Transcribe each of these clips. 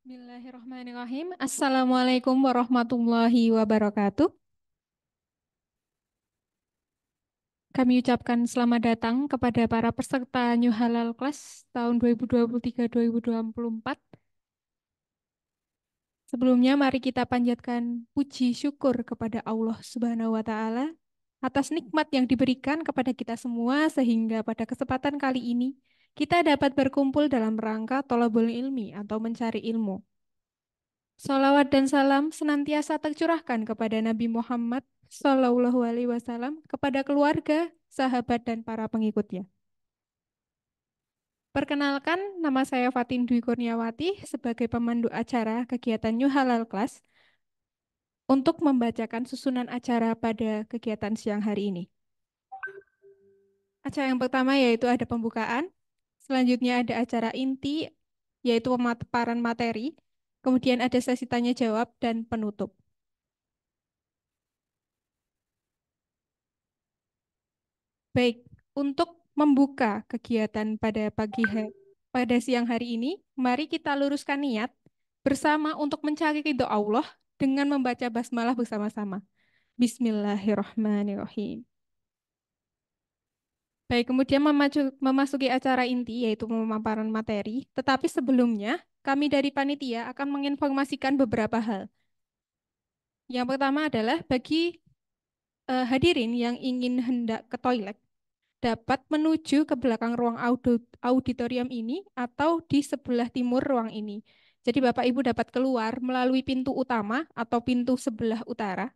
Bismillahirrahmanirrahim. Assalamualaikum warahmatullahi wabarakatuh. Kami ucapkan selamat datang kepada para peserta New Halal Class tahun 2023-2024. Sebelumnya mari kita panjatkan puji syukur kepada Allah Subhanahu wa taala atas nikmat yang diberikan kepada kita semua sehingga pada kesempatan kali ini kita dapat berkumpul dalam rangka thalabul ilmi atau mencari ilmu. Salawat dan salam senantiasa tercurahkan kepada Nabi Muhammad Sallallahu Alaihi Wasallam, kepada keluarga, sahabat, dan para pengikutnya. Perkenalkan, nama saya Fatin Dwi Kurniawati sebagai pemandu acara kegiatan New Halal Class untuk membacakan susunan acara pada kegiatan siang hari ini. Acara yang pertama yaitu ada pembukaan, selanjutnya ada acara inti yaitu pemaparan materi, kemudian ada sesi tanya jawab dan penutup. Baik, untuk membuka kegiatan pada siang hari ini, mari kita luruskan niat bersama untuk mencari ridho Allah dengan membaca basmalah bersama-sama. Bismillahirrahmanirrahim. Baik, kemudian memasuki acara inti yaitu pemaparan materi, tetapi sebelumnya kami dari panitia akan menginformasikan beberapa hal. Yang pertama adalah bagi hadirin yang ingin hendak ke toilet dapat menuju ke belakang ruang auditorium ini atau di sebelah timur ruang ini. Jadi Bapak Ibu dapat keluar melalui pintu utama atau pintu sebelah utara,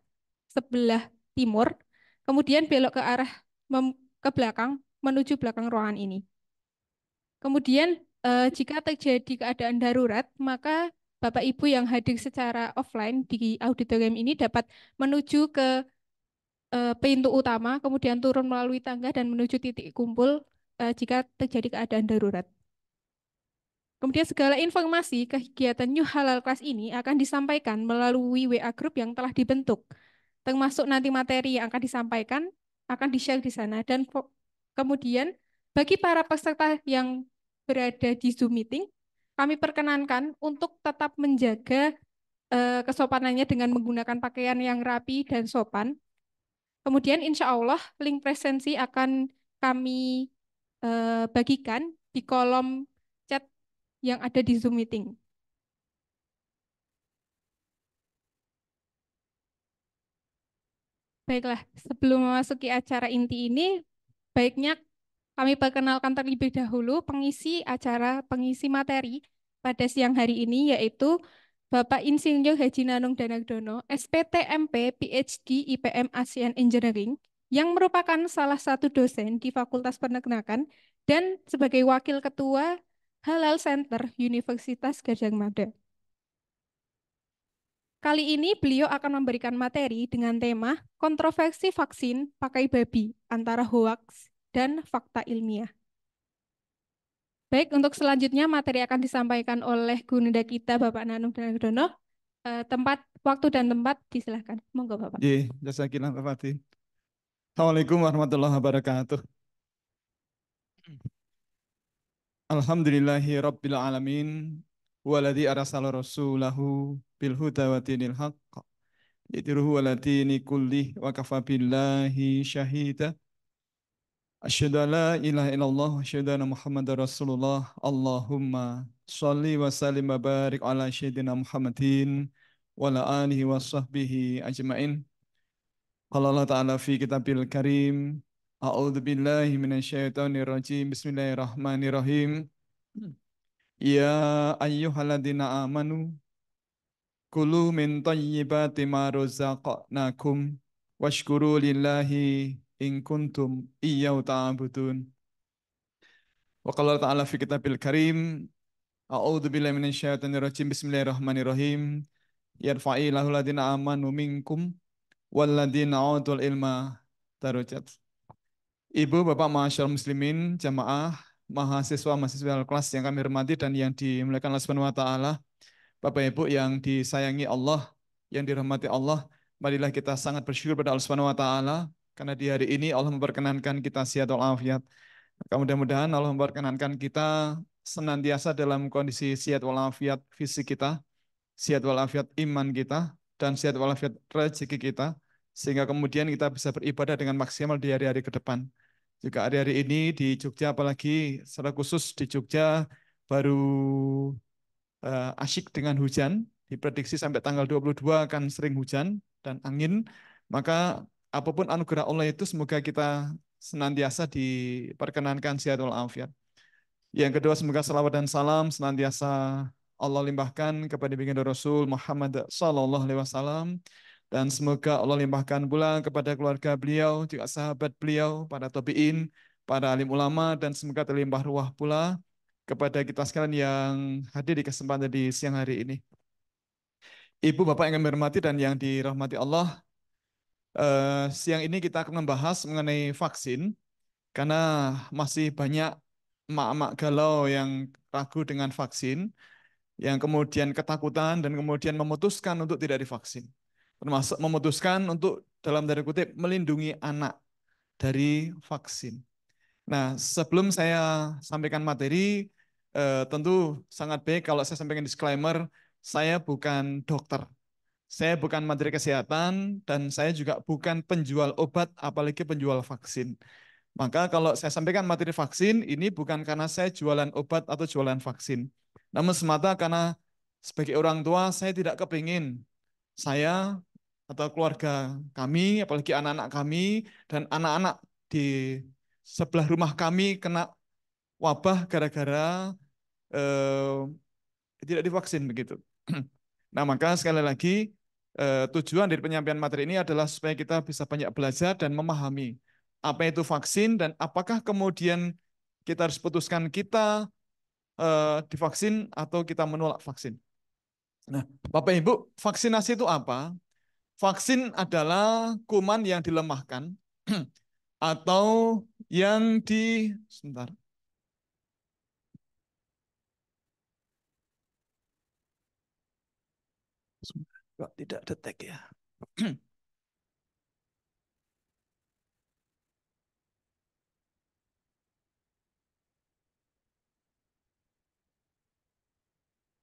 sebelah timur, kemudian belok ke arah ke belakang menuju belakang ruangan ini. Kemudian jika terjadi keadaan darurat, maka Bapak Ibu yang hadir secara offline di auditorium ini dapat menuju ke pintu utama, kemudian turun melalui tangga dan menuju titik kumpul jika terjadi keadaan darurat. Kemudian segala informasi kegiatan New Halal Class ini akan disampaikan melalui WA Group yang telah dibentuk, termasuk nanti materi yang akan disampaikan akan di-share di sana. Dan kemudian bagi para peserta yang berada di Zoom meeting, kami perkenankan untuk tetap menjaga kesopanannya dengan menggunakan pakaian yang rapi dan sopan. Kemudian insya Allah link presensi akan kami bagikan di kolom chat yang ada di Zoom meeting. Baiklah, sebelum memasuki acara inti ini, baiknya kami perkenalkan terlebih dahulu pengisi materi pada siang hari ini, yaitu Bapak Insinyur Haji Nanung Danardono, SPTMP, PhD, IPM ASEAN Engineering, yang merupakan salah satu dosen di Fakultas Peternakan dan sebagai Wakil Ketua Halal Center Universitas Gadjah Mada. Kali ini beliau akan memberikan materi dengan tema kontroversi vaksin pakai babi antara hoaks dan fakta ilmiah. Baik, untuk selanjutnya materi akan disampaikan oleh Gunda kita Bapak Nanung Danardono. Waktu dan tempat disilahkan. Monggo Bapak. Jazakillah Pak Fatih. Assalamualaikum warahmatullahi wabarakatuh. Alhamdulillahi rabbil alamin. Waladhi arsala rasulahu bil huda wa dinil haqq. Yadiruhu ala dini kullih wa kafa billahi syahida. Asyhadu an la ilaha illallah wa asyhadu anna Muhammadar Rasulullah. Allahumma shalli wa sallim wa barik ala sayyidina Muhammadin wa ala alihi wa sahbihi ajmain. Qala Allah Ta'ala fi kitabil karim. A'udzu billahi minasyaitonir rajim. Bismillahirrahmanirrahim. Ya ayyuhalladzina amanu kulu min thayyibati ma razaqnakum washkuru lillahi in kuntum iyyahu ta'budun. Wa qala Allah Ta'ala fi kitabil karim. A'udzu billahi minasyaitonir rajim. Bismillahirrahmanirrahim. Yarfa'illahu ladzina amanu minkum walladzina utul ilma darajat. Ibu, Bapak, Masyaallah muslimin, jamaah, mahasiswa kelas yang kami hormati dan yang dimuliakan Allah Subhanahu wa taala. Bapak Ibu yang disayangi Allah, yang dirahmati Allah, marilah kita sangat bersyukur pada Allah Subhanahu wa taala karena di hari ini Allah memperkenankan kita sehat walafiat. Mudah-mudahan Allah memperkenankan kita senantiasa dalam kondisi sehat walafiat fisik kita, sehat walafiat iman kita, dan sehat walafiat rezeki kita, sehingga kemudian kita bisa beribadah dengan maksimal di hari-hari ke depan. Juga hari-hari ini di Jogja, apalagi secara khusus di Jogja, baru asyik dengan hujan, diprediksi sampai tanggal 22 akan sering hujan dan angin, maka apapun anugerah Allah itu semoga kita senantiasa diperkenankan sehat walafiat. Yang kedua, semoga salawat dan salam senantiasa Allah limpahkan kepada baginda Rasul Muhammad Sallallahu Alaihi Wasallam, dan semoga Allah limpahkan pula kepada keluarga beliau, juga sahabat beliau, para tabiin, para alim ulama, dan semoga terlimpah ruah pula kepada kita sekalian yang hadir di kesempatan di siang hari ini. Ibu, Bapak yang kami hormati dan yang dirahmati Allah, siang ini kita akan membahas mengenai vaksin, karena masih banyak emak-emak galau yang ragu dengan vaksin, yang kemudian ketakutan dan kemudian memutuskan untuk tidak divaksin. Termasuk memutuskan untuk dalam tanda kutip melindungi anak dari vaksin. Nah, sebelum saya sampaikan materi, tentu sangat baik kalau saya sampaikan disclaimer, saya bukan dokter. Saya bukan menteri kesehatan dan saya juga bukan penjual obat apalagi penjual vaksin. Maka kalau saya sampaikan materi vaksin, ini bukan karena saya jualan obat atau jualan vaksin. Namun semata karena sebagai orang tua, saya tidak kepingin saya atau keluarga kami, apalagi anak-anak kami, dan anak-anak di sebelah rumah kami kena wabah gara-gara eh, tidak divaksin begitu. Nah, maka sekali lagi tujuan dari penyampaian materi ini adalah supaya kita bisa banyak belajar dan memahami apa itu vaksin dan apakah kemudian kita harus putuskan kita divaksin atau kita menolak vaksin. Nah, Bapak Ibu, vaksinasi itu apa? Vaksin adalah kuman yang dilemahkan atau yang sebentar, kok tidak detek ya.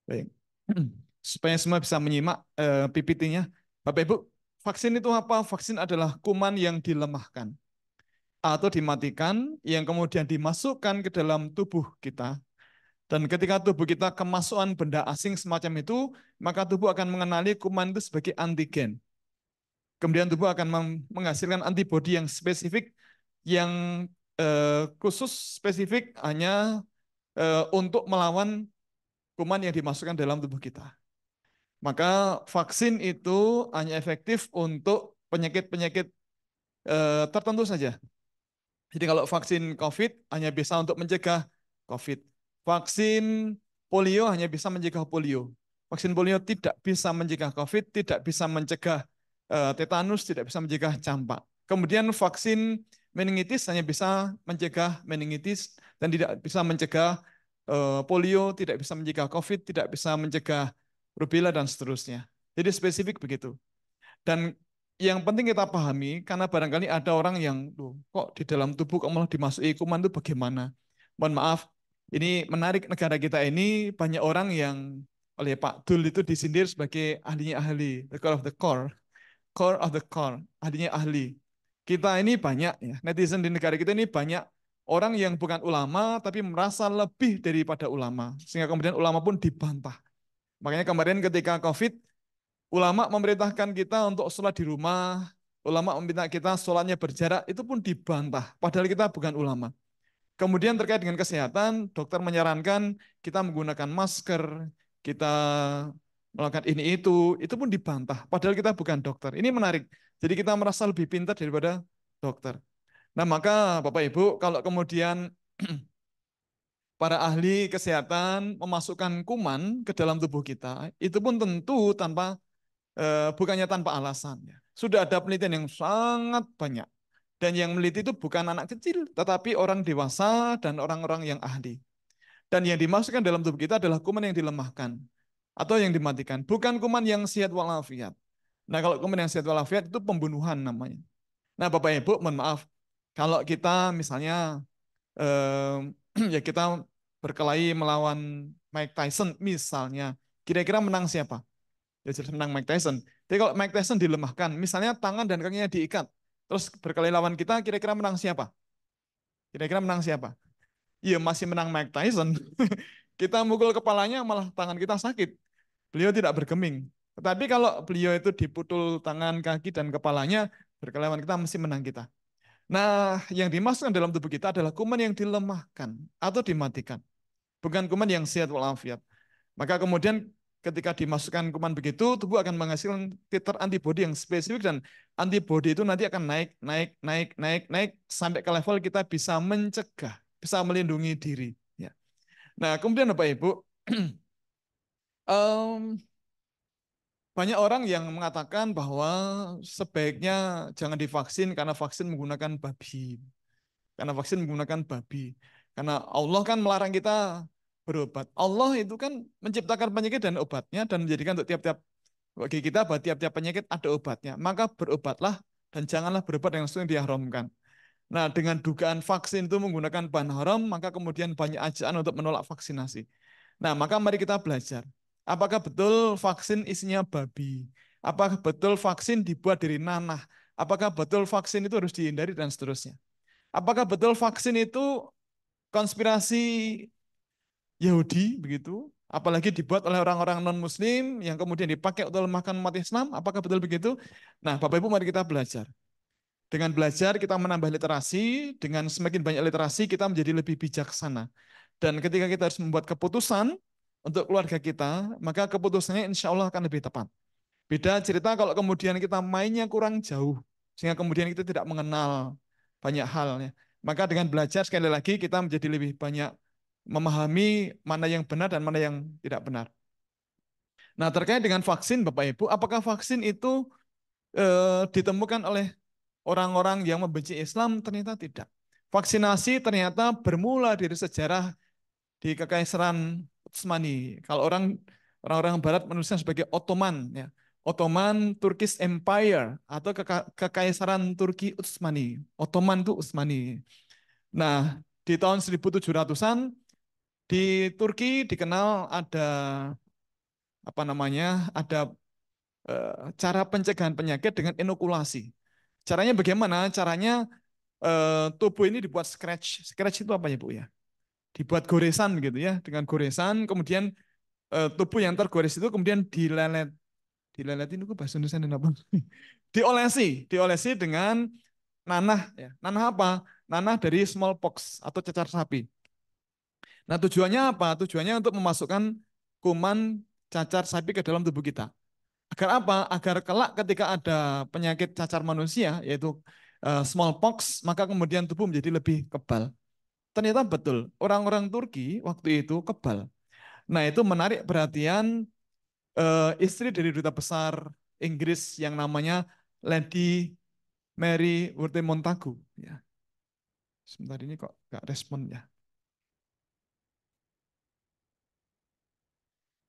Baik. Supaya semua bisa menyimak PPT-nya. Bapak Ibu, vaksin itu apa? Vaksin adalah kuman yang dilemahkan atau dimatikan yang kemudian dimasukkan ke dalam tubuh kita. Dan ketika tubuh kita kemasukan benda asing semacam itu, maka tubuh akan mengenali kuman itu sebagai antigen. Kemudian tubuh akan menghasilkan antibodi yang spesifik, yang khusus spesifik hanya untuk melawan kuman yang dimasukkan dalam tubuh kita. Maka vaksin itu hanya efektif untuk penyakit-penyakit tertentu saja. Jadi kalau vaksin COVID hanya bisa untuk mencegah COVID. Vaksin polio hanya bisa mencegah polio. Vaksin polio tidak bisa mencegah COVID, tidak bisa mencegah tetanus, tidak bisa mencegah campak. Kemudian vaksin meningitis hanya bisa mencegah meningitis dan tidak bisa mencegah polio, tidak bisa mencegah COVID, tidak bisa mencegah rubella dan seterusnya. Jadi spesifik begitu. Dan yang penting kita pahami, karena barangkali ada orang yang, loh, kok di dalam tubuh kok malah dimasuki kuman itu bagaimana? Mohon maaf, ini menarik negara kita ini banyak orang yang oleh Pak Dul itu disindir sebagai ahlinya ahli, the core of the core, core of the core, ahlinya ahli. Kita ini banyak ya, netizen di negara kita ini banyak orang yang bukan ulama tapi merasa lebih daripada ulama, sehingga kemudian ulama pun dibantah. Makanya kemarin ketika COVID, ulama memerintahkan kita untuk sholat di rumah, ulama meminta kita sholatnya berjarak, itu pun dibantah. Padahal kita bukan ulama. Kemudian terkait dengan kesehatan, dokter menyarankan kita menggunakan masker, kita melakukan ini itu pun dibantah. Padahal kita bukan dokter. Ini menarik. Jadi kita merasa lebih pintar daripada dokter. Nah maka Bapak Ibu, kalau kemudian para ahli kesehatan memasukkan kuman ke dalam tubuh kita, itu pun tentu bukannya tanpa alasan. Ya. Sudah ada penelitian yang sangat banyak. Dan yang meneliti itu bukan anak kecil, tetapi orang dewasa dan orang-orang yang ahli. Dan yang dimasukkan dalam tubuh kita adalah kuman yang dilemahkan atau yang dimatikan. Bukan kuman yang sehat walafiat. Nah kalau kuman yang sehat walafiat itu pembunuhan namanya. Nah Bapak Ibu mohon maaf, kalau kita misalnya ya kita berkelahi melawan Mike Tyson misalnya, kira-kira menang siapa? Ya jelas menang Mike Tyson. Jadi kalau Mike Tyson dilemahkan, misalnya tangan dan kakinya diikat, terus berkelahi lawan kita, kira-kira menang siapa? Kira-kira menang siapa? Iya masih menang Mike Tyson. Kita mukul kepalanya malah tangan kita sakit. Beliau tidak bergeming. Tetapi kalau beliau itu diputul tangan, kaki, dan kepalanya, berkelahi lawan kita mesti menang kita. Nah, yang dimasukkan dalam tubuh kita adalah kuman yang dilemahkan atau dimatikan. Bukan kuman yang sehat walafiat. Maka kemudian ketika dimasukkan kuman begitu, tubuh akan menghasilkan titer antibodi yang spesifik dan antibodi itu nanti akan naik, naik, naik, naik, naik sampai ke level kita bisa mencegah, bisa melindungi diri. Ya. Nah, kemudian Bapak Ibu, em, banyak orang yang mengatakan bahwa sebaiknya jangan divaksin karena vaksin menggunakan babi. Karena vaksin menggunakan babi. Karena Allah kan melarang kita berobat. Allah itu kan menciptakan penyakit dan obatnya dan menjadikan untuk tiap-tiap bagi kita bahwa tiap-tiap penyakit ada obatnya. Maka berobatlah dan janganlah berobat yang langsung diharamkan. Nah, dengan dugaan vaksin itu menggunakan bahan haram, maka kemudian banyak ajakan untuk menolak vaksinasi. Nah, maka mari kita belajar. Apakah betul vaksin isinya babi? Apakah betul vaksin dibuat dari nanah? Apakah betul vaksin itu harus dihindari dan seterusnya? Apakah betul vaksin itu konspirasi Yahudi begitu? Apalagi dibuat oleh orang-orang non-Muslim yang kemudian dipakai untuk melemahkan umat Islam? Apakah betul begitu? Nah, Bapak Ibu, mari kita belajar. Dengan belajar kita menambah literasi, dengan semakin banyak literasi kita menjadi lebih bijaksana. Dan ketika kita harus membuat keputusan untuk keluarga kita, maka keputusannya insya Allah akan lebih tepat. Beda cerita kalau kemudian kita mainnya kurang jauh, sehingga kemudian kita tidak mengenal banyak halnya. Maka dengan belajar sekali lagi kita menjadi lebih banyak memahami mana yang benar dan mana yang tidak benar. Nah terkait dengan vaksin Bapak Ibu, apakah vaksin itu ditemukan oleh orang-orang yang membenci Islam? Ternyata tidak. Vaksinasi ternyata bermula dari sejarah di Kekaisaran Utsmani. Kalau orang-orang Barat menulisnya sebagai Ottoman, ya. Ottoman Turkish Empire atau Kekaisaran Turki Utsmani. Ottoman itu Utsmani. Nah, di tahun 1700-an di Turki dikenal ada apa namanya? Ada cara pencegahan penyakit dengan inokulasi. Caranya bagaimana? Caranya tubuh ini dibuat scratch. Scratch itu apa ya, Bu ya? Dibuat goresan gitu ya, dengan goresan kemudian tubuh yang tergores itu kemudian dilelet. Dilelet itu bahasa Indonesia apa? Diolesi dengan nanah ya. Nanah apa? Nanah dari smallpox atau cacar sapi. Nah, tujuannya apa? Tujuannya untuk memasukkan kuman cacar sapi ke dalam tubuh kita. Agar apa? Agar kelak ketika ada penyakit cacar manusia yaitu smallpox, maka kemudian tubuh menjadi lebih kebal. Ternyata betul, orang-orang Turki waktu itu kebal. Nah, itu menarik perhatian istri dari duta besar Inggris yang namanya Lady Mary Wortley Montagu. Ya, sebentar ini kok nggak respon ya.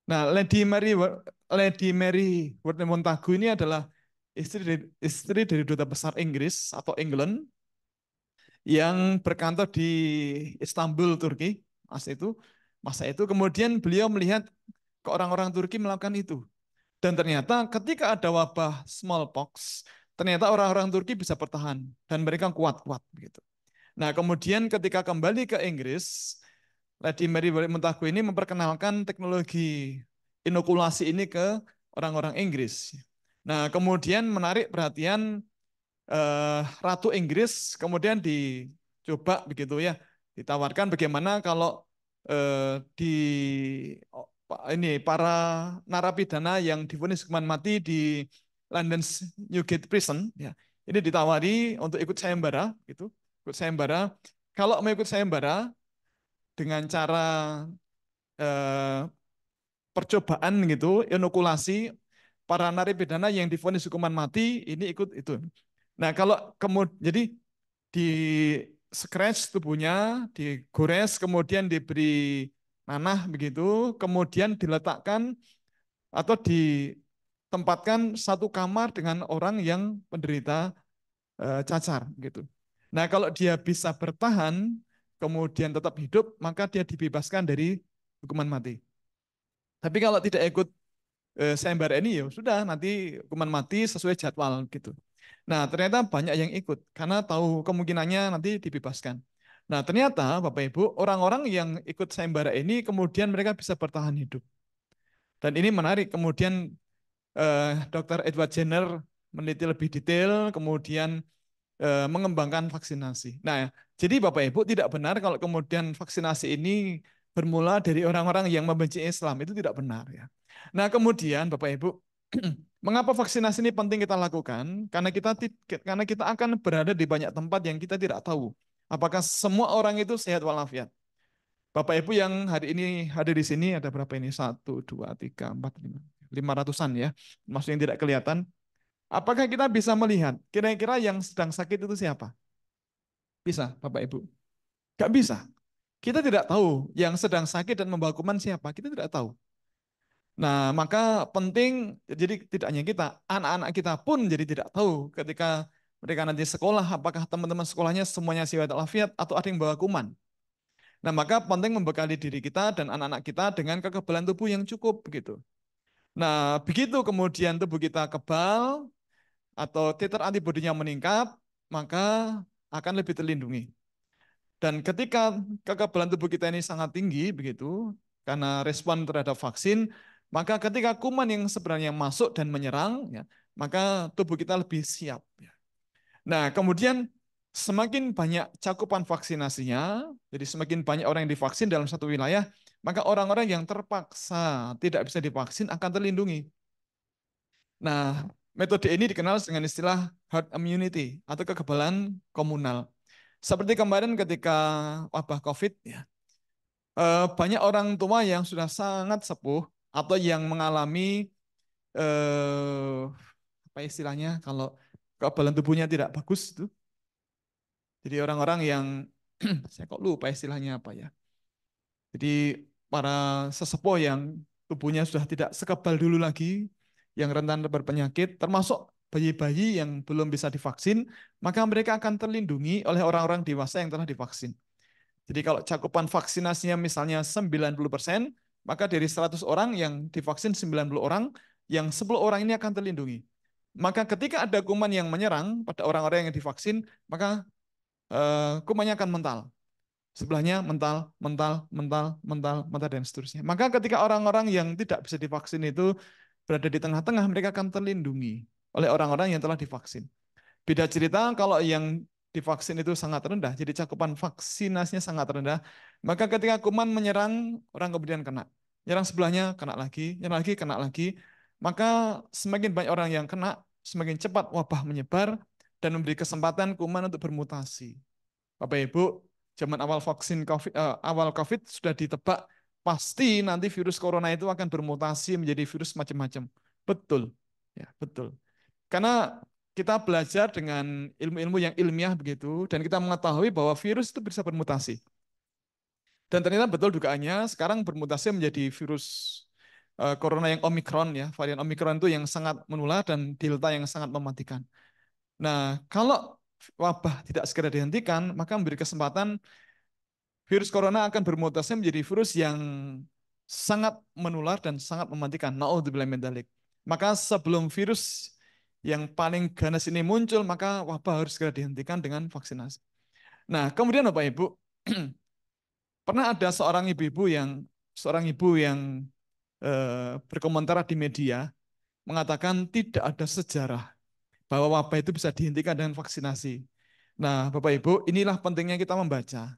Nah, Lady Mary Wortley Montagu ini adalah istri dari duta besar Inggris atau England yang berkantor di Istanbul, Turki. Masa itu kemudian beliau melihat ke orang-orang Turki melakukan itu. Dan ternyata ketika ada wabah smallpox, ternyata orang-orang Turki bisa bertahan dan mereka kuat-kuat begitu. Nah, kemudian ketika kembali ke Inggris, Lady Mary Montagu ini memperkenalkan teknologi inokulasi ini ke orang-orang Inggris. Nah, kemudian menarik perhatian Ratu Inggris, kemudian dicoba begitu ya, ditawarkan bagaimana kalau di ini para narapidana yang divonis hukuman mati di London Newgate Prison ya. Ini ditawari untuk ikut sayembara gitu, ikut sayembara. Kalau mau ikut sayembara dengan cara eh, percobaan gitu, inokulasi para narapidana yang divonis hukuman mati ini ikut itu. Nah, kalau kemudian jadi di scratch tubuhnya, digores, kemudian diberi nanah begitu, kemudian diletakkan atau ditempatkan satu kamar dengan orang yang penderita cacar gitu. Nah, kalau dia bisa bertahan kemudian tetap hidup, maka dia dibebaskan dari hukuman mati. Tapi kalau tidak ikut sayembara ini ya sudah nanti hukuman mati sesuai jadwal gitu. Nah, ternyata banyak yang ikut karena tahu kemungkinannya nanti dibebaskan. Nah, ternyata Bapak Ibu, orang-orang yang ikut sayembara ini kemudian mereka bisa bertahan hidup. Dan ini menarik. Kemudian Dr. Edward Jenner meneliti lebih detail, kemudian mengembangkan vaksinasi. Nah, jadi Bapak Ibu tidak benar kalau kemudian vaksinasi ini bermula dari orang-orang yang membenci Islam, itu tidak benar ya. Nah, kemudian Bapak Ibu, mengapa vaksinasi ini penting kita lakukan? Karena kita akan berada di banyak tempat yang kita tidak tahu apakah semua orang itu sehat walafiat. Bapak Ibu yang hari ini hadir di sini ada berapa ini? Satu, dua, tiga, empat, lima. 500-an ya, maksudnya yang tidak kelihatan. Apakah kita bisa melihat kira-kira yang sedang sakit itu siapa? Bisa, Bapak Ibu? Gak bisa. Kita tidak tahu yang sedang sakit dan membawa kuman siapa. Kita tidak tahu. Nah, maka penting, jadi tidak hanya kita, anak-anak kita pun jadi tidak tahu ketika mereka nanti sekolah, apakah teman-teman sekolahnya semuanya sehat walafiat atau ada yang bawa kuman. Nah, maka penting membekali diri kita dan anak-anak kita dengan kekebalan tubuh yang cukup begitu. Nah, begitu kemudian tubuh kita kebal atau titer antibodinya meningkat, maka akan lebih terlindungi. Dan ketika kekebalan tubuh kita ini sangat tinggi begitu, karena respon terhadap vaksin, maka ketika kuman yang sebenarnya masuk dan menyerang, ya, maka tubuh kita lebih siap. Ya. Nah, kemudian semakin banyak cakupan vaksinasinya, jadi semakin banyak orang yang divaksin dalam satu wilayah, maka orang-orang yang terpaksa tidak bisa divaksin akan terlindungi. Nah, metode ini dikenal dengan istilah herd immunity atau kekebalan komunal. Seperti kemarin ketika wabah COVID, ya, banyak orang tua yang sudah sangat sepuh atau yang mengalami apa istilahnya kalau kekebalan tubuhnya tidak bagus itu. Jadi orang-orang yang saya kok lupa istilahnya apa ya. Jadi para sesepuh yang tubuhnya sudah tidak sekebal dulu lagi, yang rentan berpenyakit, termasuk bayi-bayi yang belum bisa divaksin, maka mereka akan terlindungi oleh orang-orang dewasa yang telah divaksin. Jadi kalau cakupan vaksinasinya misalnya 90%, maka dari 100 orang yang divaksin 90 orang, yang 10 orang ini akan terlindungi. Maka ketika ada kuman yang menyerang pada orang-orang yang divaksin, maka kumannya akan mental. Sebelahnya mental, mental, mental, mental, mental, dan seterusnya. Maka ketika orang-orang yang tidak bisa divaksin itu berada di tengah-tengah, mereka akan terlindungi oleh orang-orang yang telah divaksin. Beda cerita kalau yang divaksin itu sangat rendah, jadi cakupan vaksinasinya sangat rendah, maka ketika kuman menyerang, orang kemudian kena. Nyerang sebelahnya, kena lagi, nyerang lagi, kena lagi. Maka semakin banyak orang yang kena, semakin cepat wabah menyebar dan memberi kesempatan kuman untuk bermutasi. Bapak Ibu, zaman awal vaksin COVID, awal COVID sudah ditebak pasti nanti virus corona itu akan bermutasi menjadi virus macam-macam. Betul, ya betul. Karena kita belajar dengan ilmu-ilmu yang ilmiah begitu, dan kita mengetahui bahwa virus itu bisa bermutasi. Dan ternyata betul dugaannya sekarang bermutasi menjadi virus corona yang Omikron ya, varian Omikron itu yang sangat menular dan Delta yang sangat mematikan. Nah, kalau wabah tidak segera dihentikan, maka memberi kesempatan virus corona akan bermutasi menjadi virus yang sangat menular dan sangat mematikan. Naudzubillah min dzalik. Maka sebelum virus yang paling ganas ini muncul, maka wabah harus segera dihentikan dengan vaksinasi. Nah, kemudian Bapak Ibu, pernah ada seorang ibu yang berkomentar di media mengatakan tidak ada sejarah bahwa wabah itu bisa dihentikan dengan vaksinasi. Nah, Bapak Ibu, inilah pentingnya kita membaca.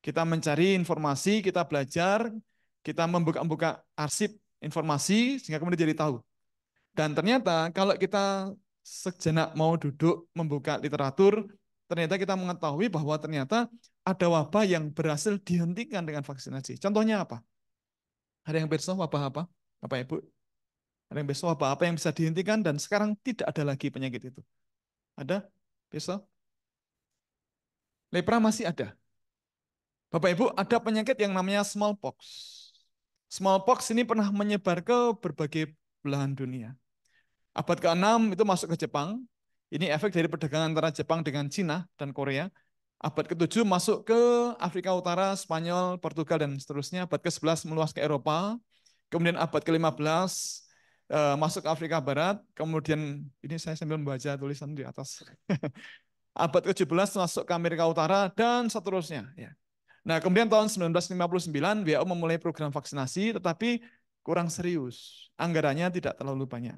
Kita mencari informasi, kita belajar, kita membuka-buka arsip informasi sehingga kemudian jadi tahu. Dan ternyata kalau kita sejenak mau duduk membuka literatur, ternyata kita mengetahui bahwa ternyata ada wabah yang berhasil dihentikan dengan vaksinasi. Contohnya apa? Ada yang besok wabah apa? Bapak Ibu, ada yang besok wabah apa yang bisa dihentikan dan sekarang tidak ada lagi penyakit itu? Ada? Besok? Lepra masih ada. Bapak Ibu, ada penyakit yang namanya smallpox. Smallpox ini pernah menyebar ke berbagai belahan dunia. Abad ke-6 itu masuk ke Jepang. Ini efek dari perdagangan antara Jepang dengan Cina dan Korea. Abad ke-7 masuk ke Afrika Utara, Spanyol, Portugal, dan seterusnya. Abad ke-11 meluas ke Eropa. Kemudian abad ke-15 masuk ke Afrika Barat. Kemudian, ini saya sambil membaca tulisan di atas. Abad ke-17 masuk ke Amerika Utara, dan seterusnya. Ya. Nah, kemudian tahun 1959 WHO memulai program vaksinasi, tetapi kurang serius. Anggarannya tidak terlalu banyak.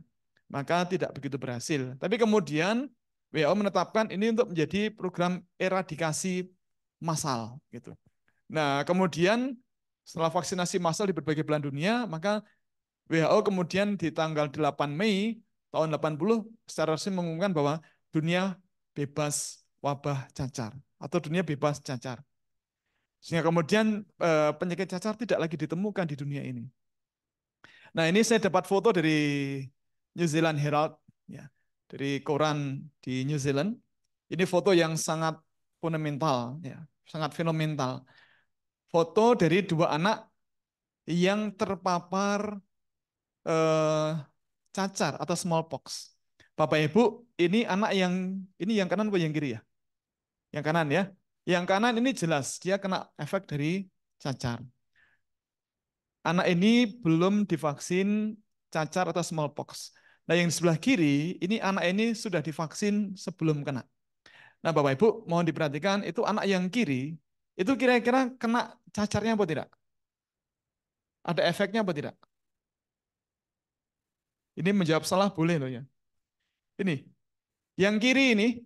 Maka tidak begitu berhasil. Tapi kemudian WHO menetapkan ini untuk menjadi program eradikasi massal. Gitu. Nah, kemudian setelah vaksinasi massal di berbagai belahan dunia, maka WHO kemudian di tanggal 8 Mei tahun 80 secara resmi mengumumkan bahwa dunia bebas wabah cacar atau dunia bebas cacar. Sehingga kemudian penyakit cacar tidak lagi ditemukan di dunia ini. Nah, ini saya dapat foto dari New Zealand Herald, ya, dari koran di New Zealand. Ini foto yang sangat fundamental, ya, sangat fenomenal. Foto dari dua anak yang terpapar eh, cacar atau smallpox. Bapak Ibu, ini yang kanan atau yang kiri ya? Yang kanan ya. Yang kanan ini jelas dia kena efek dari cacar. Anak ini belum divaksin cacar atau smallpox. Nah, yang di sebelah kiri, ini anak ini sudah divaksin sebelum kena. Nah, Bapak Ibu, mohon diperhatikan, itu anak yang kiri, itu kira-kira kena cacarnya apa tidak? Ada efeknya apa tidak? Ini menjawab salah boleh loh ya. Ini, yang kiri ini,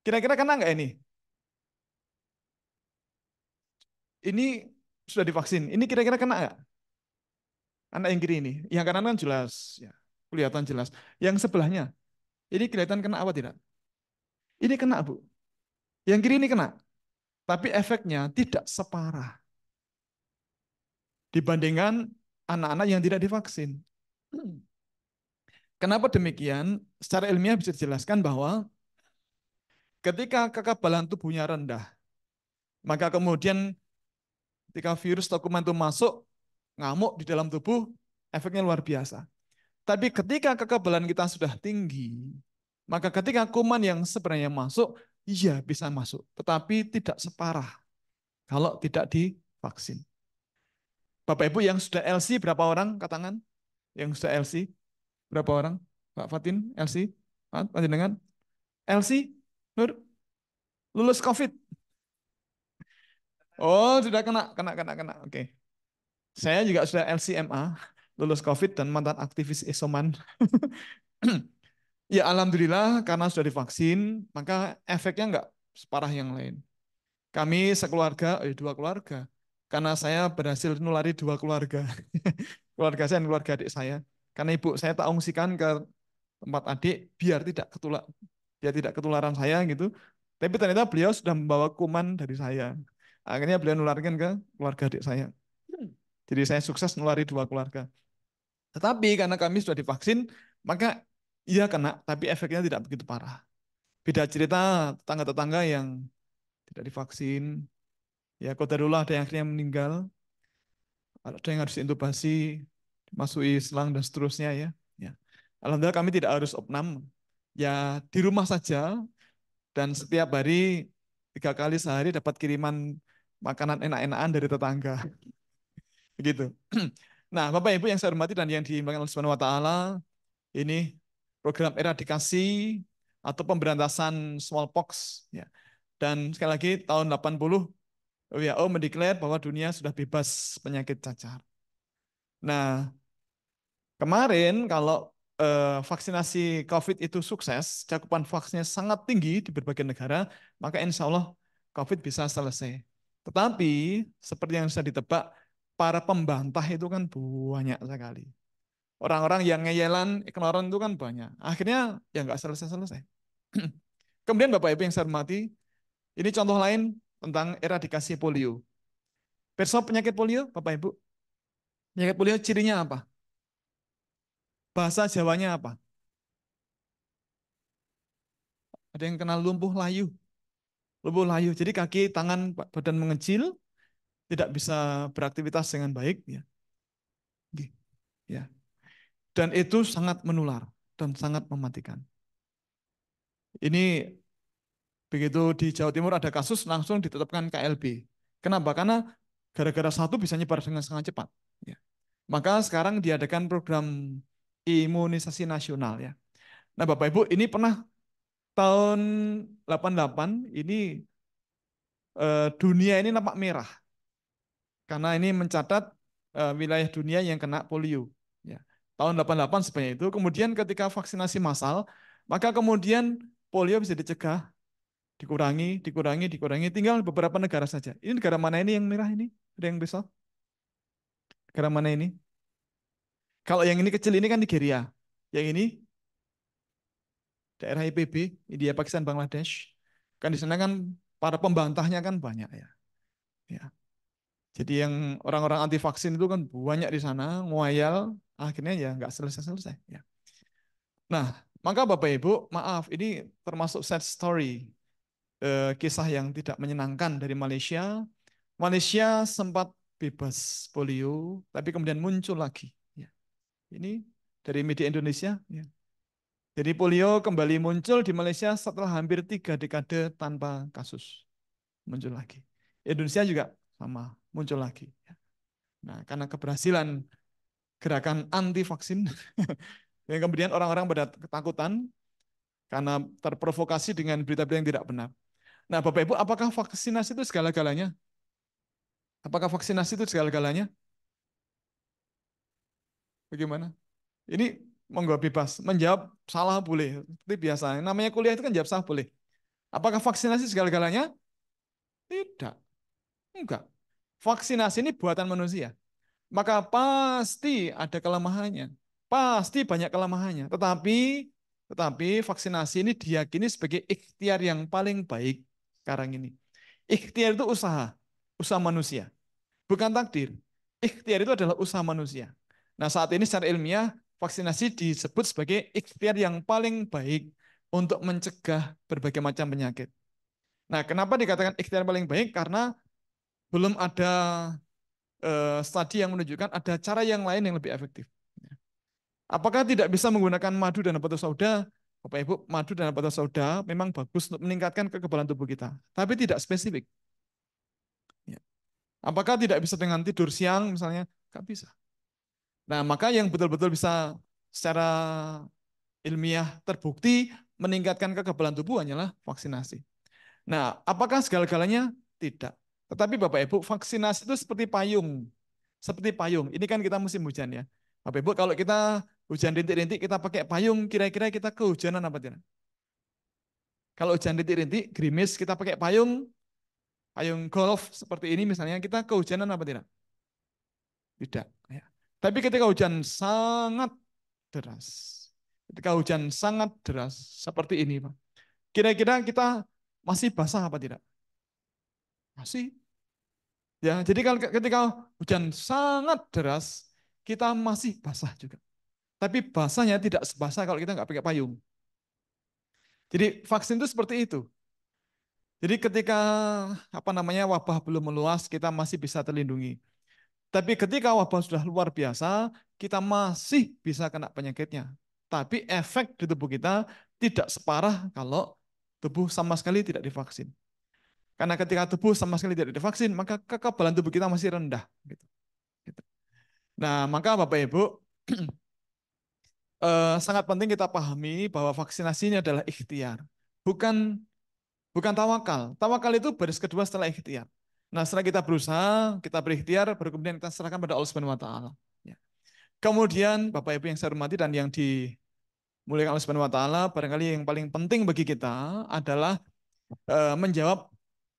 kira-kira kena nggak ini? Ini sudah divaksin. Ini kira-kira kena nggak? Anak yang kiri ini. Yang kanan kan jelas, ya, kelihatan jelas. Yang sebelahnya, ini kelihatan kena apa tidak? Ini kena, Bu. Yang kiri ini kena. Tapi efeknya tidak separah dibandingkan anak-anak yang tidak divaksin. Kenapa demikian? Secara ilmiah bisa dijelaskan bahwa ketika kekebalan tubuhnya rendah, maka kemudian ketika virus atau kuman itu masuk, ngamuk di dalam tubuh, efeknya luar biasa. Tapi ketika kekebalan kita sudah tinggi, maka ketika kuman yang sebenarnya masuk, iya bisa masuk, tetapi tidak separah kalau tidak divaksin. Bapak Ibu yang sudah LC berapa orang? Angkat tangan. Yang sudah LC berapa orang? Pak Fatin, LC, dengan LC, Nur, lulus COVID. Oh, sudah kena. Oke. Saya juga sudah LCMA, lulus COVID dan mantan aktivis isoman. Ya, alhamdulillah karena sudah divaksin, maka efeknya nggak separah yang lain. Kami sekeluarga, dua keluarga, karena saya berhasil nulari dua keluarga. Keluarga saya dan keluarga adik saya. Karena ibu saya tak ungsikan ke tempat adik biar tidak ketularan saya gitu. Tapi ternyata beliau sudah membawa kuman dari saya. Akhirnya beliau nularkan ke keluarga adik saya. Jadi saya sukses nulari dua keluarga. Tetapi karena kami sudah divaksin, maka iya kena, tapi efeknya tidak begitu parah. Beda cerita tetangga-tetangga yang tidak divaksin, ya qadarullah ada yang akhirnya meninggal, ada yang harus intubasi, masuk selang dan seterusnya ya. Ya. Alhamdulillah kami tidak harus opnam, ya di rumah saja dan setiap hari 3 kali sehari dapat kiriman makanan enak-enakan dari tetangga. Begitu. Nah, Bapak Ibu yang saya hormati dan yang diimbangkan oleh Subhanahu wa taala, ini program eradikasi atau pemberantasan smallpox ya. Dan sekali lagi tahun 80 WHO mendeklar bahwa dunia sudah bebas penyakit cacar. Nah, kemarin kalau vaksinasi COVID itu sukses, cakupan vaksinnya sangat tinggi di berbagai negara, maka insya Allah COVID bisa selesai. Tetapi seperti yang sudah ditebak, para pembantah itu kan banyak sekali. Orang-orang yang ngeyelan, ignoran itu kan banyak. Akhirnya ya nggak selesai-selesai. Kemudian Bapak Ibu yang saya hormati, ini contoh lain tentang eradikasi polio. Perso penyakit polio, Bapak Ibu. Penyakit polio cirinya apa? Bahasa Jawanya apa? Ada yang kenal lumpuh layu. Lumpuh layu. Jadi kaki, tangan, badan mengecil, tidak bisa beraktivitas dengan baik. Ya. Ya. Dan itu sangat menular dan sangat mematikan. Ini Begitu di Jawa Timur ada kasus langsung ditetapkan KLB. Kenapa? Karena gara-gara satu bisa nyebar dengan sangat cepat. Ya. Maka sekarang diadakan program imunisasi nasional ya. Nah, Bapak Ibu, ini pernah tahun 88 ini dunia ini nampak merah karena ini mencatat wilayah dunia yang kena polio. Ya. Tahun 88 sebanyak itu. Kemudian ketika vaksinasi massal, maka kemudian polio bisa dicegah, dikurangi, dikurangi, dikurangi. Tinggal beberapa negara saja. Ini negara mana ini yang merah ini? Ada yang bisa? Negara mana ini? Kalau yang ini kecil ini kan Nigeria. Yang ini daerah IPB, India, Pakistan, Bangladesh. Kan di sana kan para pembantahnya kan banyak ya. Ya. Jadi yang orang-orang anti vaksin itu kan banyak di sana, ngoyal, akhirnya ya nggak selesai-selesai. Ya. Nah, maka Bapak Ibu, maaf, ini termasuk sad story, kisah yang tidak menyenangkan dari Malaysia. Malaysia sempat bebas polio, tapi kemudian muncul lagi. Ya. Ini dari media Indonesia. Ya. Jadi polio kembali muncul di Malaysia setelah hampir 3 dekade tanpa kasus. Muncul lagi. Indonesia juga sama, muncul lagi. Ya. Nah, karena keberhasilan gerakan anti vaksin, yang kemudian orang-orang pada ketakutan karena terprovokasi dengan berita-berita yang tidak benar. Nah, Bapak Ibu, apakah vaksinasi itu segala-galanya? Apakah vaksinasi itu segala-galanya? Bagaimana? Ini monggo bebas. Menjawab salah boleh. Seperti biasa. Namanya kuliah itu kan jawab salah boleh. Apakah vaksinasi segala-galanya? Tidak. Enggak. Vaksinasi ini buatan manusia. Maka pasti ada kelemahannya. Pasti banyak kelemahannya. Tetapi vaksinasi ini diyakini sebagai ikhtiar yang paling baik sekarang ini. Ikhtiar itu usaha, usaha manusia, bukan takdir. Ikhtiar itu adalah usaha manusia. Nah, saat ini secara ilmiah vaksinasi disebut sebagai ikhtiar yang paling baik untuk mencegah berbagai macam penyakit. Nah, kenapa dikatakan ikhtiar paling baik? Karena belum ada studi yang menunjukkan ada cara yang lain yang lebih efektif. Apakah tidak bisa menggunakan madu dan batu sauda? Bapak Ibu, madu dan batu sauda memang bagus untuk meningkatkan kekebalan tubuh kita, tapi tidak spesifik. Ya. Apakah tidak bisa dengan tidur siang misalnya? Nggak bisa. Nah, maka yang betul-betul bisa secara ilmiah terbukti meningkatkan kekebalan tubuh hanyalah vaksinasi. Nah, apakah segala-galanya? Tidak. Tetapi Bapak Ibu, vaksinasi itu seperti payung. Seperti payung. Ini kan kita musim hujan ya. Bapak Ibu, kalau kita hujan rintik-rintik, kita pakai payung, kira-kira kita kehujanan apa tidak? Kalau hujan rintik-rintik, gerimis, kita pakai payung, payung golf seperti ini misalnya, kita kehujanan apa tidak? Tidak. Ya. Tapi ketika hujan sangat deras, ketika hujan sangat deras seperti ini, Pak, kira-kira kita masih basah apa tidak? Masih. Ya, jadi kalau ketika hujan sangat deras, kita masih basah juga. Tapi basahnya tidak sebasah kalau kita nggak pakai payung. Jadi vaksin itu seperti itu. Jadi ketika apa namanya wabah belum meluas, kita masih bisa terlindungi. Tapi ketika wabah sudah luar biasa, kita masih bisa kena penyakitnya. Tapi efek di tubuh kita tidak separah kalau tubuh sama sekali tidak divaksin. Karena ketika tubuh sama sekali tidak divaksin, maka kekebalan tubuh kita masih rendah. Gitu. Gitu. Nah, maka Bapak Ibu, sangat penting kita pahami bahwa vaksinasi ini adalah ikhtiar, bukan bukan tawakal. Tawakal itu baris kedua setelah ikhtiar. Nah, setelah kita berusaha, kita berikhtiar, baru kemudian kita serahkan pada Allah Subhanahu wa taala. Ya. Kemudian Bapak Ibu yang saya hormati dan yang dimuliakan Allah Subhanahu wa taala, barangkali yang paling penting bagi kita adalah menjawab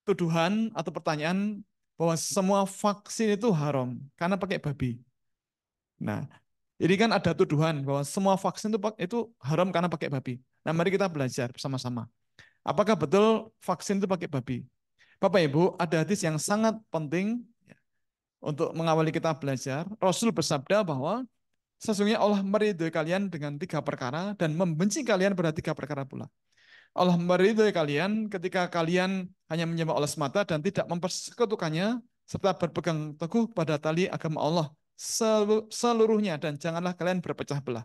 tuduhan atau pertanyaan bahwa semua vaksin itu haram karena pakai babi. Nah, jadi kan ada tuduhan bahwa semua vaksin itu haram karena pakai babi. Nah, mari kita belajar bersama-sama. Apakah betul vaksin itu pakai babi? Bapak Ibu, ada hadis yang sangat penting ya, untuk mengawali kita belajar. Rasul bersabda bahwa sesungguhnya Allah meridhoi kalian dengan 3 perkara dan membenci kalian pada 3 perkara pula. Allah meridhoi kalian ketika kalian hanya menyembah Allah semata dan tidak mempersekutukannya serta berpegang teguh pada tali agama Allah seluruhnya dan janganlah kalian berpecah belah.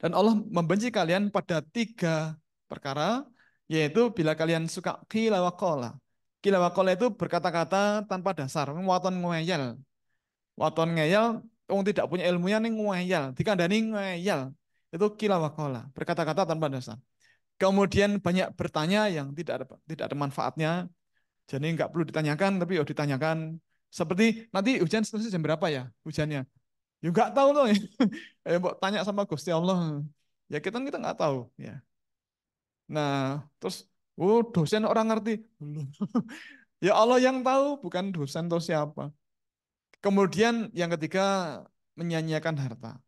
Dan Allah membenci kalian pada 3 perkara Yaitu bila kalian suka qila wa qala. Qila wa qala itu berkata-kata tanpa dasar, waton ngeyel. Waton ngeyel, wong tidak punya ilmunya ning ngeyel, dikandani ngeyel. Itu qila wa qala, berkata-kata tanpa dasar. Kemudian banyak bertanya yang tidak ada manfaatnya. Jadi nggak perlu ditanyakan, tapi ditanyakan. Seperti nanti hujan selesai jam berapa ya hujannya? Ya nggak tahu loh. Ya, tanya sama Gusti Allah. Ya kita nggak tahu. Ya. Nah, terus, dosen orang ngerti. Belum. Ya Allah yang tahu, bukan dosen atau siapa. Kemudian yang ketiga, menyanyiakan harta.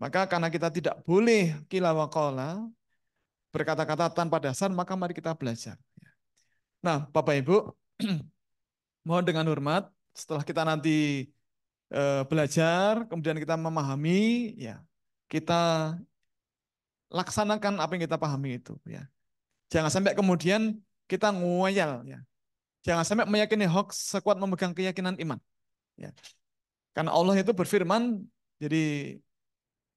Maka karena kita tidak boleh qila wa qala, berkata-kata tanpa dasar, maka mari kita belajar. Nah, Bapak Ibu, mohon dengan hormat, setelah kita nanti belajar, kemudian kita memahami, ya kita laksanakan apa yang kita pahami itu. Ya, jangan sampai kemudian kita ngoyal. Ya, jangan sampai meyakini hoax sekuat memegang keyakinan iman. Ya, karena Allah itu berfirman, jadi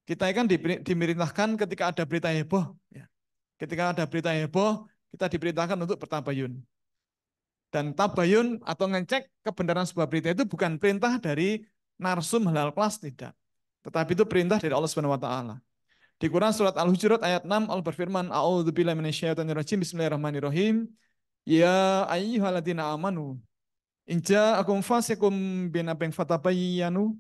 kita kan dimerintahkan ketika ada berita heboh. Ya, ketika ada berita heboh, kita diperintahkan untuk bertabayun. Dan tabayun atau ngecek kebenaran sebuah berita itu bukan perintah dari narsum halal kelas, tidak. Tetapi itu perintah dari Allah Subhanahu wa taala. Di Quran surat Al-Hujurat ayat 6 Allah berfirman, A'udzubillahi minasyaitonirrajim, bismillahirrahmanirrahim. Ya ayyuhalladzina amanu, in ja'akum fasiqum binaba'in fatabayyanu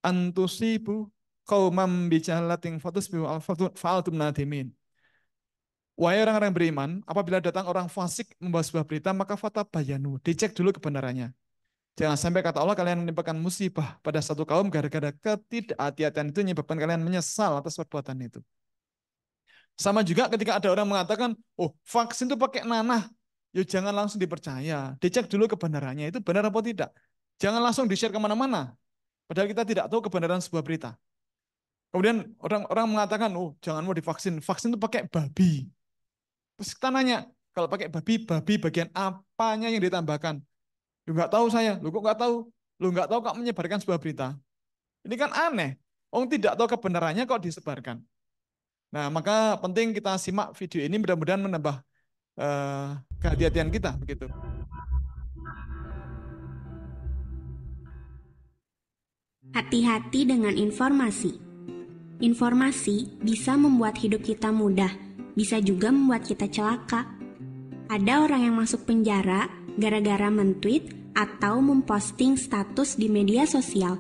an tusibu qauman bijahalatin fatusbihu fa'altum nadimin. Wahai orang-orang beriman, apabila datang orang fasik membawa sebuah berita, maka fatabayanu, dicek dulu kebenarannya. Jangan sampai kata Allah kalian menimpakan musibah pada satu kaum gara-gara ketidakhati-hatian itu menyebabkan kalian menyesal atas perbuatan itu. Sama juga ketika ada orang mengatakan, vaksin itu pakai nanah, ya jangan langsung dipercaya. Dicek dulu kebenarannya, itu benar apa tidak. Jangan langsung di-share kemana-mana, padahal kita tidak tahu kebenaran sebuah berita. Kemudian orang mengatakan, jangan mau divaksin, vaksin itu pakai babi. Terus kita nanya, kalau pakai babi bagian apanya yang ditambahkan? Lu nggak tahu saya, lu kok nggak tahu? Lu nggak tahu kok menyebarkan sebuah berita. Ini kan aneh. Orang tidak tahu kebenarannya kok disebarkan. Nah, maka penting kita simak video ini, mudah-mudahan menambah kehati-hatian kita begitu. Hati-hati dengan informasi. Informasi bisa membuat hidup kita mudah, bisa juga membuat kita celaka. Ada orang yang masuk penjara gara-gara men-tweet atau memposting status di media sosial.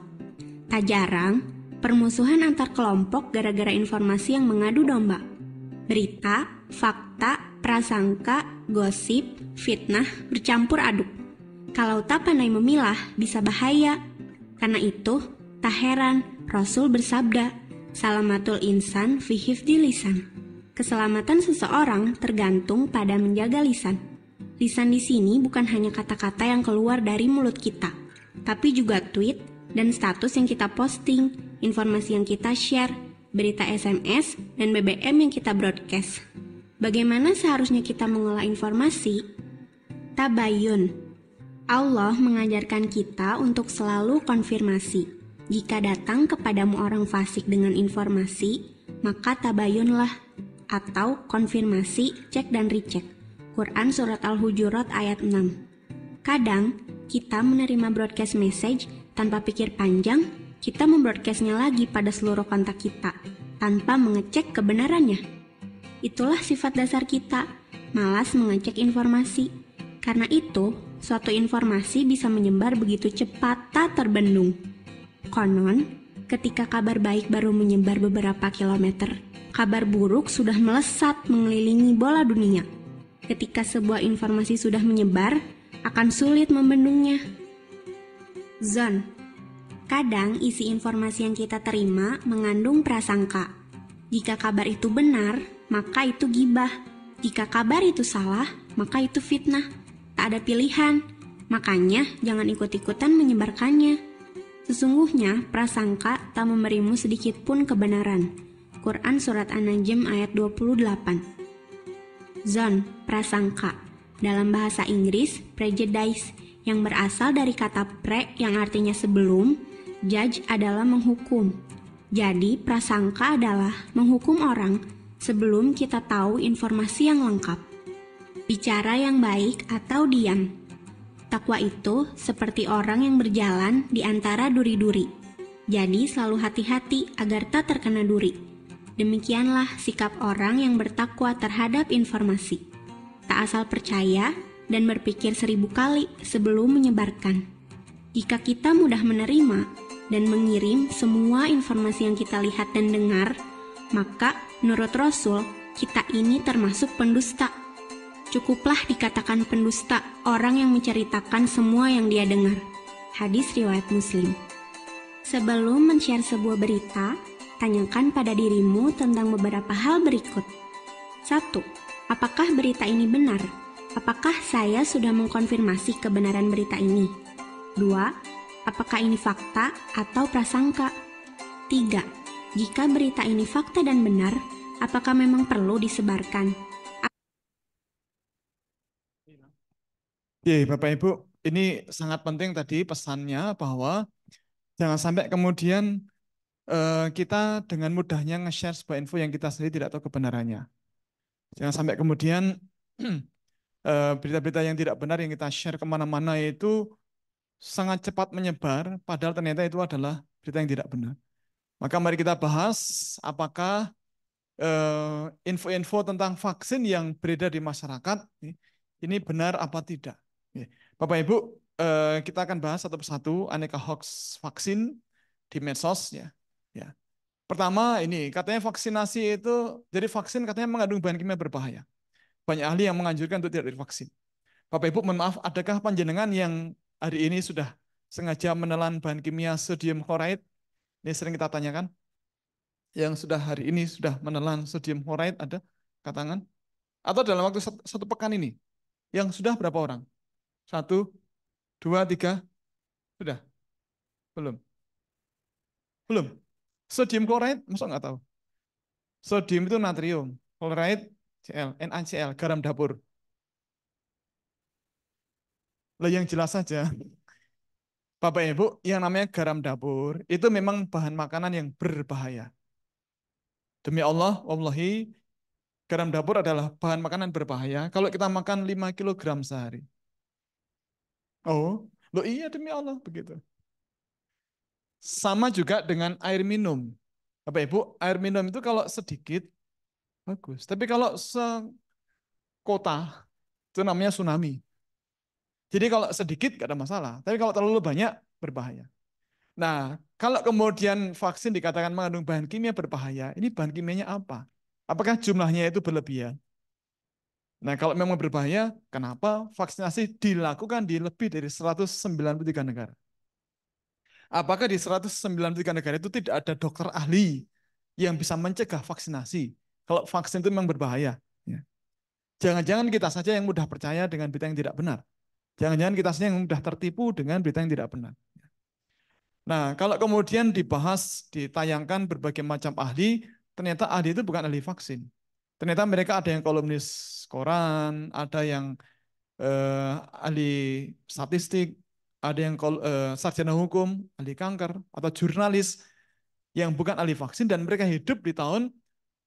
Tak jarang, permusuhan antar kelompok gara-gara informasi yang mengadu domba. Berita, fakta, prasangka, gosip, fitnah bercampur aduk. Kalau tak pandai memilah, bisa bahaya. Karena itu, tak heran Rasul bersabda, Salamatul insan fi hifdzi lisan. Keselamatan seseorang tergantung pada menjaga lisan. Lisan di sini bukan hanya kata-kata yang keluar dari mulut kita, tapi juga tweet dan status yang kita posting, informasi yang kita share, berita SMS, dan BBM yang kita broadcast. Bagaimana seharusnya kita mengolah informasi? Tabayun. Allah mengajarkan kita untuk selalu konfirmasi. Jika datang kepadamu orang fasik dengan informasi, maka tabayunlah, atau konfirmasi, cek dan recheck. Quran Surat Al-Hujurat ayat 6. Kadang, kita menerima broadcast message tanpa pikir panjang, kita membroadcastnya lagi pada seluruh kontak kita, tanpa mengecek kebenarannya. Itulah sifat dasar kita, malas mengecek informasi. Karena itu, suatu informasi bisa menyebar begitu cepat tak terbendung. Konon, ketika kabar baik baru menyebar beberapa kilometer, kabar buruk sudah melesat mengelilingi bola dunia. Ketika sebuah informasi sudah menyebar, akan sulit membendungnya. Zon. Kadang isi informasi yang kita terima mengandung prasangka. Jika kabar itu benar, maka itu gibah. Jika kabar itu salah, maka itu fitnah. Tak ada pilihan, makanya jangan ikut-ikutan menyebarkannya. Sesungguhnya prasangka tak memberimu sedikit pun kebenaran. Quran Surat An-Najm ayat 28. Zon, prasangka. Dalam bahasa Inggris, prejudice, yang berasal dari kata pre yang artinya sebelum, judge adalah menghukum. Jadi, prasangka adalah menghukum orang sebelum kita tahu informasi yang lengkap. bicara yang baik atau diam. Takwa itu seperti orang yang berjalan di antara duri-duri. Jadi selalu hati-hati agar tak terkena duri. Demikianlah sikap orang yang bertakwa terhadap informasi. Tak asal percaya dan berpikir 1000 kali sebelum menyebarkan. Jika kita mudah menerima dan mengirim semua informasi yang kita lihat dan dengar, maka menurut Rasul, kita ini termasuk pendusta. Cukuplah dikatakan pendusta orang yang menceritakan semua yang dia dengar. Hadis riwayat Muslim. Sebelum men-share sebuah berita, tanyakan pada dirimu tentang beberapa hal berikut. 1. Apakah berita ini benar? Apakah saya sudah mengkonfirmasi kebenaran berita ini? 2. Apakah ini fakta atau prasangka? 3. Jika berita ini fakta dan benar, apakah memang perlu disebarkan? Oke, Bapak Ibu, ini sangat penting tadi pesannya bahwa jangan sampai kemudian kita dengan mudahnya nge-share sebuah info yang kita sendiri tidak tahu kebenarannya. Jangan sampai kemudian berita-berita yang tidak benar yang kita share kemana-mana itu sangat cepat menyebar, padahal ternyata itu adalah berita yang tidak benar. Maka mari kita bahas apakah info-info tentang vaksin yang beredar di masyarakat ini benar apa tidak. Bapak Ibu, kita akan bahas satu persatu aneka hoax vaksin di medsos ya. Ya. Pertama ini katanya vaksinasi itu jadi vaksin katanya mengandung bahan kimia berbahaya. Banyak ahli yang menganjurkan untuk tidak divaksin. Bapak Ibu, mohon maaf, adakah panjenengan yang hari ini sudah sengaja menelan bahan kimia sodium chloride? Ini sering kita tanyakan. Yang sudah hari ini sudah menelan sodium chloride ada katangan? Atau dalam waktu satu pekan ini? Yang sudah berapa orang? 1, 2, 3, sudah? Belum? Belum? Sodium chloride, masa nggak tahu? Sodium itu natrium, chloride Cl, NaCl, garam dapur. Lah yang jelas saja, Bapak Ibu, yang namanya garam dapur itu memang bahan makanan yang berbahaya. Demi Allah, wallahi, garam dapur adalah bahan makanan berbahaya kalau kita makan 5 kilogram sehari. Oh, loh iya demi Allah begitu. Sama juga dengan air minum. Bapak Ibu, air minum itu kalau sedikit bagus, tapi kalau sekota itu namanya tsunami. Jadi kalau sedikit gak ada masalah, tapi kalau terlalu banyak berbahaya. Nah, kalau kemudian vaksin dikatakan mengandung bahan kimia berbahaya, ini bahan kimianya apa? Apakah jumlahnya itu berlebihan? Nah, kalau memang berbahaya, kenapa vaksinasi dilakukan di lebih dari 193 negara? Apakah di 193 negara itu tidak ada dokter ahli yang bisa mencegah vaksinasi? Kalau vaksin itu memang berbahaya. Ya. Jangan-jangan kita saja yang mudah percaya dengan berita yang tidak benar. Jangan-jangan kita saja yang mudah tertipu dengan berita yang tidak benar. Nah, kalau kemudian dibahas, ditayangkan berbagai macam ahli, ternyata ahli itu bukan ahli vaksin. Ternyata mereka ada yang kolumnis koran, ada yang ahli statistik, ada yang sarjana hukum, ahli kanker, atau jurnalis yang bukan ahli vaksin dan mereka hidup di tahun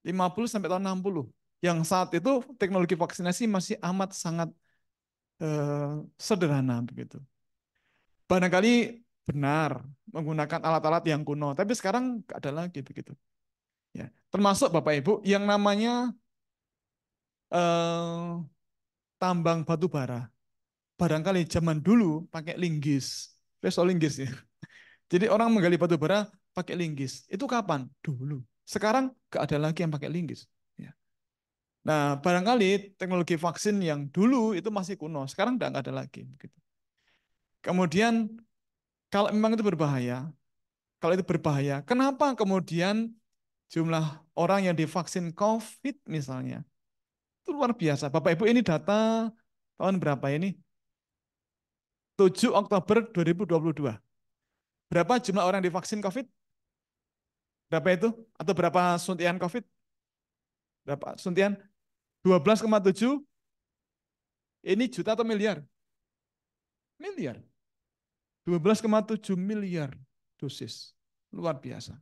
50 sampai tahun 60. Yang saat itu teknologi vaksinasi masih amat sangat sederhana begitu. Barangkali benar menggunakan alat-alat yang kuno, tapi sekarang nggak ada lagi begitu. Ya, termasuk Bapak Ibu yang namanya eh, tambang batu bara. Barangkali zaman dulu pakai linggis, linggis ya. Jadi orang menggali batu bara pakai linggis. Itu kapan? Dulu. Sekarang nggak ada lagi yang pakai linggis. Ya. Nah, barangkali teknologi vaksin yang dulu itu masih kuno, sekarang udah nggak ada lagi. Begitu. Kemudian kalau memang itu berbahaya, kalau itu berbahaya, kenapa kemudian jumlah orang yang divaksin COVID misalnya itu luar biasa. Bapak Ibu ini data tahun berapa ini? 7 Oktober 2022. Berapa jumlah orang yang divaksin COVID? Berapa itu? Atau berapa suntian COVID? Berapa suntian? 12,7 ini juta atau miliar? Miliar. 12,7 miliar dosis. Luar biasa.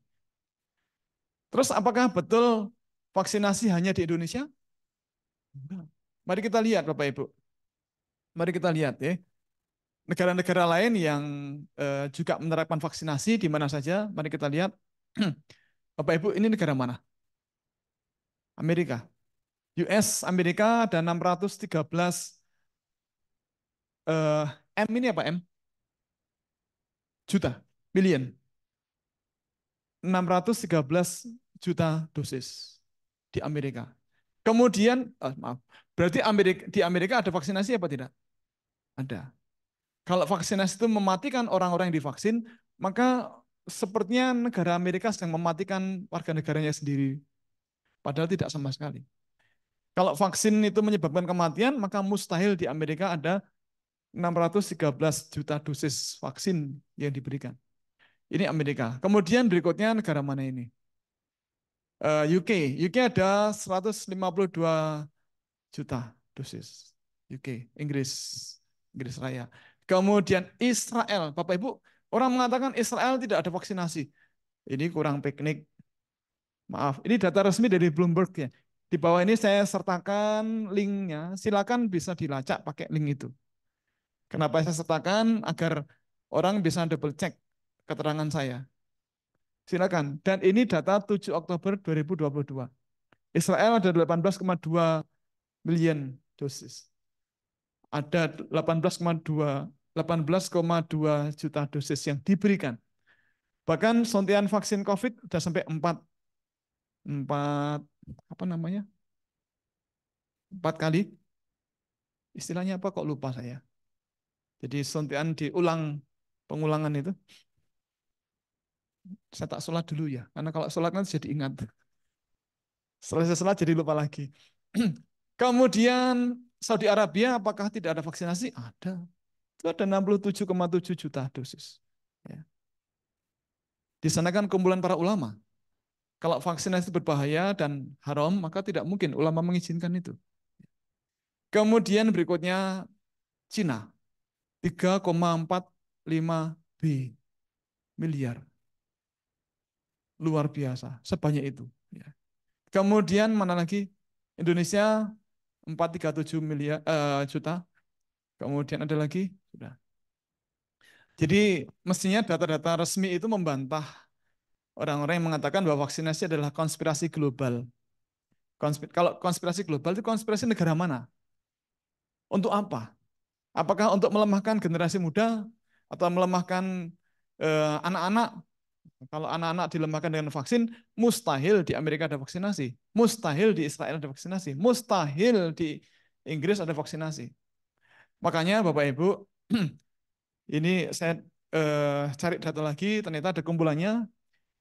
Terus apakah betul vaksinasi hanya di Indonesia? Enggak. Mari kita lihat Bapak Ibu. Mari kita lihat ya. Negara-negara lain yang juga menerapkan vaksinasi di mana saja. Mari kita lihat. Bapak Ibu, ini negara mana? Amerika. US, Amerika ada 613 M ini apa M? Juta, million. 613 juta dosis di Amerika. Kemudian, maaf, berarti di Amerika ada vaksinasi apa tidak? Ada. Kalau vaksinasi itu mematikan orang-orang yang divaksin, maka sepertinya negara Amerika sedang mematikan warga negaranya sendiri. Padahal tidak sama sekali. Kalau vaksin itu menyebabkan kematian, maka mustahil di Amerika ada 613 juta dosis vaksin yang diberikan. Ini Amerika. Kemudian berikutnya negara mana ini? UK. UK ada 152 juta dosis. UK, Inggris, Inggris Raya. Kemudian Israel. Bapak Ibu, orang mengatakan Israel tidak ada vaksinasi. Ini kurang piknik. Maaf, ini data resmi dari Bloomberg ya. Di bawah ini saya sertakan linknya. Silakan bisa dilacak pakai link itu. Kenapa saya sertakan? Agar orang bisa double check keterangan saya. Silakan. Dan ini data 7 Oktober 2022. Israel ada 18,2 million dosis. Ada 18,2 juta dosis yang diberikan. Bahkan suntian vaksin COVID sudah sampai 4 apa namanya? 4 kali. Istilahnya apa kok lupa saya. Jadi suntian diulang pengulangan itu. Saya tak sholat dulu ya, karena kalau sholat kan jadi ingat. Selesai sholat jadi lupa lagi. Kemudian Saudi Arabia apakah tidak ada vaksinasi? Ada. Itu ada 67,7 juta dosis. Ya. Di sana kan kumpulan para ulama. Kalau vaksinasi berbahaya dan haram, maka tidak mungkin ulama mengizinkan itu. Kemudian berikutnya Cina. 3,45 miliar. Luar biasa, sebanyak itu. Ya. Kemudian mana lagi? Indonesia 437 miliar juta. Kemudian ada lagi, sudah. Jadi mestinya data-data resmi itu membantah orang-orang yang mengatakan bahwa vaksinasi adalah konspirasi global. Kalau konspirasi global itu konspirasi negara mana? Untuk apa? Apakah untuk melemahkan generasi muda atau melemahkan anak-anak? Kalau anak-anak dilemahkan dengan vaksin, mustahil di Amerika ada vaksinasi, mustahil di Israel ada vaksinasi, mustahil di Inggris ada vaksinasi. Makanya Bapak Ibu, ini saya cari data lagi, ternyata ada kumpulannya.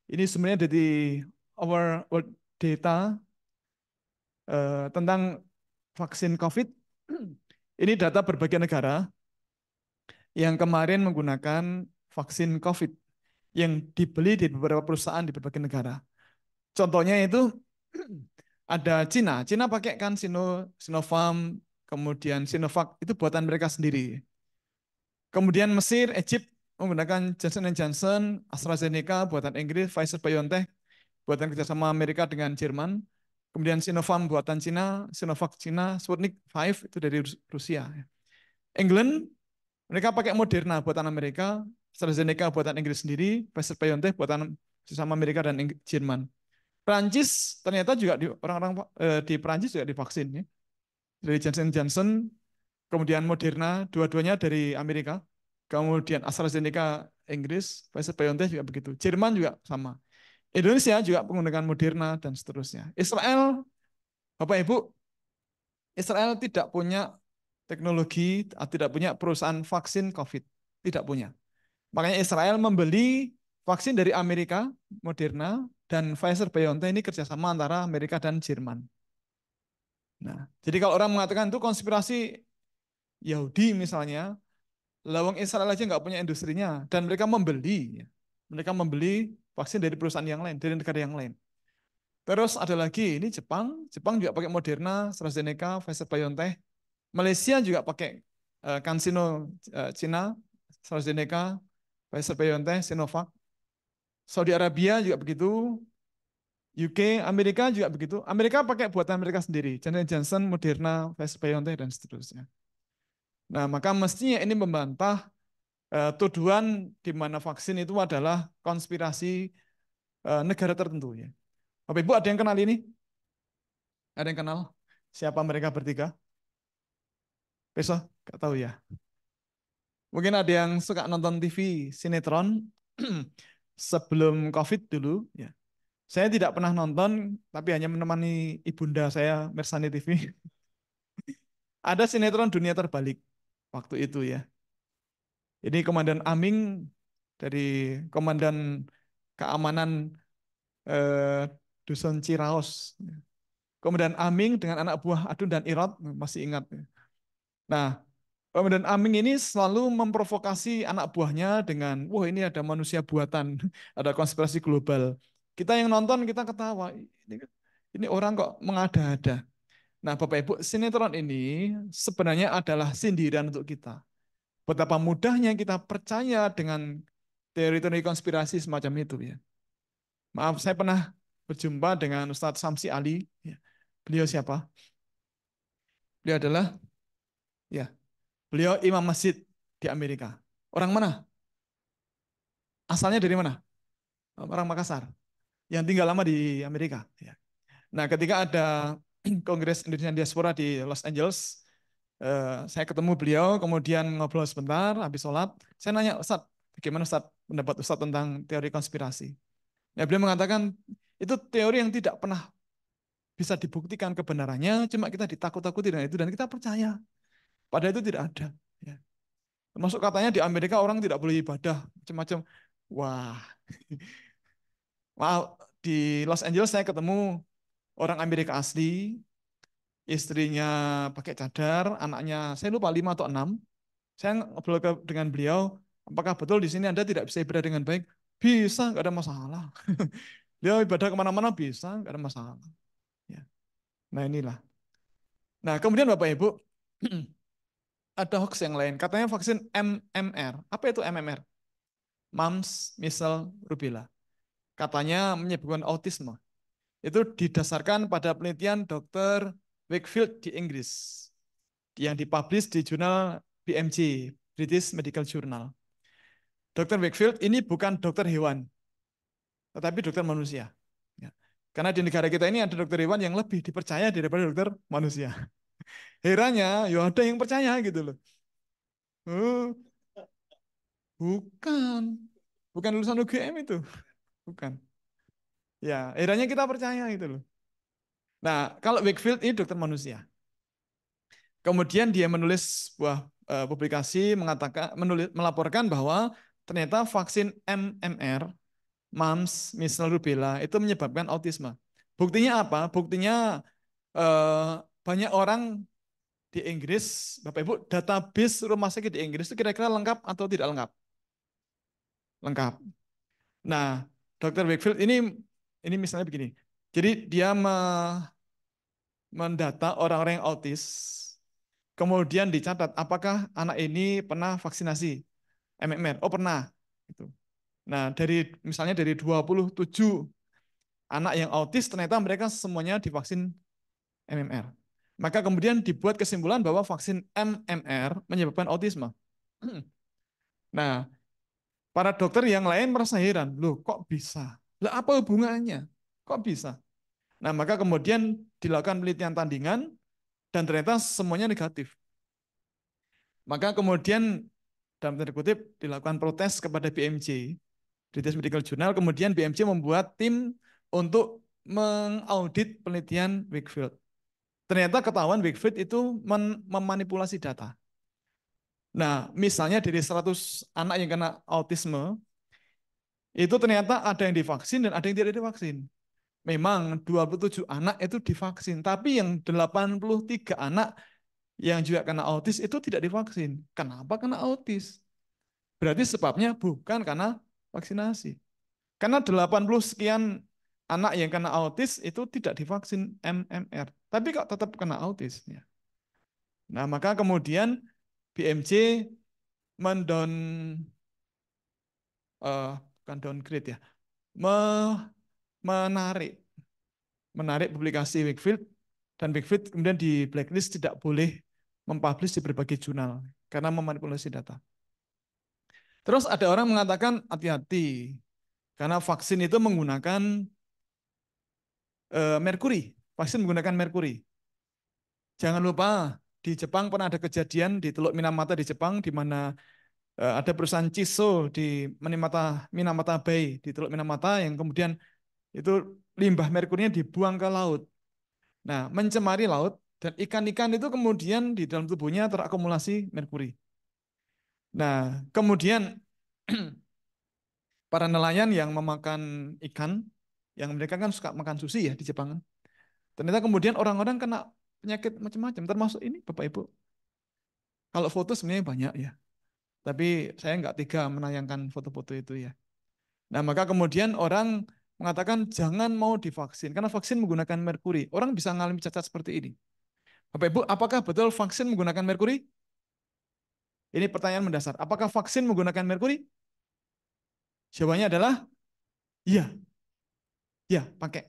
Ini sebenarnya dari Our World Data tentang vaksin COVID. Ini data berbagai negara yang kemarin menggunakan vaksin COVID yang dibeli di beberapa perusahaan di berbagai negara. Contohnya itu ada Cina. Cina pakai kan Sinovac, kemudian Sinovac itu buatan mereka sendiri. Kemudian Mesir, Egypt menggunakan Johnson Johnson, AstraZeneca buatan Inggris, Pfizer-BioNTech buatan kerjasama Amerika dengan Jerman. Kemudian Sinovac buatan Cina, Sinovac Cina, Sputnik 5 itu dari Rusia. England mereka pakai Moderna buatan Amerika, AstraZeneca buatan Inggris sendiri, Pfizer-BioNTech buatan sesama Amerika dan Jerman. Prancis ternyata juga orang-orang di Prancis juga divaksin ya. Dari Johnson Johnson, kemudian Moderna, dua-duanya dari Amerika. Kemudian AstraZeneca Inggris, Pfizer-BioNTech juga begitu. Jerman juga sama. Indonesia juga menggunakan Moderna dan seterusnya. Israel, Bapak Ibu, Israel tidak punya teknologi, tidak punya perusahaan vaksin COVID. Tidak punya. Makanya Israel membeli vaksin dari Amerika, Moderna, dan Pfizer-BioNTech ini kerjasama antara Amerika dan Jerman. Nah, jadi kalau orang mengatakan itu konspirasi Yahudi misalnya, lawang Israel aja nggak punya industrinya, dan mereka membeli. Mereka membeli vaksin dari perusahaan yang lain, dari negara yang lain. Terus ada lagi, ini Jepang. Jepang juga pakai Moderna, AstraZeneca, Pfizer-BioNTech. Malaysia juga pakai CanSino Cina, AstraZeneca, Pfizer-BioNTech, Sinovac. Saudi Arabia juga begitu. UK, Amerika juga begitu. Amerika pakai buatan mereka sendiri, Johnson Johnson, Moderna, Pfizer-BioNTech dan seterusnya. Nah, maka mestinya ini membantah tuduhan di mana vaksin itu adalah konspirasi negara tertentu ya. Bapak Ibu ada yang kenal ini? Ada yang kenal siapa mereka bertiga? Besok nggak tahu ya. Mungkin ada yang suka nonton TV sinetron sebelum COVID dulu ya. Saya tidak pernah nonton, tapi hanya menemani ibunda saya Mersani TV. Ada sinetron Dunia Terbalik waktu itu ya. Ini Komandan Aming dari Komandan Keamanan eh, Dusun Ciraos. Komandan Aming dengan anak buah Adun dan Irot, masih ingat. Nah, Komandan Aming ini selalu memprovokasi anak buahnya dengan, wah ini ada manusia buatan, ada konspirasi global. Kita yang nonton, kita ketawa. Ini orang kok mengada-ada. Nah, Bapak Ibu, sinetron ini sebenarnya adalah sindiran untuk kita. Betapa mudahnya kita percaya dengan teori-teori konspirasi semacam itu ya. Maaf, saya pernah berjumpa dengan Ustadz Samsi Ali. Ya. Beliau siapa? Beliau adalah ya, beliau imam masjid di Amerika. Orang mana? Asalnya dari mana? Orang Makassar. Yang tinggal lama di Amerika. Ya. Nah, ketika ada Kongres Indonesia Diaspora di Los Angeles, saya ketemu beliau, kemudian ngobrol sebentar, habis sholat. Saya nanya, Ustadz, bagaimana Ustadz pendapat Ustadz tentang teori konspirasi? Ya, beliau mengatakan, itu teori yang tidak pernah bisa dibuktikan kebenarannya, cuma kita ditakut-takuti dengan itu, dan kita percaya. Padahal itu tidak ada. Ya. Termasuk katanya di Amerika orang tidak boleh ibadah, macam-macam. Wah, maaf, di Los Angeles saya ketemu orang Amerika asli, istrinya pakai cadar, anaknya saya lupa 5 atau 6. Saya ngobrol dengan beliau, apakah betul di sini Anda tidak bisa ibadah dengan baik? Bisa, nggak ada masalah. Dia ibadah kemana-mana bisa, nggak ada masalah. Ya. Nah inilah. Nah kemudian Bapak Ibu, ada hoax yang lain. Katanya vaksin MMR. Apa itu MMR? Mumps, Measles, Rubella. Katanya menyebabkan autisme. Itu didasarkan pada penelitian Dr. Wakefield di Inggris yang dipublish di jurnal BMJ, British Medical Journal. Dr. Wakefield ini bukan dokter hewan, tetapi dokter manusia. Ya. Karena di negara kita ini ada dokter hewan yang lebih dipercaya daripada dokter manusia. Herannya, ya ada yang percaya gitu loh. Oh, bukan, bukan lulusan UGM itu, bukan. Ya, herannya kita percaya gitu loh. Nah, kalau Wakefield ini dokter manusia. Kemudian dia menulis sebuah publikasi melaporkan bahwa ternyata vaksin MMR, mumps, measles, rubella itu menyebabkan autisme. Buktinya apa? Buktinya eh, banyak orang di Inggris, Bapak Ibu, database rumah sakit di Inggris itu kira-kira lengkap atau tidak lengkap? Lengkap. Nah, Dr. Wakefield ini misalnya begini. Jadi dia mendata orang-orang yang autis, kemudian dicatat apakah anak ini pernah vaksinasi MMR. Oh, pernah. Gitu. Nah, misalnya dari 27 anak yang autis ternyata mereka semuanya divaksin MMR. Maka kemudian dibuat kesimpulan bahwa vaksin MMR menyebabkan autisme. Nah, para dokter yang lain merasa heran, loh kok bisa? Lah apa hubungannya? Kok bisa? Nah, maka kemudian dilakukan penelitian tandingan dan ternyata semuanya negatif. Maka kemudian dalam tanda kutip dilakukan protes kepada BMJ, British Medical Journal, kemudian BMJ membuat tim untuk mengaudit penelitian Wakefield. Ternyata ketahuan Wakefield itu memanipulasi data. Nah, misalnya dari 100 anak yang kena autisme, itu ternyata ada yang divaksin dan ada yang tidak divaksin. Memang 27 anak itu divaksin, tapi yang 83 anak yang juga kena autis itu tidak divaksin. Kenapa kena autis? Berarti sebabnya bukan karena vaksinasi. Karena 80 sekian anak yang kena autis itu tidak divaksin MMR, tapi kok tetap kena autis. Nah, maka kemudian BMJ mendown, bukan downgrade ya, menarik menarik publikasi Wakefield, dan Wakefield kemudian di blacklist, tidak boleh mempublish di berbagai jurnal karena memanipulasi data. Terus ada orang mengatakan hati-hati karena vaksin itu menggunakan merkuri. Vaksin menggunakan merkuri. Jangan lupa di Jepang pernah ada kejadian di Teluk Minamata di Jepang di mana ada perusahaan Chiso di Minamata Bay di Teluk Minamata yang kemudian itu limbah merkurinya dibuang ke laut. Nah, mencemari laut dan ikan-ikan itu kemudian di dalam tubuhnya terakumulasi merkuri. Nah, kemudian para nelayan yang memakan ikan, yang mereka kan suka makan sushi ya di Jepang. Ternyata kemudian orang-orang kena penyakit macam-macam, termasuk ini Bapak Ibu. Kalau foto sebenarnya banyak ya, tapi saya nggak tega menayangkan foto-foto itu ya. Nah, maka kemudian orang mengatakan jangan mau divaksin, karena vaksin menggunakan merkuri. Orang bisa mengalami cacat seperti ini. Bapak Ibu, apakah betul vaksin menggunakan merkuri? Ini pertanyaan mendasar. Apakah vaksin menggunakan merkuri? Jawabannya adalah iya. Ya, pakai.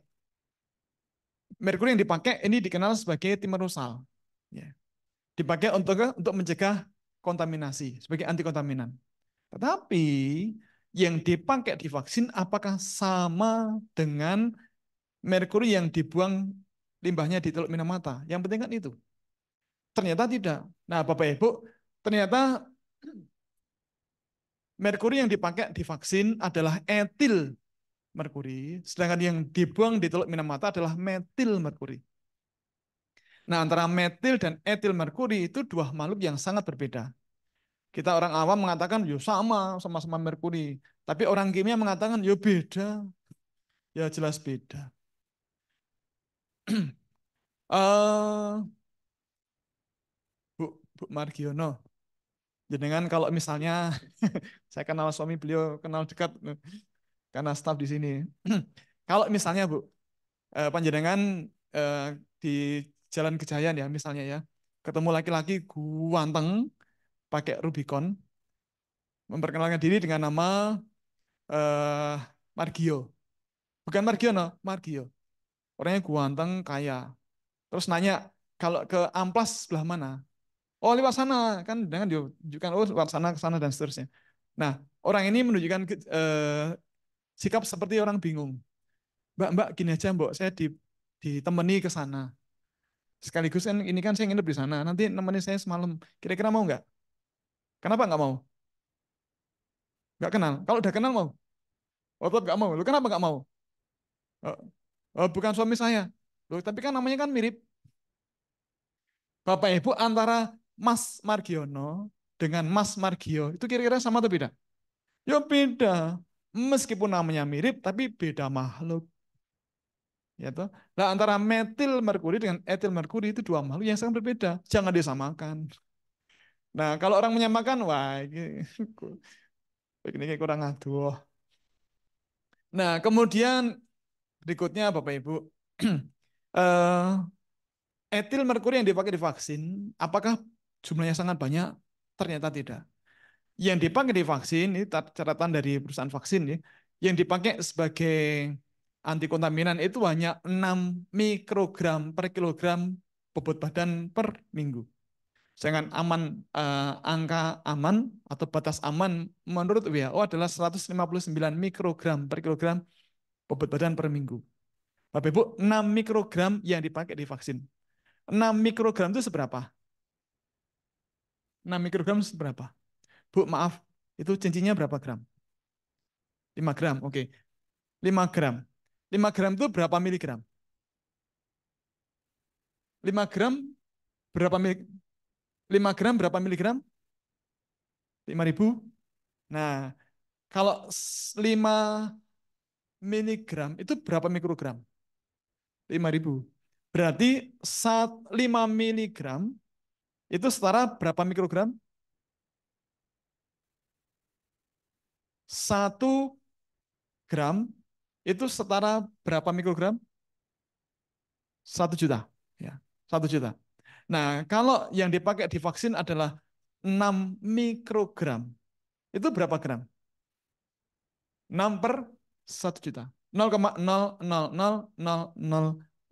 Merkuri yang dipakai ini dikenal sebagai timerosal. Ya. Dipakai untuk mencegah kontaminasi, sebagai anti kontaminan. Tetapi yang dipakai di vaksin apakah sama dengan merkuri yang dibuang limbahnya di Teluk Minamata? Yang penting kan itu. Ternyata tidak. Nah, Bapak Ibu, ternyata merkuri yang dipakai di vaksin adalah etil merkuri, sedangkan yang dibuang di Teluk Minamata adalah metil merkuri. Nah, antara metil dan etil merkuri itu dua makhluk yang sangat berbeda. Kita orang awam mengatakan, yo sama-sama merkuri. Tapi orang kimia mengatakan, yo beda. Ya jelas beda. uh, Bu Margiono, jenengan kalau misalnya saya kenal suami beliau, kenal dekat karena staf di sini. Kalau misalnya Bu, panjenengan di Jalan Kejayaan ya misalnya ya, ketemu laki-laki ganteng pakai Rubicon, memperkenalkan diri dengan nama eh, Margio. Bukan Margiono, Margio. Orangnya ganteng, kaya. Terus nanya, kalau ke Amplas sebelah mana? Oh, lewat sana. Kan dengan ditunjukkan, oh, lewat sana, ke sana, dan seterusnya. Nah, orang ini menunjukkan sikap seperti orang bingung. Mbak, gini aja, Mbak, saya ditemani ke sana. Sekaligus kan ini kan saya nginep di sana. Nanti nemeni saya semalam. Kira-kira mau nggak? Kenapa nggak mau? Nggak kenal. Kalau udah kenal mau? Oh, tetap nggak mau. Lu kenapa nggak mau? Oh, oh, bukan suami saya. Loh, tapi kan namanya kan mirip. Bapak Ibu antara Mas Margiono dengan Mas Margio itu kira-kira sama atau beda? Ya beda. Meskipun namanya mirip tapi beda makhluk. Ya toh? Nah, antara metil merkuri dengan etil merkuri itu dua makhluk yang sangat berbeda. Jangan disamakan. Nah, kalau orang menyamakan, wah ini kayak kurang aduh. Nah, kemudian berikutnya Bapak Ibu, eh, etil merkuri yang dipakai di vaksin, apakah jumlahnya sangat banyak? Ternyata tidak. Yang dipakai di vaksin, ini catatan dari perusahaan vaksin ya, yang dipakai sebagai anti kontaminan itu hanya 6 mikrogram per kilogram bobot badan per minggu. Sedangkan angka aman atau batas aman menurut WHO adalah 159 mikrogram per kilogram bobot badan per minggu. Bapak Ibu, 6 mikrogram yang dipakai di vaksin. 6 mikrogram itu seberapa? 6 mikrogram seberapa? Bu, maaf, itu cincinnya berapa gram? 5 gram, oke. 5 gram. 5 gram itu berapa miligram? 5 gram berapa mili 5 gram berapa miligram? 5.000. Nah, kalau 5 miligram itu berapa mikrogram? 5.000. Berarti 5 miligram itu setara berapa mikrogram? 1 gram itu setara berapa mikrogram? 1 juta. Ya, 1 juta. Nah, kalau yang dipakai di vaksin adalah 6 mikrogram. Itu berapa gram? 6 per 1 juta. 0,0000000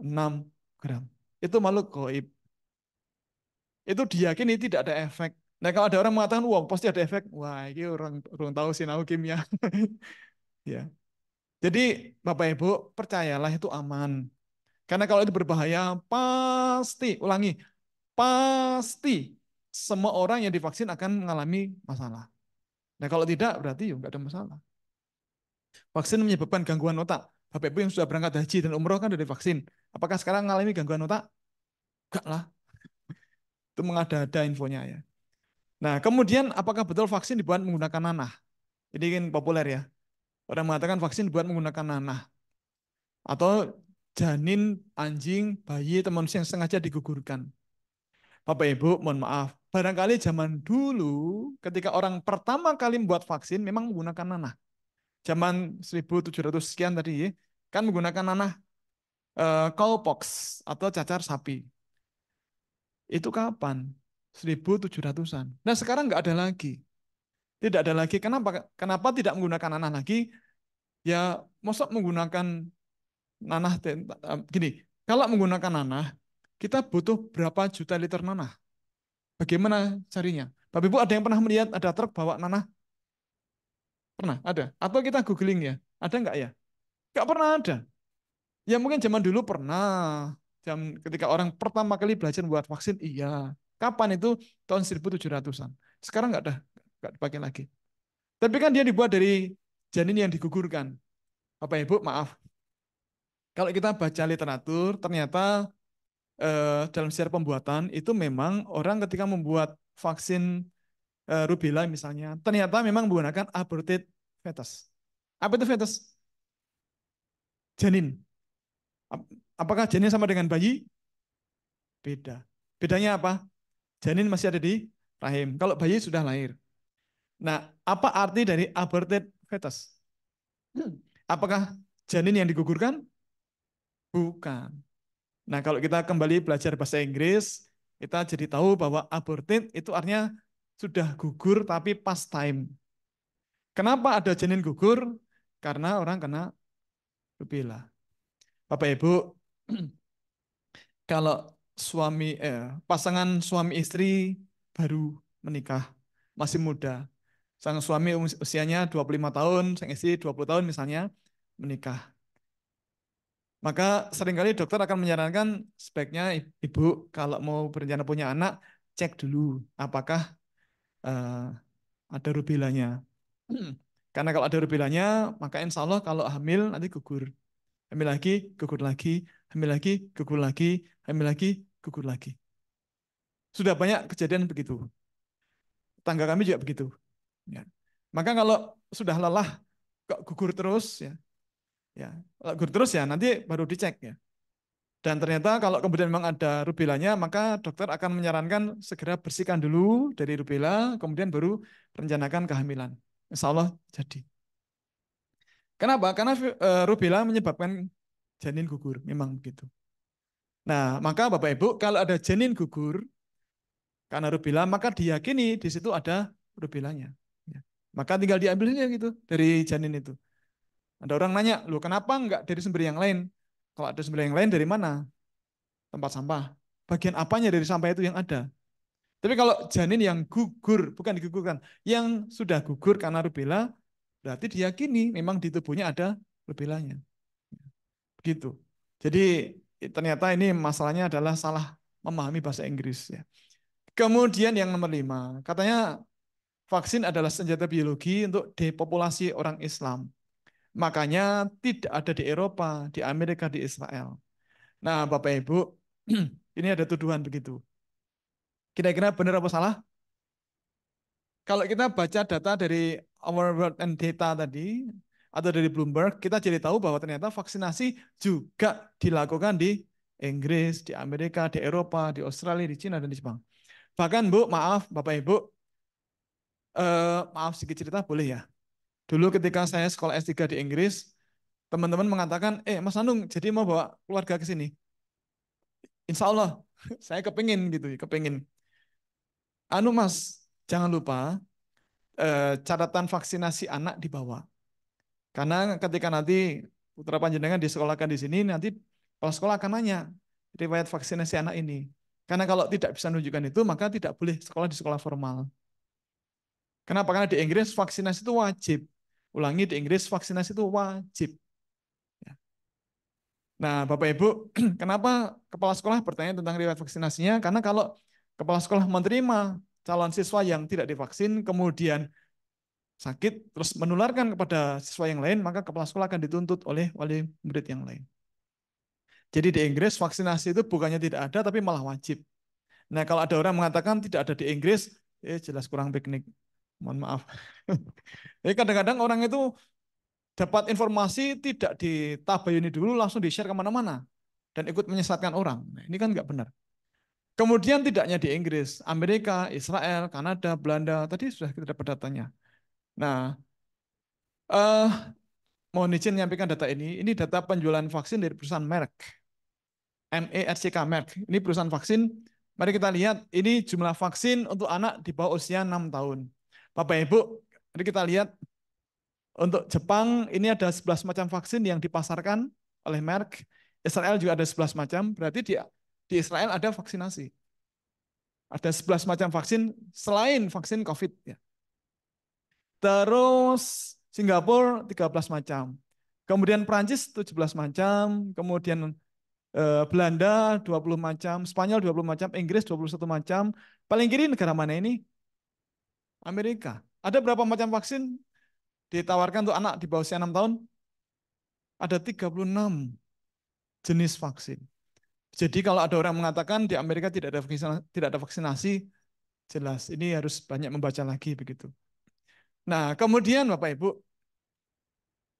6 gram. Itu makhluk gaib. Itu diyakini tidak ada efek. Nah, kalau ada orang mengatakan, wah pasti ada efek. Wah, ini orang tahu sinau kimia. Ya. Jadi, Bapak Ibu, percayalah itu aman. Karena kalau itu berbahaya, pasti, ulangi, pasti semua orang yang divaksin akan mengalami masalah. Nah, kalau tidak, berarti ya nggak ada masalah. Vaksin menyebabkan gangguan otak. Bapak Ibu yang sudah berangkat haji dan umroh kan sudah divaksin. Apakah sekarang mengalami gangguan otak? Enggak lah. Itu mengada-ada infonya ya. Nah, kemudian apakah betul vaksin dibuat menggunakan nanah? Ini kan populer ya. Orang mengatakan vaksin dibuat menggunakan nanah. Atau janin, anjing, bayi, atau manusia yang sengaja digugurkan. Bapak Ibu, mohon maaf. Barangkali zaman dulu, ketika orang pertama kali membuat vaksin, memang menggunakan nanah. Zaman 1700 sekian tadi, kan menggunakan nanah cowpox atau cacar sapi. Itu kapan? 1700-an. Nah sekarang nggak ada lagi. Tidak ada lagi. Kenapa? Kenapa tidak menggunakan nanah lagi? Ya, maksud menggunakan nanah, gini, kalau menggunakan nanah, kita butuh berapa juta liter nanah? Bagaimana carinya? Bapak Ibu ada yang pernah melihat ada truk bawa nanah? Pernah? Ada? Atau kita googling ya? Ada nggak ya? Nggak pernah ada. Ya mungkin zaman dulu pernah. Ketika orang pertama kali belajar buat vaksin, iya. Kapan itu? Tahun 1700-an. Sekarang nggak ada. Nggak dipakai lagi. Tapi kan dia dibuat dari janin yang digugurkan. Bapak Ibu, maaf. Kalau kita baca literatur, ternyata dalam sejarah pembuatan itu memang orang ketika membuat vaksin rubella misalnya, ternyata memang menggunakan aborted fetus. Apa itu fetus? Janin. Apakah janin sama dengan bayi? Beda. Bedanya apa? Janin masih ada di rahim. Kalau bayi sudah lahir. Nah, apa arti dari aborted fetus? Apakah janin yang digugurkan? Bukan. Nah, kalau kita kembali belajar bahasa Inggris, kita jadi tahu bahwa aborted itu artinya sudah gugur tapi past time. Kenapa ada janin gugur? Karena orang kena rubella. Bapak Ibu, kalau pasangan suami istri baru menikah, masih muda. Sang suami usianya 25 tahun, sang istri 20 tahun misalnya menikah. Maka seringkali dokter akan menyarankan sebaiknya ibu kalau mau berencana punya anak, cek dulu apakah eh, ada rubellanya. Karena kalau ada rubellanya, maka insya Allah kalau hamil nanti gugur. Hamil lagi, gugur lagi, hamil lagi, gugur lagi, hamil lagi, gugur lagi. Sudah banyak kejadian begitu. Tangga kami juga begitu. Ya. Maka kalau sudah lelah, kok gugur terus, ya, kalau gugur terus ya nanti baru dicek ya. Dan ternyata kalau kemudian memang ada rubellanya, maka dokter akan menyarankan segera bersihkan dulu dari rubella, kemudian baru rencanakan kehamilan. Insya Allah jadi. Kenapa? Karena rubella menyebabkan janin gugur, memang begitu. Nah, maka Bapak Ibu, kalau ada janin gugur karena rubella, maka diyakini di situ ada rubellanya. Ya. Maka tinggal diambil saja gitu dari janin itu. Ada orang nanya, loh kenapa enggak dari sumber yang lain? Kalau ada sumber yang lain dari mana? Tempat sampah. Bagian apanya dari sampah itu yang ada? Tapi kalau janin yang gugur, bukan digugurkan, yang sudah gugur karena rubella, berarti diyakini memang di tubuhnya ada rubellanya. Begitu. Jadi ternyata ini masalahnya adalah salah memahami bahasa Inggris ya. Kemudian yang nomor 5, katanya vaksin adalah senjata biologi untuk depopulasi orang Islam. Makanya tidak ada di Eropa, di Amerika, di Israel. Nah, Bapak Ibu, ini ada tuduhan begitu. Kira-kira benar apa salah? Kalau kita baca data dari Our World and Data tadi, atau dari Bloomberg, kita jadi tahu bahwa ternyata vaksinasi juga dilakukan di Inggris, di Amerika, di Eropa, di Australia, di Cina, dan di Jepang. Bahkan Bu, maaf Bapak Ibu, maaf sedikit cerita boleh ya. Dulu ketika saya sekolah S3 di Inggris, teman-teman mengatakan, Mas Anung, jadi mau bawa keluarga ke sini. Insya Allah, saya kepingin gitu, kepingin. Anu Mas, jangan lupa catatan vaksinasi anak dibawa. Karena ketika nanti putra panjenengan disekolahkan di sini, nanti Kepala sekolah akan nanya riwayat vaksinasi anak ini. Karena kalau tidak bisa menunjukkan itu, maka tidak boleh sekolah di sekolah formal. Kenapa? Karena di Inggris vaksinasi itu wajib. Ulangi, di Inggris vaksinasi itu wajib. Nah, Bapak Ibu, kenapa kepala sekolah bertanya tentang riwayat vaksinasinya? Karena kalau kepala sekolah menerima calon siswa yang tidak divaksin, kemudian sakit, terus menularkan kepada siswa yang lain, maka kepala sekolah akan dituntut oleh wali murid yang lain. Jadi di Inggris vaksinasi itu bukannya tidak ada, tapi malah wajib. Nah, kalau ada orang mengatakan tidak ada di Inggris, jelas kurang piknik. Mohon maaf. Jadi kadang-kadang orang itu dapat informasi tidak ditabayuni dulu, langsung di-share kemana-mana. Dan ikut menyesatkan orang. Nah, ini kan nggak benar. Kemudian tidak hanya di Inggris, Amerika, Israel, Kanada, Belanda, tadi sudah kita dapat datanya. Nah, eh, mohon izin menyampaikan data ini. Ini data penjualan vaksin dari perusahaan Merck. MERCK Merck. Ini perusahaan vaksin. Mari kita lihat, ini jumlah vaksin untuk anak di bawah usia 6 tahun. Bapak Ibu, mari kita lihat. Untuk Jepang, ini ada 11 macam vaksin yang dipasarkan oleh Merck. Israel juga ada 11 macam, berarti di Israel ada vaksinasi. Ada 11 macam vaksin selain vaksin COVID. Ya. Terus Singapura 13 macam. Kemudian Prancis 17 macam. Kemudian Belanda 20 macam. Spanyol 20 macam. Inggris 21 macam. Paling kiri negara mana ini? Amerika. Ada berapa macam vaksin ditawarkan untuk anak di bawah usia 6 tahun? Ada 36 jenis vaksin. Jadi kalau ada orang mengatakan di Amerika tidak ada vaksinasi, jelas ini harus banyak membaca lagi begitu. Nah, kemudian Bapak Ibu,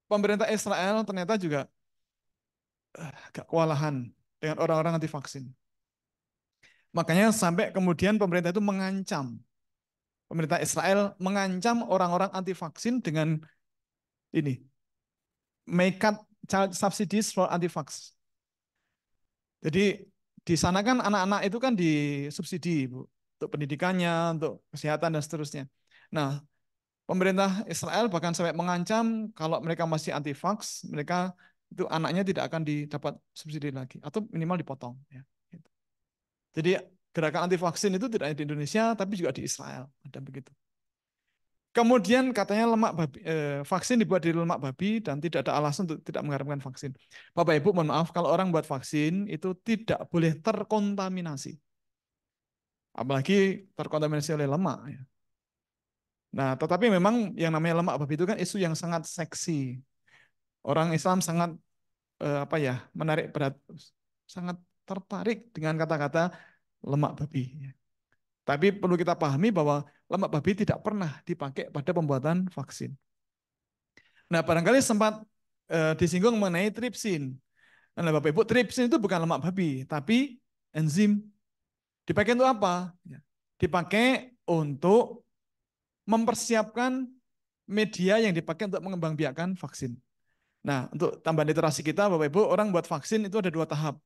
pemerintah Israel ternyata juga agak kewalahan dengan orang-orang anti vaksin. Makanya sampai kemudian pemerintah itu pemerintah Israel mengancam orang-orang anti vaksin dengan ini, make child subsidies for anti-vax. Jadi di sana kan anak-anak itu kan disubsidi, Bu, untuk pendidikannya, untuk kesehatan dan seterusnya. Nah, pemerintah Israel bahkan sampai mengancam kalau mereka masih anti-vax, mereka itu anaknya tidak akan didapat subsidi lagi atau minimal dipotong. Ya. Jadi gerakan anti vaksin itu tidak hanya di Indonesia, tapi juga di Israel ada begitu. Kemudian katanya vaksin dibuat dari lemak babi dan tidak ada alasan untuk tidak mengharamkan vaksin. Bapak Ibu mohon maaf, kalau orang buat vaksin itu tidak boleh terkontaminasi. Apalagi terkontaminasi oleh lemak. Ya. Nah, tetapi memang yang namanya lemak babi itu kan isu yang sangat seksi. Orang Islam sangat menarik berat, sangat tertarik dengan kata-kata lemak babi. Tapi perlu kita pahami bahwa lemak babi tidak pernah dipakai pada pembuatan vaksin. Nah, barangkali sempat disinggung mengenai tripsin. Nah, Bapak Ibu, tripsin itu bukan lemak babi, tapi enzim. Dipakai untuk apa? Dipakai untuk mempersiapkan media yang dipakai untuk mengembangbiakan vaksin. Nah, untuk tambahan literasi kita, Bapak Ibu, orang buat vaksin itu ada 2 tahap.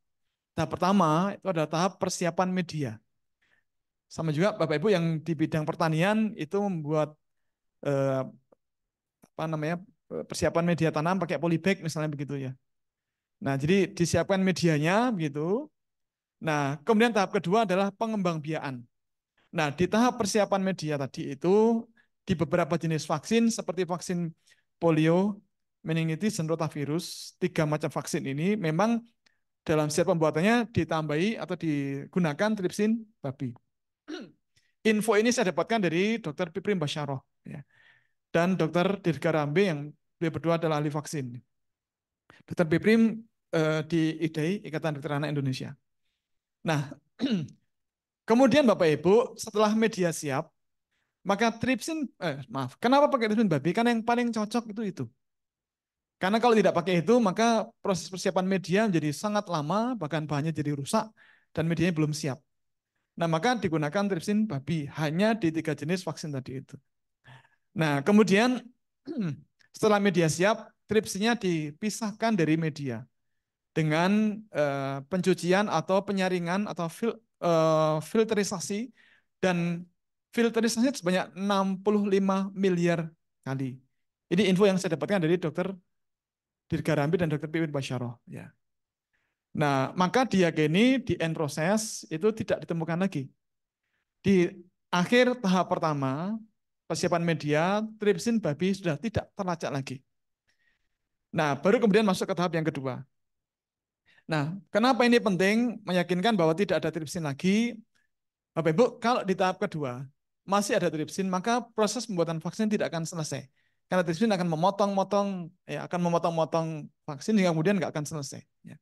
Tahap pertama itu adalah tahap persiapan media. Sama juga Bapak Ibu yang di bidang pertanian itu membuat persiapan media tanam pakai polybag misalnya begitu ya. Nah, jadi disiapkan medianya begitu. Nah, kemudian tahap kedua adalah pengembangbiakan. Nah, di tahap persiapan media tadi itu di beberapa jenis vaksin seperti vaksin polio, meningitis, dan rotavirus, 3 macam vaksin ini memang dalam setiap pembuatannya ditambahi atau digunakan tripsin babi. Info ini saya dapatkan dari Dr. Piprim Basyaroh ya. Dan Dr. Dirgarambe yang beliau berdua adalah ahli vaksin. Dr. Piprim di IDAI, Ikatan Dokter Anak Indonesia. Nah, kemudian Bapak Ibu, setelah media siap, maka kenapa pakai tripsin babi? Karena yang paling cocok itu. Karena kalau tidak pakai itu, maka proses persiapan media menjadi sangat lama, bahkan bahannya jadi rusak, dan medianya belum siap. Nah, maka digunakan tripsin babi, hanya di 3 jenis vaksin tadi itu. Nah, kemudian setelah media siap, tripsinnya dipisahkan dari media dengan pencucian atau penyaringan atau filterisasi, dan filterisasinya sebanyak 65 miliar kali. Ini info yang saya dapatkan dari Dr. Dirgarambe dan Dr. Piprim Basyaroh. Ya. Nah, maka diyakini di end proses itu tidak ditemukan lagi. Di akhir tahap pertama, persiapan media, tripsin babi sudah tidak terlacak lagi. Nah, baru kemudian masuk ke tahap yang kedua. Nah, kenapa ini penting meyakinkan bahwa tidak ada tripsin lagi? Bapak Ibu, kalau di tahap kedua masih ada tripsin, maka proses pembuatan vaksin tidak akan selesai. Karena tripsin akan memotong-motong vaksin hingga kemudian nggak akan selesai. Ya.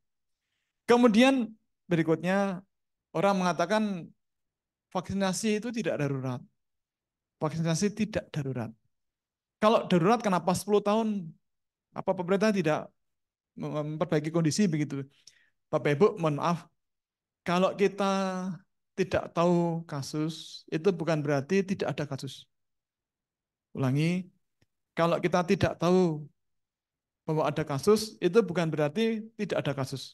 Kemudian berikutnya orang mengatakan vaksinasi itu tidak darurat. Vaksinasi tidak darurat. Kalau darurat kenapa 10 tahun apa pemerintah tidak memperbaiki kondisi begitu? Bapak Ibu, mohon maaf, kalau kita tidak tahu kasus, itu bukan berarti tidak ada kasus. Ulangi, kalau kita tidak tahu bahwa ada kasus, itu bukan berarti tidak ada kasus.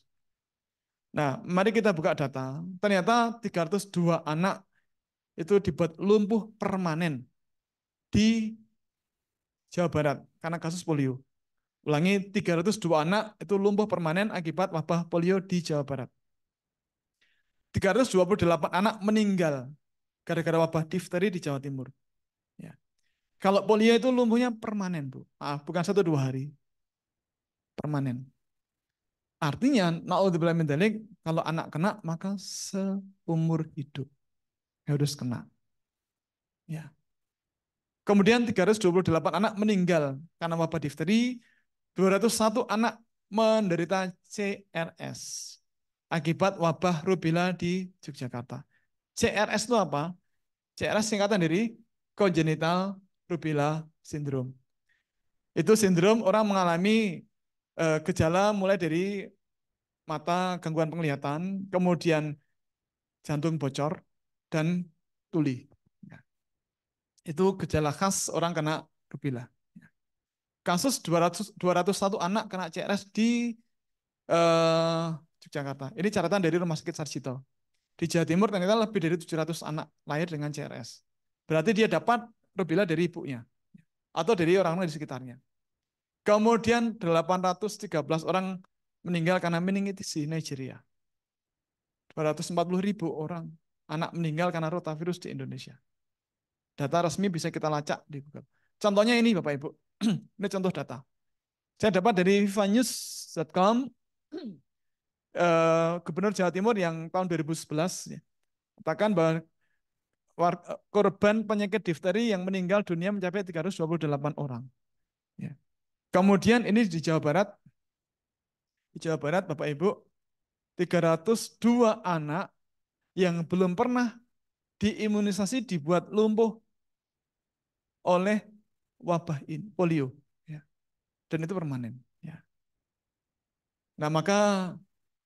Nah, mari kita buka data. Ternyata 302 anak itu dibuat lumpuh permanen di Jawa Barat karena kasus polio. Ulangi, 302 anak itu lumpuh permanen akibat wabah polio di Jawa Barat. 328 anak meninggal gara-gara wabah difteri di Jawa Timur. Ya. Kalau polio itu lumpuhnya permanen, Bu. Maaf, bukan 1-2 hari. Permanen. Artinya, naudzubillah min dzalik, kalau anak kena, maka seumur hidup harus kena. Ya. Kemudian 328 anak meninggal karena wabah difteri, 201 anak menderita CRS akibat wabah rubella di Yogyakarta. CRS itu apa? CRS singkatan dari congenital rubella syndrome. Itu sindrom orang mengalami gejala mulai dari mata gangguan penglihatan, kemudian jantung bocor, dan tuli. Itu gejala khas orang kena rubella. Kasus 201 anak kena CRS di Yogyakarta. Ini catatan dari Rumah Sakit Sarjito. Di Jawa Timur ternyata lebih dari 700 anak lahir dengan CRS. Berarti dia dapat rubella dari ibunya atau dari orang-orang di sekitarnya. Kemudian 813 orang meninggal karena meningitis di Nigeria. 240.000 orang anak meninggal karena rotavirus di Indonesia. Data resmi bisa kita lacak di Google. Contohnya ini Bapak Ibu. Ini contoh data. Saya dapat dari vivanews.com, Gubernur Jawa Timur yang tahun 2011 ya, katakan bahwa korban penyakit difteri yang meninggal dunia mencapai 328 orang. Ya. Kemudian ini di Jawa Barat. Di Jawa Barat Bapak Ibu, 302 anak yang belum pernah diimunisasi dibuat lumpuh oleh wabah ini, polio. Ya. Dan itu permanen. Ya. Nah maka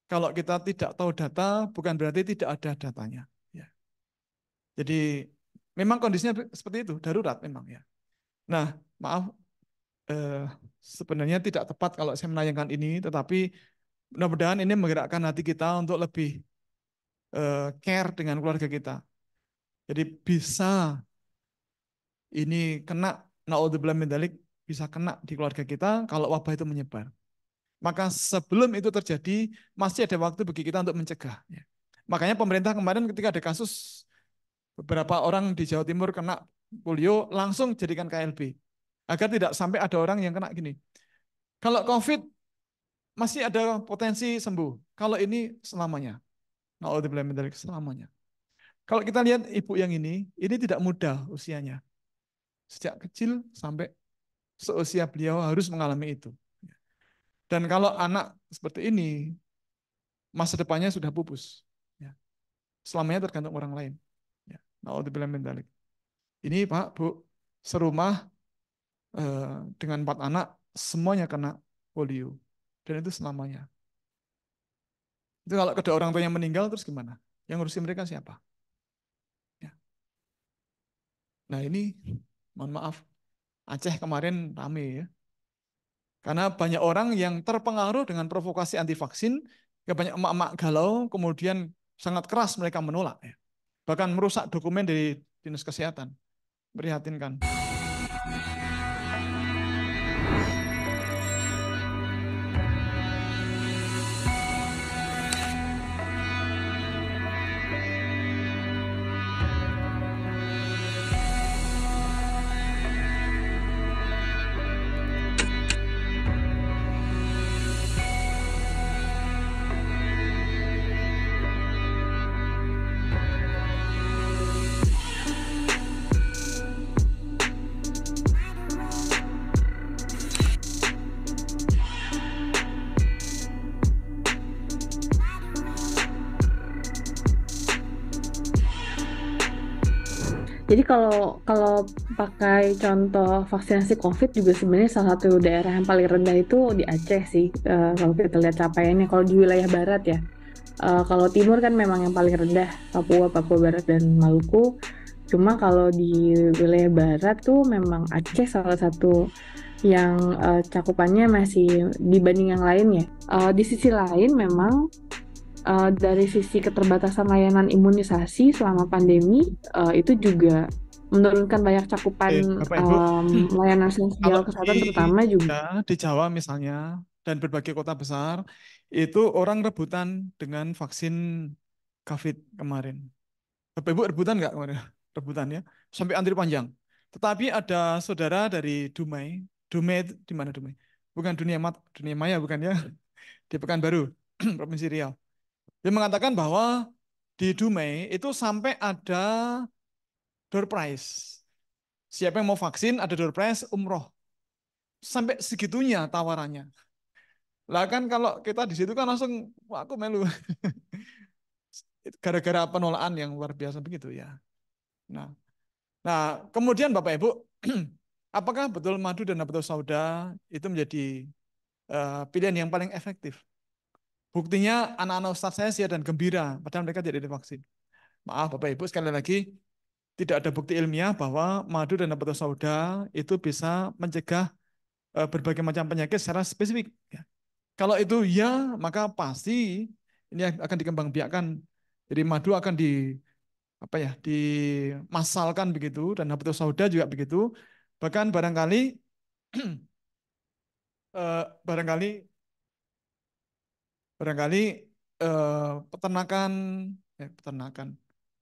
kalau kita tidak tahu data, bukan berarti tidak ada datanya. Ya. Jadi memang kondisinya seperti itu, darurat memang ya. Nah maaf, sebenarnya tidak tepat kalau saya menayangkan ini, tetapi mudah-mudahan ini menggerakkan hati kita untuk lebih care dengan keluarga kita. Jadi bisa ini kena, naudzubillah min dzalik, bisa kena di keluarga kita kalau wabah itu menyebar. Maka sebelum itu terjadi, masih ada waktu bagi kita untuk mencegah. Makanya pemerintah kemarin ketika ada kasus beberapa orang di Jawa Timur kena polio, langsung jadikan KLB. Agar tidak sampai ada orang yang kena gini. Kalau COVID masih ada potensi sembuh. Kalau ini selamanya. Naudzubillah min dzalik, selamanya. Kalau kita lihat ibu yang ini tidak muda usianya. Sejak kecil sampai seusia beliau harus mengalami itu. Dan kalau anak seperti ini, masa depannya sudah pupus. Selamanya tergantung orang lain. Naudzubillah min dzalik. Ini Pak, Bu, serumah dengan 4 anak, semuanya kena polio. Dan itu selamanya. Itu kalau kedua orang tuanya meninggal, terus gimana? Yang ngurusin mereka siapa? Ya. Nah ini, mohon maaf, Aceh kemarin rame ya. Karena banyak orang yang terpengaruh dengan provokasi anti vaksin, ya banyak emak-emak galau, kemudian sangat keras mereka menolak. Ya. Bahkan merusak dokumen dari Dinas Kesehatan. Prihatinkan. Jadi kalau kalau pakai contoh vaksinasi COVID juga sebenarnya salah satu daerah yang paling rendah itu di Aceh sih. Kalau kita lihat capaiannya, kalau di wilayah barat ya. Kalau timur kan memang yang paling rendah, Papua, Papua Barat dan Maluku. Cuma kalau di wilayah barat tuh memang Aceh salah satu yang cakupannya masih dibanding yang lain ya. Di sisi lain memang dari sisi keterbatasan layanan imunisasi selama pandemi itu juga menurunkan banyak cakupan Bapak Ibu, layanan kalau sosial kesehatan terutama juga. di Jawa misalnya dan berbagai kota besar itu orang rebutan dengan vaksin COVID kemarin. Bapak Ibu rebutan nggak kemarin? Rebutan ya, sampai antri panjang. Tetapi ada saudara dari Dumai, Dumai di mana Dumai? Bukan Dunia Maya bukan ya, di Pekanbaru, Provinsi Riau. Dia mengatakan bahwa di Dumai itu sampai ada door prize. Siapa yang mau vaksin ada door prize umroh. Sampai segitunya tawarannya. Lah kan kalau kita di situ kan langsung wah, aku melu. Gara-gara penolakan yang luar biasa begitu ya. Nah, kemudian Bapak Ibu, apakah betul madu dan nabatus sauda itu menjadi pilihan yang paling efektif? Buktinya anak-anak ustadz saya siap dan gembira, padahal mereka tidak divaksin. Maaf Bapak Ibu, sekali lagi tidak ada bukti ilmiah bahwa madu dan nabatus sauda itu bisa mencegah berbagai macam penyakit secara spesifik. Ya. Kalau itu ya, maka pasti ini akan dikembangbiakkan. Jadi madu akan dimasalkan begitu dan nabatus sauda juga begitu. Bahkan barangkali barangkali barangkali peternakan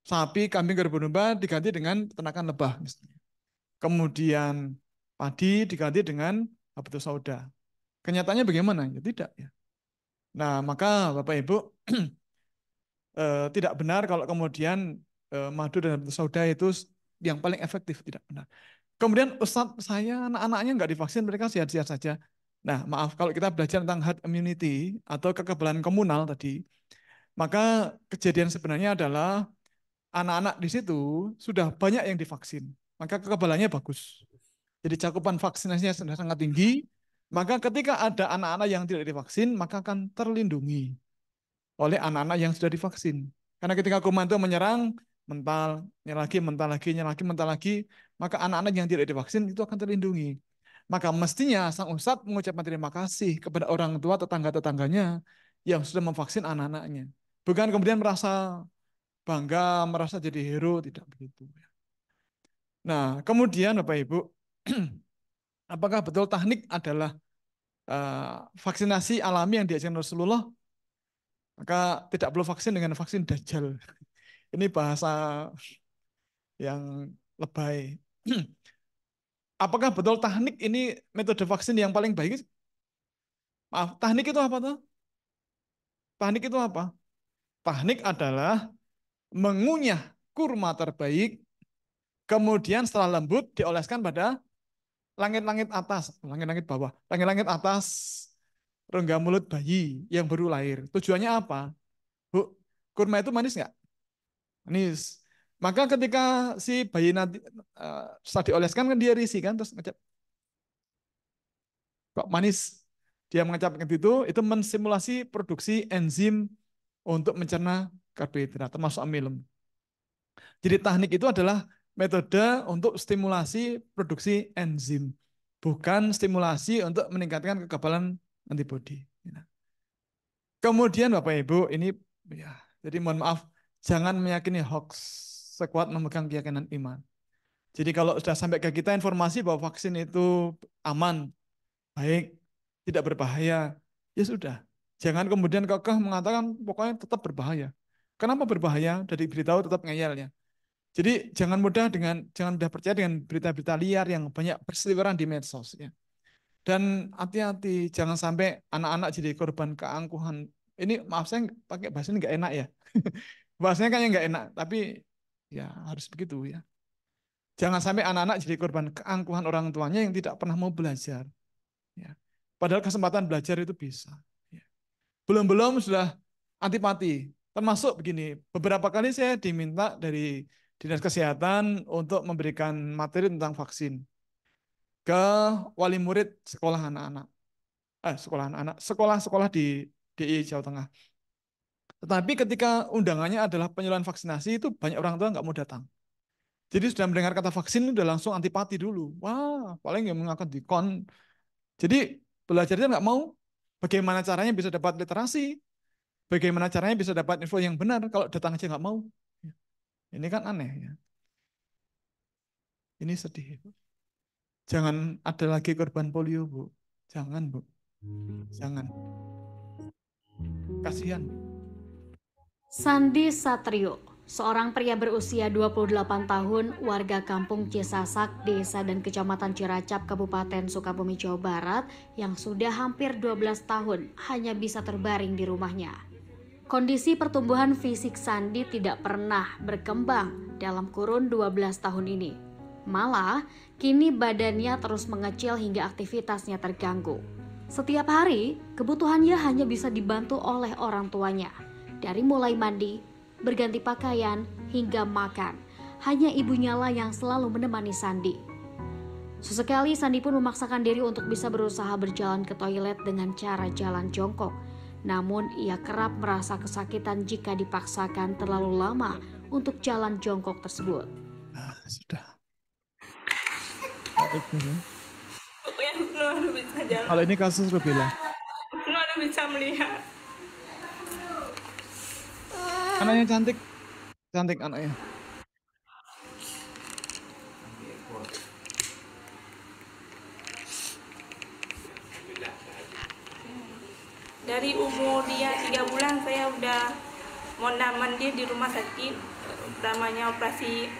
sapi, kambing, kerbau domba diganti dengan peternakan lebah misalnya. Kemudian padi diganti dengan nabatus sauda. Kenyataannya bagaimana? Ya tidak ya. Nah, maka Bapak Ibu tidak benar kalau kemudian madu dan nabatus sauda itu yang paling efektif, tidak benar. Kemudian Ustadz saya anak-anaknya nggak divaksin, mereka sehat-sehat saja. Nah, maaf kalau kita belajar tentang herd immunity atau kekebalan komunal tadi, maka kejadian sebenarnya adalah anak-anak di situ sudah banyak yang divaksin, maka kekebalannya bagus. Jadi cakupan vaksinasinya sudah sangat tinggi, maka ketika ada anak-anak yang tidak divaksin, maka akan terlindungi oleh anak-anak yang sudah divaksin. Karena ketika kuman itu menyerang, mental, mental lagi, maka anak-anak yang tidak divaksin itu akan terlindungi. Maka mestinya sang ustadz mengucapkan terima kasih kepada orang tua tetangga-tetangganya yang sudah memvaksin anak-anaknya. Bukan kemudian merasa bangga, merasa jadi hero, tidak begitu. Nah, kemudian Bapak Ibu, apakah betul teknik adalah vaksinasi alami yang diajarkan Rasulullah? Maka tidak perlu vaksin dengan vaksin Dajjal. Ini bahasa yang lebay. Apakah betul teknik ini metode vaksin yang paling baik? Maaf, teknik itu apa tuh? Teknik itu apa? Teknik adalah mengunyah kurma terbaik, kemudian setelah lembut dioleskan pada langit-langit atas, langit-langit bawah, langit-langit atas rongga mulut bayi yang baru lahir. Tujuannya apa? Bu, kurma itu manis nggak? Manis. Maka ketika si bayi nanti setelah dioleskan kan dia risih kan, terus ngecap, kok manis? Dia mengecap itu mensimulasi produksi enzim untuk mencerna karbohidrat, termasuk amilum. Jadi teknik itu adalah metode untuk stimulasi produksi enzim, bukan stimulasi untuk meningkatkan kekebalan antibodi. Kemudian Bapak Ibu, ini ya, jadi mohon maaf, jangan meyakini hoax sekuat memegang keyakinan iman. Jadi kalau sudah sampai ke kita informasi bahwa vaksin itu aman, baik, tidak berbahaya, ya sudah. Jangan kemudian kekeh mengatakan pokoknya tetap berbahaya. Kenapa berbahaya? Dari beritahu tetap ngeyelnya. Jadi jangan mudah percaya dengan berita-berita liar yang banyak berseliweran di medsos ya. Dan hati-hati jangan sampai anak-anak jadi korban keangkuhan. Ini maaf saya pakai bahasa ini nggak enak ya. Bahasanya kayaknya nggak enak, tapi ya harus begitu ya. Jangan sampai anak-anak jadi korban keangkuhan orang tuanya yang tidak pernah mau belajar. Ya. Padahal kesempatan belajar itu bisa. Ya. Belum-belum sudah antipati. Termasuk begini, beberapa kali saya diminta dari Dinas Kesehatan untuk memberikan materi tentang vaksin ke wali murid sekolah anak-anak. Sekolah-sekolah di DI Jawa Tengah. Tetapi ketika undangannya adalah penyuluhan vaksinasi, itu banyak orang tua nggak mau datang. Jadi sudah mendengar kata vaksin udah langsung antipati dulu. Wah, paling yang mengangkat dikon. Jadi belajarnya nggak mau. Bagaimana caranya bisa dapat literasi? Bagaimana caranya bisa dapat info yang benar kalau datang aja nggak mau? Ini kan aneh ya. Ini sedih. Jangan ada lagi korban polio, Bu. Jangan, Bu. Jangan. Kasihan. Sandi Satrio, seorang pria berusia 28 tahun, warga kampung Cisasak, desa dan kecamatan Ciracap, Kabupaten Sukabumi, Jawa Barat, yang sudah hampir 12 tahun hanya bisa terbaring di rumahnya. Kondisi pertumbuhan fisik Sandi tidak pernah berkembang dalam kurun 12 tahun ini. Malah, kini badannya terus mengecil hingga aktivitasnya terganggu. Setiap hari, kebutuhannya hanya bisa dibantu oleh orang tuanya. Dari mulai mandi, berganti pakaian, hingga makan, hanya ibunya lah yang selalu menemani Sandi. Sesekali Sandi pun memaksakan diri untuk bisa berusaha berjalan ke toilet dengan cara jalan jongkok. Namun ia kerap merasa kesakitan jika dipaksakan terlalu lama untuk jalan jongkok tersebut. Sudah. Pokoknya Husnu harus bisa jalan. Kalau ini kasus Rubella. Husnu harus bisa melihat. Anaknya cantik. Cantik anaknya. Dari umur dia 3 bulan saya udah mondar-mandir di rumah sakit, namanya operasi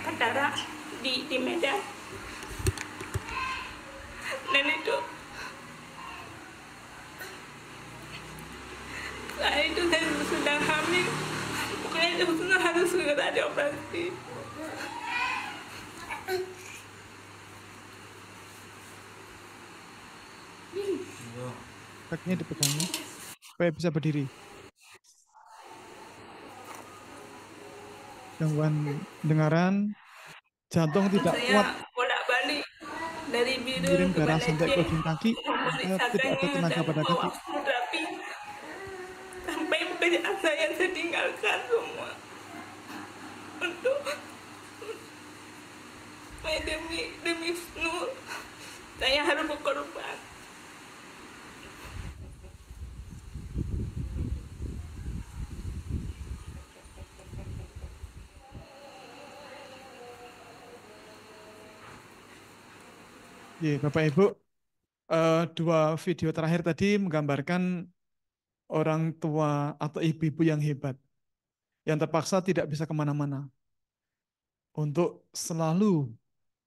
katarak di Medan. Dan itu saya sedang hamil. Pokoknya itu harus segera dioperasi. Kakinya dipegangnya supaya bisa berdiri. Gangguan pendengaran, jantung tidak kuat, Saya bolak-balik dari biru mengirim ke darah Banda sampai ke Aceh, ujung kaki, tidak ada tenaga pada kaki. terapi sampai pekerjaan saya tinggalkan semua untuk demi Husnu. Saya harus berkorban. Ya, Bapak Ibu, dua video terakhir tadi menggambarkan orang tua atau ibu-ibu yang hebat, yang terpaksa tidak bisa kemana-mana untuk selalu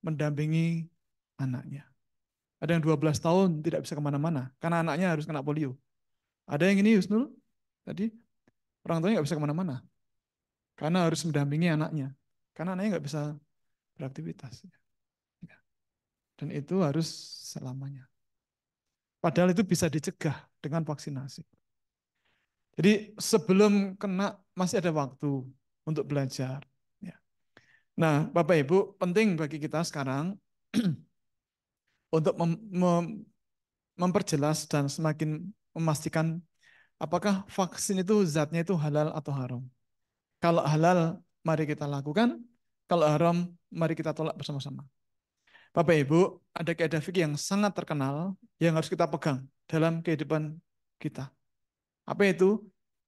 mendampingi anaknya. Ada yang 12 tahun tidak bisa kemana-mana karena anaknya harus kena polio. Ada yang ini Husnul, tadi orang tuanya nggak bisa kemana-mana karena harus mendampingi anaknya, karena anaknya nggak bisa beraktivitas. Dan itu harus selamanya. Padahal itu bisa dicegah dengan vaksinasi. Jadi sebelum kena masih ada waktu untuk belajar. Ya. Nah, Bapak Ibu, penting bagi kita sekarang untuk memperjelas dan semakin memastikan apakah vaksin itu zatnya itu halal atau haram. Kalau halal, mari kita lakukan. Kalau haram, mari kita tolak bersama-sama. Bapak Ibu, ada kaidah fikih yang sangat terkenal yang harus kita pegang dalam kehidupan kita. Apa itu?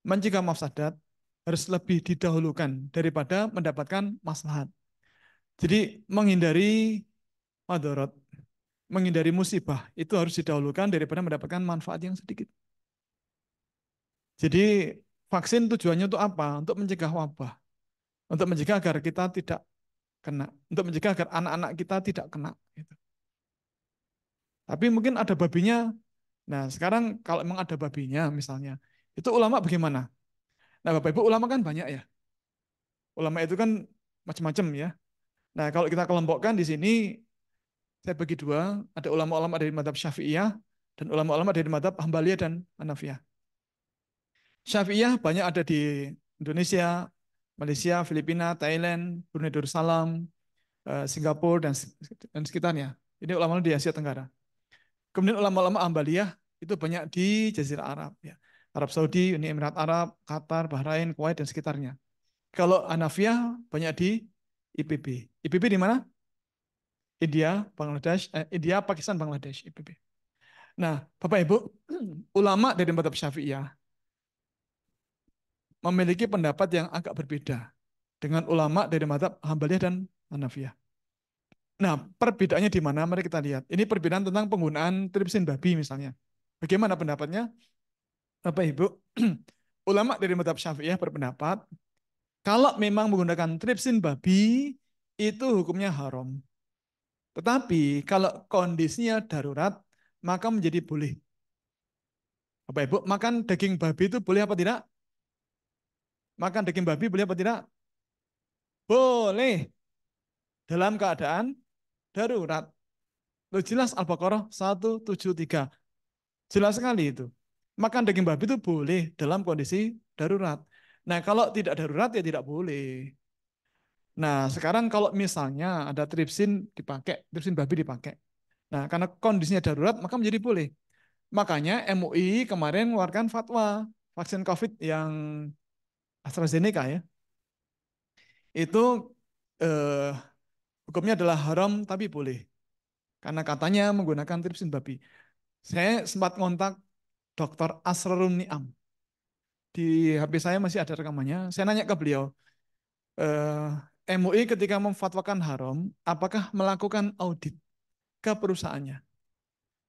Mencegah mafsadat harus lebih didahulukan daripada mendapatkan maslahat. Jadi menghindari madarat, menghindari musibah itu harus didahulukan daripada mendapatkan manfaat yang sedikit. Jadi vaksin tujuannya untuk apa? Untuk mencegah wabah. Untuk mencegah agar kita tidak kena. Untuk mencegah agar anak-anak kita tidak kena. Gitu. Tapi mungkin ada babinya. Nah sekarang kalau memang ada babinya misalnya, itu ulama bagaimana? Nah Bapak Ibu ulama kan banyak ya. Ulama itu kan macam-macam ya. Nah kalau kita kelompokkan di sini, saya bagi dua. Ada ulama-ulama dari madhab Syafi'iyah dan ulama-ulama dari madhab Hambaliyah dan Hanafiyah. Syafi'iyah banyak ada di Indonesia, Malaysia, Filipina, Thailand, Brunei Darussalam, Singapura, dan sekitarnya. Ini ulama di Asia Tenggara. Kemudian ulama-ulama Ambaliyah itu banyak di Jazirah Arab. Ya. Arab Saudi, Uni Emirat Arab, Qatar, Bahrain, Kuwait, dan sekitarnya. Kalau Hanafiyah banyak di IPB. IPB di mana? India, Bangladesh, India, Pakistan, Bangladesh, IPB. Nah, Bapak Ibu, ulama dari mazhab Syafi'iyah memiliki pendapat yang agak berbeda dengan ulama dari mazhab Hambaliyah dan Hanafiyah. Nah, perbedaannya di mana? Mari kita lihat. Ini perbedaan tentang penggunaan tripsin babi misalnya. Bagaimana pendapatnya? Bapak Ibu, ulama dari mazhab Syafi'iyah berpendapat kalau memang menggunakan tripsin babi itu hukumnya haram. Tetapi kalau kondisinya darurat maka menjadi boleh. Bapak Ibu, makan daging babi itu boleh apa tidak? Makan daging babi boleh apa tidak? Boleh dalam keadaan darurat. Loh, jelas Al-Baqarah 173. Jelas sekali itu. Makan daging babi itu boleh dalam kondisi darurat. Nah, kalau tidak darurat ya tidak boleh. Nah, sekarang kalau misalnya ada tripsin dipakai, tripsin babi dipakai. Nah, karena kondisinya darurat, maka menjadi boleh. Makanya MUI kemarin mengeluarkan fatwa vaksin COVID yang AstraZeneca ya. Itu eh, hukumnya adalah haram tapi boleh. Karena katanya menggunakan tripsin babi. Saya sempat ngontak Dr. Asrarun Niam. Di HP saya masih ada rekamannya. Saya nanya ke beliau, MUI ketika memfatwakan haram, apakah melakukan audit ke perusahaannya?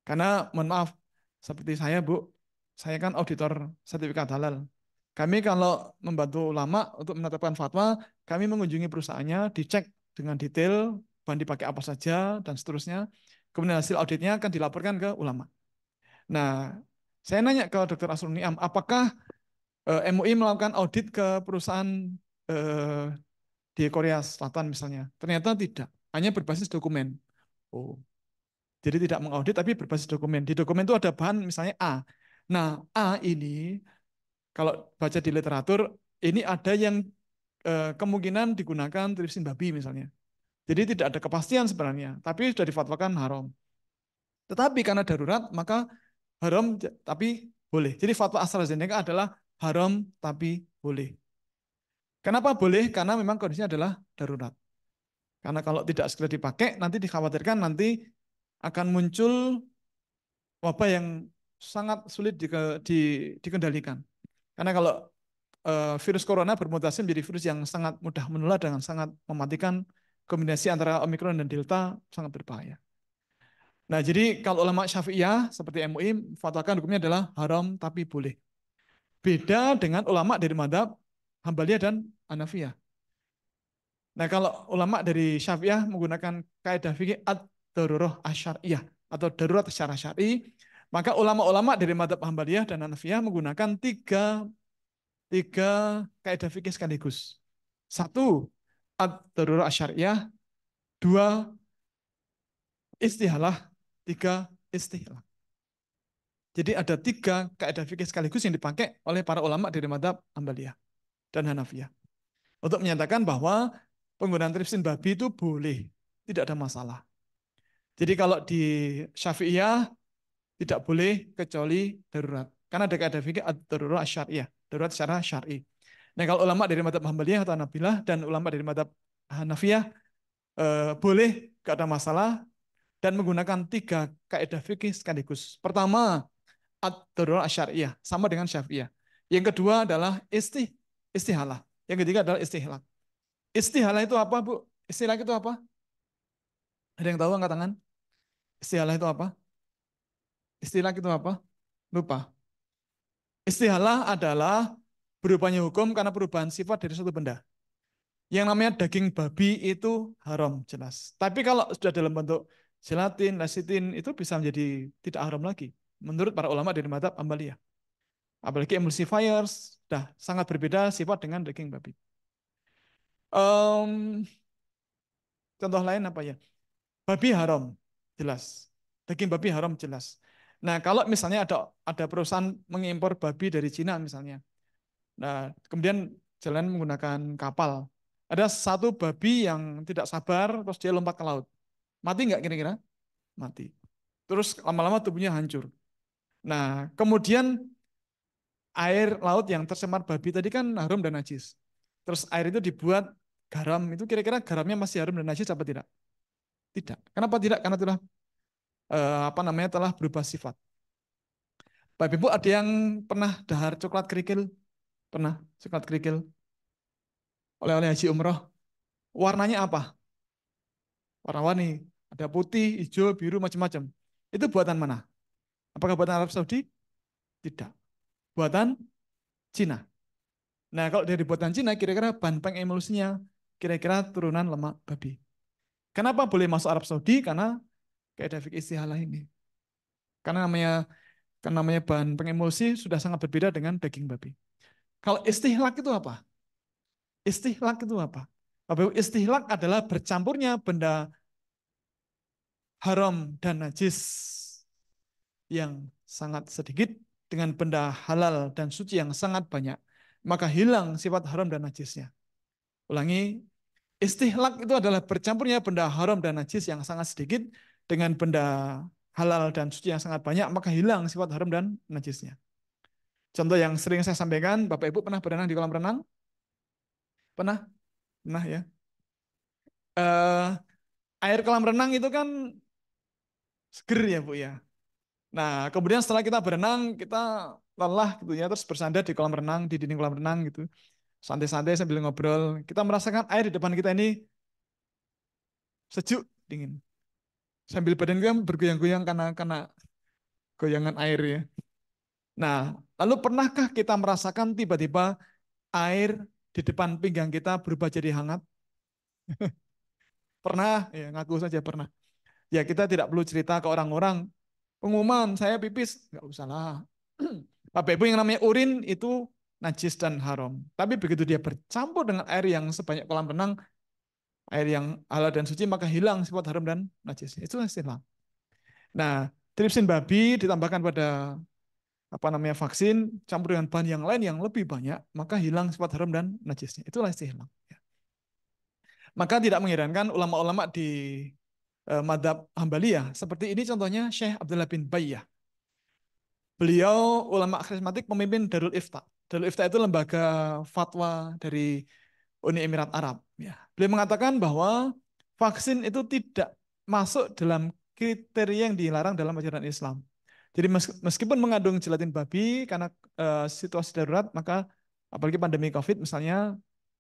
Karena mohon maaf, seperti saya Bu, saya kan auditor sertifikat halal. Kami kalau membantu ulama untuk menetapkan fatwa, kami mengunjungi perusahaannya, dicek dengan detail, bahan dipakai apa saja, dan seterusnya. Kemudian hasil auditnya akan dilaporkan ke ulama. Nah, saya nanya ke Dr. Asrul Niam, apakah MUI melakukan audit ke perusahaan eh, di Korea Selatan misalnya? Ternyata tidak, hanya berbasis dokumen. Oh, jadi tidak mengaudit tapi berbasis dokumen. Di dokumen itu ada bahan misalnya A. Nah, A ini kalau baca di literatur ini ada yang kemungkinan digunakan tripsin babi misalnya. Jadi tidak ada kepastian sebenarnya, tapi sudah difatwakan haram. Tetapi karena darurat maka haram tapi boleh. Jadi fatwa AstraZeneca adalah haram tapi boleh. Kenapa boleh? Karena memang kondisinya adalah darurat. Karena kalau tidak segera dipakai nanti dikhawatirkan nanti akan muncul wabah yang sangat sulit dikendalikan. Karena kalau virus corona bermutasi menjadi virus yang sangat mudah menular dengan sangat mematikan, kombinasi antara Omikron dan Delta sangat berbahaya. Nah, jadi kalau ulama Syafi'iyah seperti MUI fatwakan hukumnya adalah haram tapi boleh. Beda dengan ulama dari mazhab Hambaliyah dan Hanafiyah. Nah, kalau ulama dari Syafi'iyah menggunakan kaidah fikih ad-darurah asy-syar'iyyah atau darurat secara syar'i, maka ulama-ulama dari mazhab Hambaliyah dan Hanafiyah menggunakan tiga kaidah fikih sekaligus. Satu, ad-darurah asy-syar'iyyah, dua, istihalah, tiga, istilah. Jadi ada tiga kaidah fikih sekaligus yang dipakai oleh para ulama dari mazhab Hambaliyah dan Hanafiyah untuk menyatakan bahwa penggunaan tripsin babi itu boleh, tidak ada masalah. Jadi kalau di Syafi'iyah tidak boleh kecuali darurat. Karena ada kaidah fikih ad-darurah asy-syar'iyyah, darurat secara syar'i. Nah, kalau ulama dari mazhab Hambaliyah atau Hanabilah dan ulama dari mazhab Hanafiyah boleh, tidak ada masalah dan menggunakan tiga kaidah fikih sekaligus. Pertama, ad-darurah asy-syar'iyyah, sama dengan Syafi'iyah. Yang kedua adalah istihalah. Yang ketiga adalah istihlak. Istihalah itu apa, Bu? Istilah itu apa? Ada yang tahu angkat tangan? Istihalah itu apa? Istilah itu apa? Lupa. Istihalah adalah berubahnya hukum karena perubahan sifat dari suatu benda. Yang namanya daging babi itu haram, jelas. Tapi kalau sudah dalam bentuk gelatin, lecitin, itu bisa menjadi tidak haram lagi. Menurut para ulama dari mazhab Ambaliyah. Apalagi emulsifiers, sudah sangat berbeda sifat dengan daging babi. Contoh lain apa ya? Babi haram, jelas. Daging babi haram, jelas. Nah, kalau misalnya ada perusahaan mengimpor babi dari Cina misalnya. Nah, kemudian jalan menggunakan kapal. Ada satu babi yang tidak sabar, terus dia lompat ke laut. Mati nggak kira-kira? Mati. Terus lama-lama tubuhnya hancur. Nah, kemudian air laut yang tercemar babi tadi kan harum dan najis. Terus air itu dibuat garam, itu kira-kira garamnya masih harum dan najis apa tidak? Tidak. Kenapa tidak? Karena telah telah berubah sifat. Bapak Ibu ada yang pernah dahar coklat kerikil? Pernah coklat kerikil? Oleh-oleh haji umroh. Warnanya apa? Warna-warni. Ada putih, hijau, biru, macam-macam. Itu buatan mana? Apakah buatan Arab Saudi? Tidak. Buatan Cina. Nah, kalau dari buatan Cina, kira-kira bahan pengemulsinya kira-kira turunan lemak babi. Kenapa boleh masuk Arab Saudi? Karena kaidah fikih istihalah ini. Karena namanya bahan pengemulsi sudah sangat berbeda dengan daging babi. Kalau istihlak itu apa? Istihlak itu apa? Istihlak adalah bercampurnya benda haram dan najis yang sangat sedikit dengan benda halal dan suci yang sangat banyak. Maka hilang sifat haram dan najisnya. Ulangi, istihlak itu adalah bercampurnya benda haram dan najis yang sangat sedikit dengan benda halal dan suci yang sangat banyak, maka hilang sifat haram dan najisnya. Contoh yang sering saya sampaikan, Bapak Ibu pernah berenang di kolam renang? Pernah? Pernah ya. Eh, Air kolam renang itu kan seger ya Bu ya. Nah, kemudian setelah kita berenang, kita lelah gitu ya, terus bersandar di kolam renang, di dinding kolam renang gitu. Santai-santai sambil ngobrol. Kita merasakan air di depan kita ini sejuk, dingin. Sambil badan kita bergoyang-goyang karena goyangan air ya. Nah, lalu pernahkah kita merasakan tiba-tiba air di depan pinggang kita berubah jadi hangat? Pernah? Ya, ngaku saja pernah. Ya, kita tidak perlu cerita ke orang-orang. Pengumuman, saya pipis. Nggak usah lah. Bapak Ibu, yang namanya urin itu najis dan haram. Tapi begitu dia bercampur dengan air yang sebanyak kolam renang, air yang halal dan suci, maka hilang sifat haram dan najis. Itu istilah. Nah, tripsin babi ditambahkan pada vaksin, campur dengan bahan yang lain yang lebih banyak, maka hilang sifat haram dan najisnya. Itulah istilah. Maka tidak mengherankan ulama-ulama di madhab Hambaliyah seperti ini, contohnya Syekh Abdullah bin Bayyah. Beliau ulama karismatik, pemimpin Darul Ifta. Darul Ifta itu lembaga fatwa dari Uni Emirat Arab. Ya. Beliau mengatakan bahwa vaksin itu tidak masuk dalam kriteria yang dilarang dalam ajaran Islam. Jadi meskipun mengandung gelatin babi karena situasi darurat, maka apalagi pandemi COVID misalnya,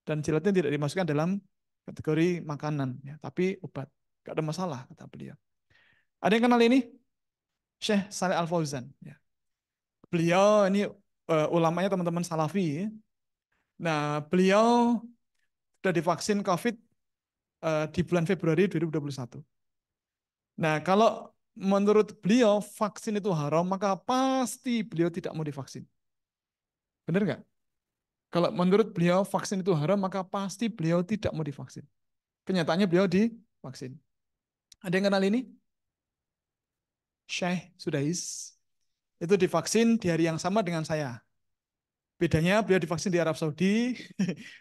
dan gelatin tidak dimasukkan dalam kategori makanan, ya, tapi obat. Gak ada masalah, kata beliau. Ada yang kenal ini? Syekh Saleh Al Fauzan. Ya. Beliau ini ulamanya teman-teman Salafi. Nah, beliau sudah divaksin COVID di bulan Februari 2021. Nah, kalau menurut beliau vaksin itu haram, maka pasti beliau tidak mau divaksin. Benar nggak? Kalau menurut beliau vaksin itu haram, maka pasti beliau tidak mau divaksin. Kenyataannya beliau divaksin. Ada yang kenal ini? Syekh Sudais. Itu divaksin di hari yang sama dengan saya. Bedanya beliau divaksin di Arab Saudi,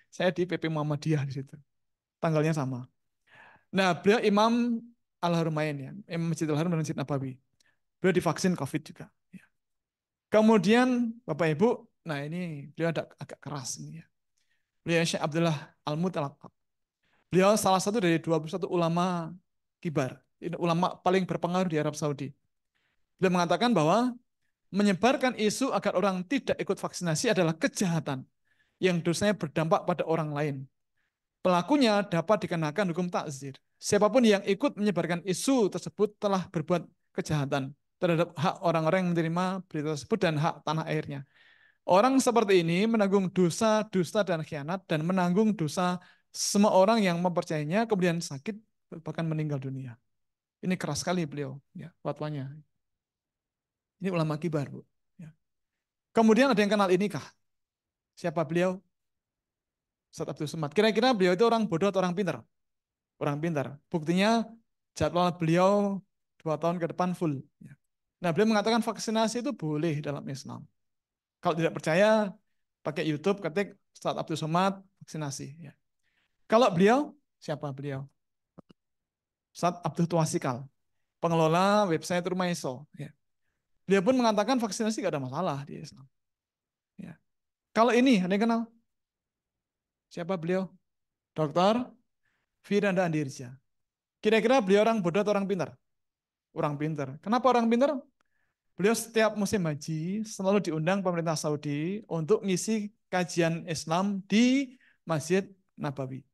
saya di PP Muhammadiyah di situ. Tanggalnya sama. Nah, beliau Imam Al-Haramain ya, Imam Masjidil Haram dan Masjid Nabawi. Beliau divaksin COVID juga. Ya. Kemudian Bapak Ibu, nah ini beliau agak keras ini ya. Beliau Syekh Abdullah Al-Mutalaqab. Beliau salah satu dari 21 ulama kibar, ulama paling berpengaruh di Arab Saudi. Beliau mengatakan bahwa menyebarkan isu agar orang tidak ikut vaksinasi adalah kejahatan yang dosanya berdampak pada orang lain. Pelakunya dapat dikenakan hukum takzir. Siapapun yang ikut menyebarkan isu tersebut telah berbuat kejahatan terhadap hak orang-orang yang menerima berita tersebut dan hak tanah airnya. Orang seperti ini menanggung dosa, dusta, dan khianat, dan menanggung dosa semua orang yang mempercayainya, kemudian sakit, bahkan meninggal dunia. Ini keras sekali beliau, ya, fatwanya. Ini ulama kibar, Bu. Ya. Kemudian ada yang kenal ini kah? Siapa beliau? Ustaz Abdul Somad. Kira-kira beliau itu orang bodoh atau orang pintar? Orang pintar. Buktinya jadwal beliau 2 tahun ke depan full. Nah, beliau mengatakan vaksinasi itu boleh dalam Islam. Kalau tidak percaya, Pakai YouTube, ketik Ustadz Abdul Somad vaksinasi. Ya. Kalau beliau, siapa beliau? Ustadz Abdul Tuasikal, pengelola website Rumah Eso. Ya. Dia pun mengatakan vaksinasi tidak ada masalah di Islam. Ya. Kalau ini, ada yang kenal? Siapa beliau? Dr. Firanda Andirja. Kira-kira beliau orang bodoh atau orang pintar? Orang pintar. Kenapa orang pintar? Beliau setiap musim haji selalu diundang pemerintah Saudi untuk ngisi kajian Islam di Masjid Nabawi.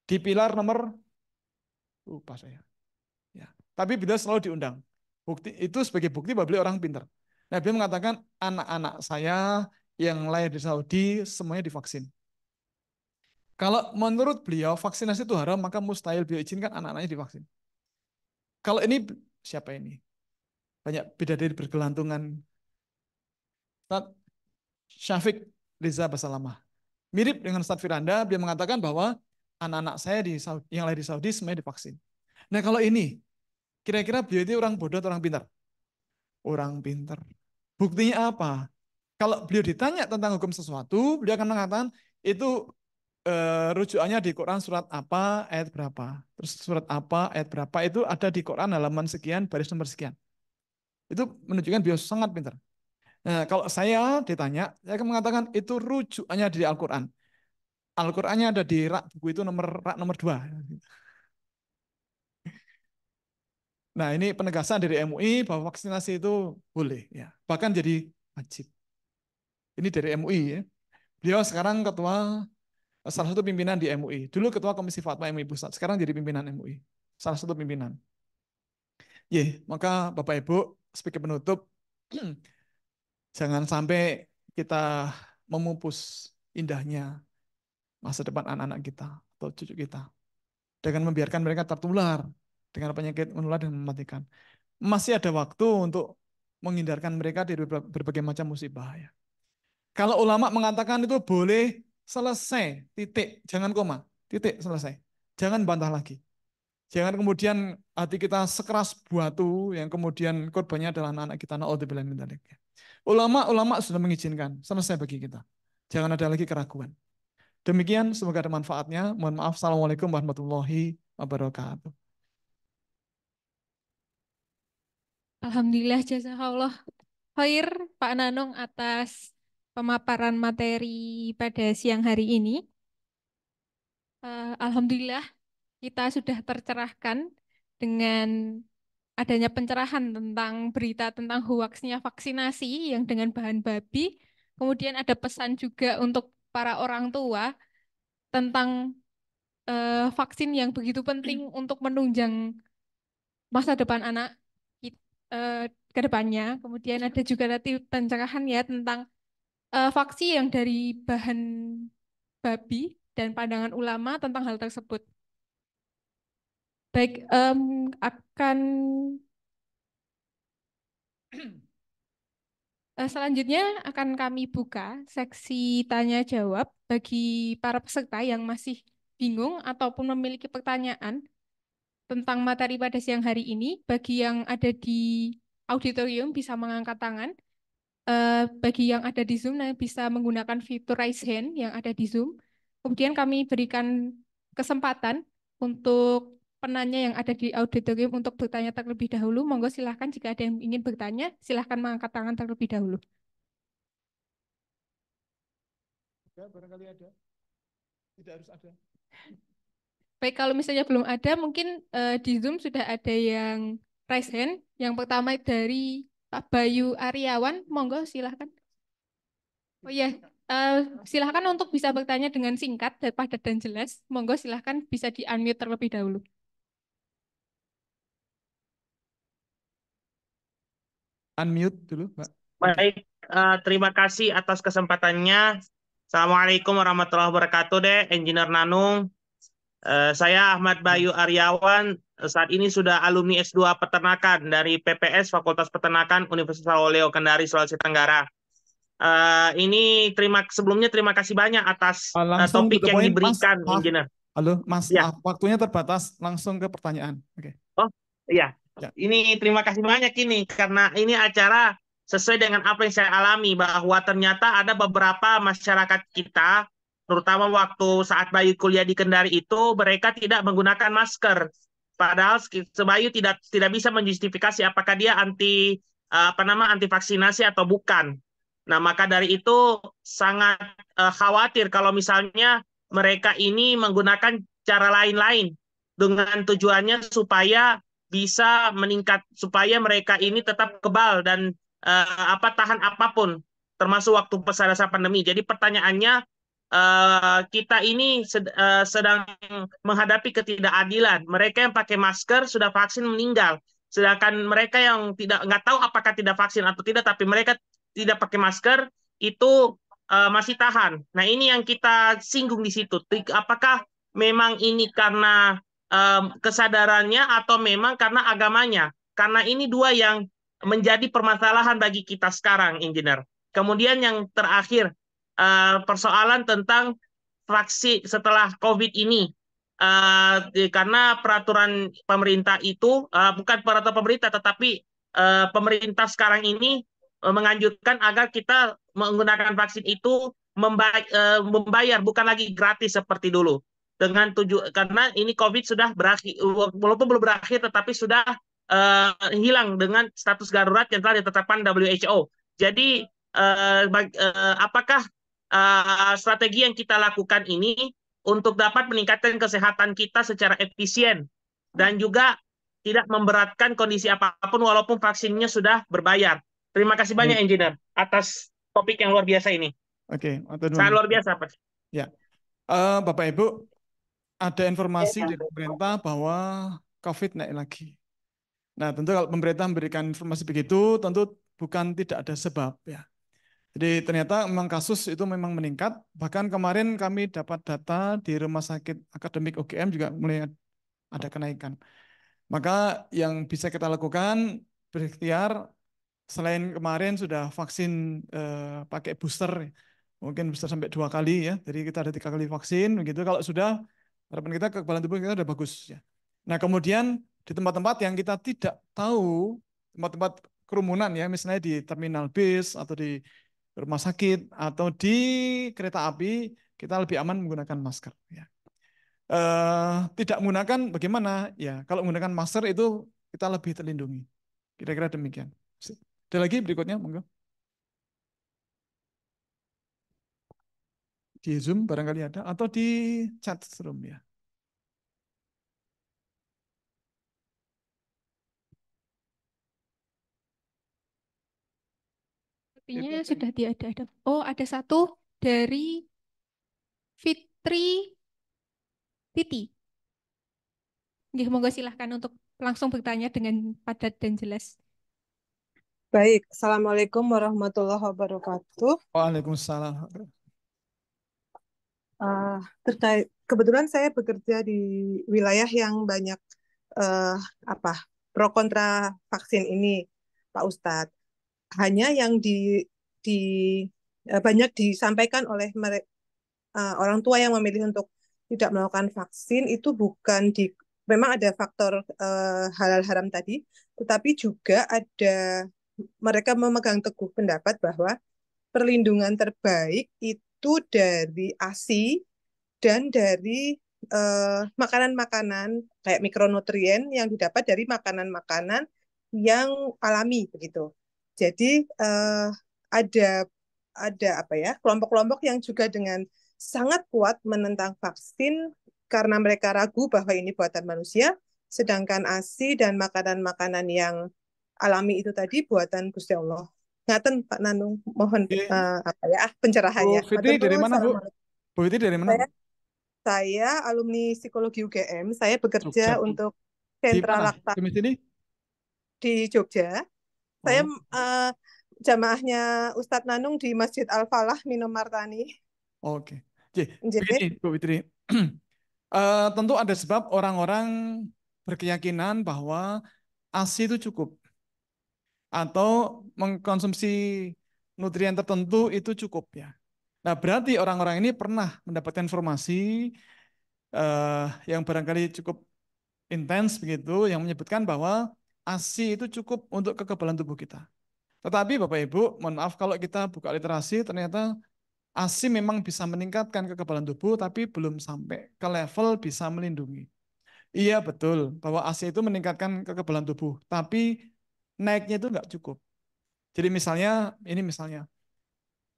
Di pilar nomor, lupa saya. Ya. Tapi beliau selalu diundang. Bukti itu sebagai bukti bahwa beliau orang pintar. Nah, beliau mengatakan anak-anak saya yang lahir di Saudi semuanya divaksin. Kalau menurut beliau vaksinasi itu haram, maka mustahil beliau izinkan anak-anaknya divaksin. Kalau ini siapa ini? Banyak bidadari bergelantungan. Ustaz Syafiq Riza Basalamah. Mirip dengan Ustaz Firanda, dia mengatakan bahwa anak-anak saya yang lahir di Saudi semuanya divaksin. Nah kalau ini, kira-kira beliau itu orang bodoh atau orang pintar? Orang pintar. Buktinya apa? Kalau beliau ditanya tentang hukum sesuatu, beliau akan mengatakan itu rujukannya di Quran surat apa, ayat berapa. Terus surat apa, ayat berapa, itu ada di Quran halaman sekian, baris nomor sekian. Itu menunjukkan beliau sangat pintar. Nah, kalau saya ditanya, saya akan mengatakan itu rujukannya di Al-Quran. Al-Qurannya ada di rak buku itu rak nomor 2. Nah, ini penegasan dari MUI bahwa vaksinasi itu boleh, ya. Bahkan jadi wajib. Ini dari MUI, ya. Beliau sekarang ketua, salah satu pimpinan di MUI. Dulu ketua Komisi Fatwa MUI Pusat, sekarang jadi pimpinan MUI. Salah satu pimpinan. Maka Bapak Ibu, sebagai penutup, jangan sampai kita memupus indahnya masa depan anak-anak kita atau cucu kita dengan membiarkan mereka tertular dengan penyakit menular dan mematikan. Masih ada waktu untuk menghindarkan mereka dari berbagai macam musibah. Ya. Kalau ulama mengatakan itu boleh selesai, titik, jangan koma, titik selesai. Jangan bantah lagi. Jangan kemudian hati kita sekeras batu yang kemudian korbannya adalah anak-anak kita. Na'udzubillah min dzalik. Ulama sudah mengizinkan, selesai bagi kita. Jangan ada lagi keraguan. Demikian, semoga ada manfaatnya. Mohon maaf. Assalamualaikum warahmatullahi wabarakatuh. Alhamdulillah, jazakallah khair Pak Nanung atas pemaparan materi pada siang hari ini. Alhamdulillah kita sudah tercerahkan dengan adanya pencerahan tentang berita tentang hoaxnya vaksinasi yang dengan bahan babi. Kemudian ada pesan juga untuk para orang tua tentang vaksin yang begitu penting untuk menunjang masa depan anak ke depannya. Kemudian ada juga nanti pencerahan ya tentang vaksin yang dari bahan babi dan pandangan ulama tentang hal tersebut. Baik, akan selanjutnya akan kami buka seksi tanya jawab bagi para peserta yang masih bingung ataupun memiliki pertanyaan tentang materi pada siang hari ini. Bagi yang ada di auditorium bisa mengangkat tangan. Bagi yang ada di Zoom bisa menggunakan fitur raise hand yang ada di Zoom. Kemudian kami berikan kesempatan untuk penanya yang ada di auditorium untuk bertanya terlebih dahulu. Monggo silahkan jika ada yang ingin bertanya, silahkan mengangkat tangan terlebih dahulu. Barangkali ada. Tidak harus ada. Baik, kalau misalnya belum ada, mungkin di Zoom sudah ada yang raise hand. Yang pertama dari Pak Bayu Aryawan, monggo silahkan. Oh iya, silahkan untuk bisa bertanya dengan singkat, padat dan jelas. Monggo silahkan bisa di-unmute terlebih dahulu. Unmute dulu, Mbak. Baik, terima kasih atas kesempatannya. Assalamualaikum warahmatullahi wabarakatuh, Engineer Nanung. Saya Ahmad Bayu Aryawan, saat ini sudah alumni S2 Peternakan dari PPS Fakultas Peternakan Universitas Leo Kendari, Sulawesi Tenggara. Ini sebelumnya terima kasih banyak atas topik yang diberikan, Engineer. Halo, Mas, ya. Waktunya terbatas, langsung ke pertanyaan. Oke. Oh, iya. Ya. Ini terima kasih banyak ini karena ini acara sesuai dengan apa yang saya alami, bahwa ternyata ada beberapa masyarakat kita, terutama waktu saat Bayu kuliah di Kendari itu, mereka tidak menggunakan masker. Padahal Bayu tidak bisa menjustifikasi apakah dia anti vaksinasi atau bukan. Nah, maka dari itu sangat khawatir kalau misalnya mereka ini menggunakan cara lain-lain dengan tujuannya supaya bisa meningkat, supaya mereka ini tetap kebal dan tahan apapun, termasuk waktu masa pandemi. Jadi pertanyaannya, kita ini sedang menghadapi ketidakadilan. Mereka yang pakai masker sudah vaksin meninggal, sedangkan mereka yang nggak tahu apakah tidak vaksin atau tidak, tapi mereka tidak pakai masker itu masih tahan. Nah, ini yang kita singgung di situ. Apakah memang ini karena kesadarannya atau memang karena agamanya? Karena ini dua yang menjadi permasalahan bagi kita sekarang, Engineer. Kemudian yang terakhir, persoalan tentang vaksin setelah COVID ini. Karena peraturan pemerintah itu, bukan peraturan pemerintah, tetapi pemerintah sekarang ini menganjurkan agar kita menggunakan vaksin itu membayar, bukan lagi gratis seperti dulu. Karena ini COVID sudah berakhir, walaupun belum berakhir, tetapi sudah hilang dengan status darurat yang telah ditetapkan WHO. Jadi apakah strategi yang kita lakukan ini untuk dapat meningkatkan kesehatan kita secara efisien dan juga tidak memberatkan kondisi apapun walaupun vaksinnya sudah berbayar. Terima kasih banyak, Engineer, atas topik yang luar biasa ini. Oke, Sangat luar biasa, Pak. Ya, Bapak Ibu, ada informasi dari pemerintah bahwa COVID naik lagi. Nah, tentu kalau pemerintah memberikan informasi begitu, tentu bukan tidak ada sebab ya. Jadi ternyata memang kasus itu memang meningkat. Bahkan kemarin kami dapat data di Rumah Sakit Akademik UGM juga mulai ada kenaikan. Maka yang bisa kita lakukan berikhtiar, selain kemarin sudah vaksin pakai booster, mungkin booster sampai 2 kali ya. Jadi kita ada 3 kali vaksin, begitu. Kalau sudah, harapan kita kekebalan tubuh kita sudah bagus ya. Nah, kemudian di tempat-tempat yang kita tidak tahu, tempat-tempat kerumunan ya, misalnya di terminal bis atau di rumah sakit atau di kereta api, kita lebih aman menggunakan masker ya. Tidak menggunakan bagaimana ya, kalau menggunakan masker itu kita lebih terlindungi, kira-kira demikian. Ada lagi berikutnya, monggo. Di Zoom barangkali ada atau di chat room ya. Sepertinya sudah ada. Oh, ada satu dari Fitri Titi. Nggih, monggo silahkan untuk langsung bertanya dengan padat dan jelas. Baik, Assalamualaikum warahmatullahi wabarakatuh. Waalaikumsalam. Kebetulan saya bekerja di wilayah yang banyak pro kontra vaksin ini, Pak Ustadz. Hanya yang banyak disampaikan oleh orang tua yang memilih untuk tidak melakukan vaksin itu memang ada faktor halal haram tadi, tetapi juga ada mereka memegang teguh pendapat bahwa perlindungan terbaik itu dari ASI dan dari makanan-makanan kayak mikronutrien yang didapat dari makanan-makanan yang alami begitu. Jadi ada kelompok-kelompok yang juga dengan sangat kuat menentang vaksin karena mereka ragu bahwa ini buatan manusia, sedangkan ASI dan makanan-makanan yang alami itu tadi buatan Gusti Allah. Ngaten Pak Nanung, mohon pencerahannya. Bu Fitri dari mana, Bu? Bu Fitri dari mana? Saya alumni psikologi UGM. Saya bekerja untuk sentra lakta di Jogja. Saya jamaahnya Ustadz Nanung di Masjid Al-Falah Minum Martani. Oke. Begini, Bu Fitri. Tentu ada sebab orang-orang berkeyakinan bahwa ASI itu cukup. Atau mengkonsumsi nutrien tertentu itu cukup ya. Nah, berarti orang-orang ini pernah mendapatkan informasi yang barangkali cukup intens begitu, yang menyebutkan bahwa ASI itu cukup untuk kekebalan tubuh kita. Tetapi Bapak Ibu, mohon maaf kalau kita buka literasi, ternyata ASI memang bisa meningkatkan kekebalan tubuh, tapi belum sampai ke level bisa melindungi. Iya betul, bahwa ASI itu meningkatkan kekebalan tubuh, tapi naiknya itu nggak cukup. Jadi misalnya, ini misalnya,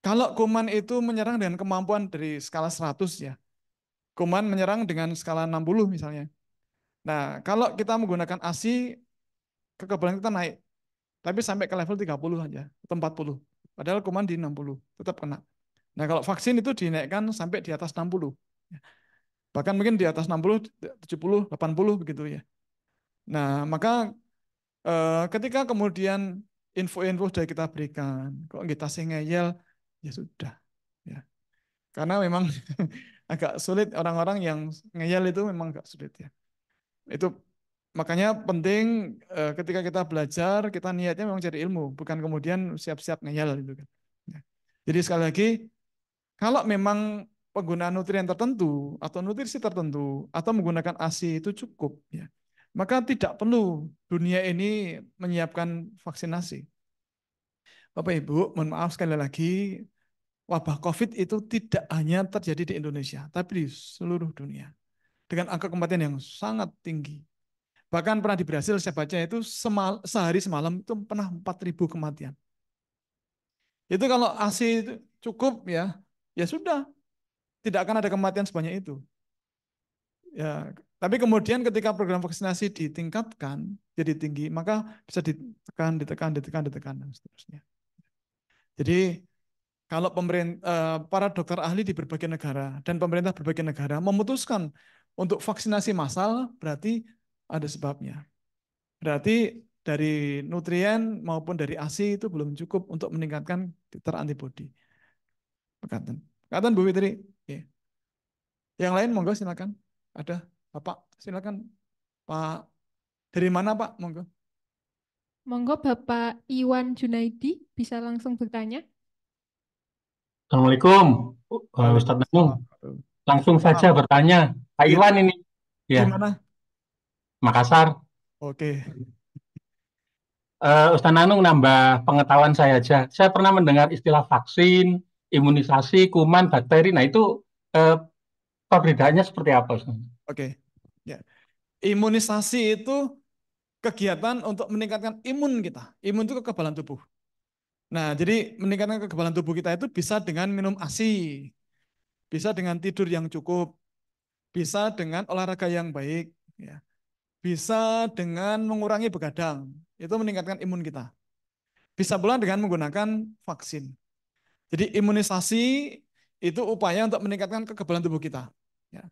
kalau kuman itu menyerang dengan kemampuan dari skala 100 ya, kuman menyerang dengan skala 60 misalnya. Nah, kalau kita menggunakan ASI, kekebalan kita naik, tapi sampai ke level 30 aja, atau 40. Padahal kuman di 60, tetap kena. Nah, kalau vaksin itu dinaikkan sampai di atas 60. Bahkan mungkin di atas 60, 70, 80 begitu ya. Nah, maka ketika kemudian info-info sudah kita berikan, kok kita sih ngeyel, ya sudah. Ya. Karena memang agak sulit orang-orang yang ngeyel itu memang agak sulit ya. Itu makanya penting ketika kita belajar, kita niatnya memang cari ilmu, bukan kemudian siap-siap ngeyel gitu kan. Ya. Jadi sekali lagi, kalau memang penggunaan nutrien tertentu atau nutrisi tertentu atau menggunakan ASI itu cukup ya, maka tidak perlu dunia ini menyiapkan vaksinasi. Bapak Ibu, mohon maaf sekali lagi, wabah COVID itu tidak hanya terjadi di Indonesia, tapi di seluruh dunia dengan angka kematian yang sangat tinggi. Bahkan pernah di Brasil saya baca itu sehari semalam itu pernah 4.000 kematian. Itu kalau ASI itu cukup ya, ya sudah, tidak akan ada kematian sebanyak itu. Ya, tapi kemudian ketika program vaksinasi ditingkatkan jadi tinggi, maka bisa ditekan dan seterusnya. Jadi kalau para dokter ahli di berbagai negara dan pemerintah berbagai negara memutuskan untuk vaksinasi massal, berarti ada sebabnya. Berarti dari nutrien maupun dari ASI itu belum cukup untuk meningkatkan titer antibodi. Pekatan Bu Fitri. Oke. Yang lain monggo silakan. Ada Bapak, silakan. Pak, dari mana Pak? Monggo. Monggo Bapak Iwan Junaidi bisa langsung bertanya. Assalamualaikum, Ustadz Nanung. Langsung saja bertanya, Pak Iwan ini. Di Ya, mana? Makassar. Oke. Ustadz Nanung nambah pengetahuan saya aja. Saya pernah mendengar istilah vaksin, imunisasi, kuman, bakteri. Nah itu perbedaannya seperti apa, Ustadz? Oke. Ya. Imunisasi itu kegiatan untuk meningkatkan imun kita. Imun itu kekebalan tubuh. Nah, jadi meningkatkan kekebalan tubuh kita itu bisa dengan minum ASI, bisa dengan tidur yang cukup, bisa dengan olahraga yang baik, ya. Bisa dengan mengurangi begadang. Itu meningkatkan imun kita. Bisa pula dengan menggunakan vaksin. Jadi imunisasi itu upaya untuk meningkatkan kekebalan tubuh kita. Ya.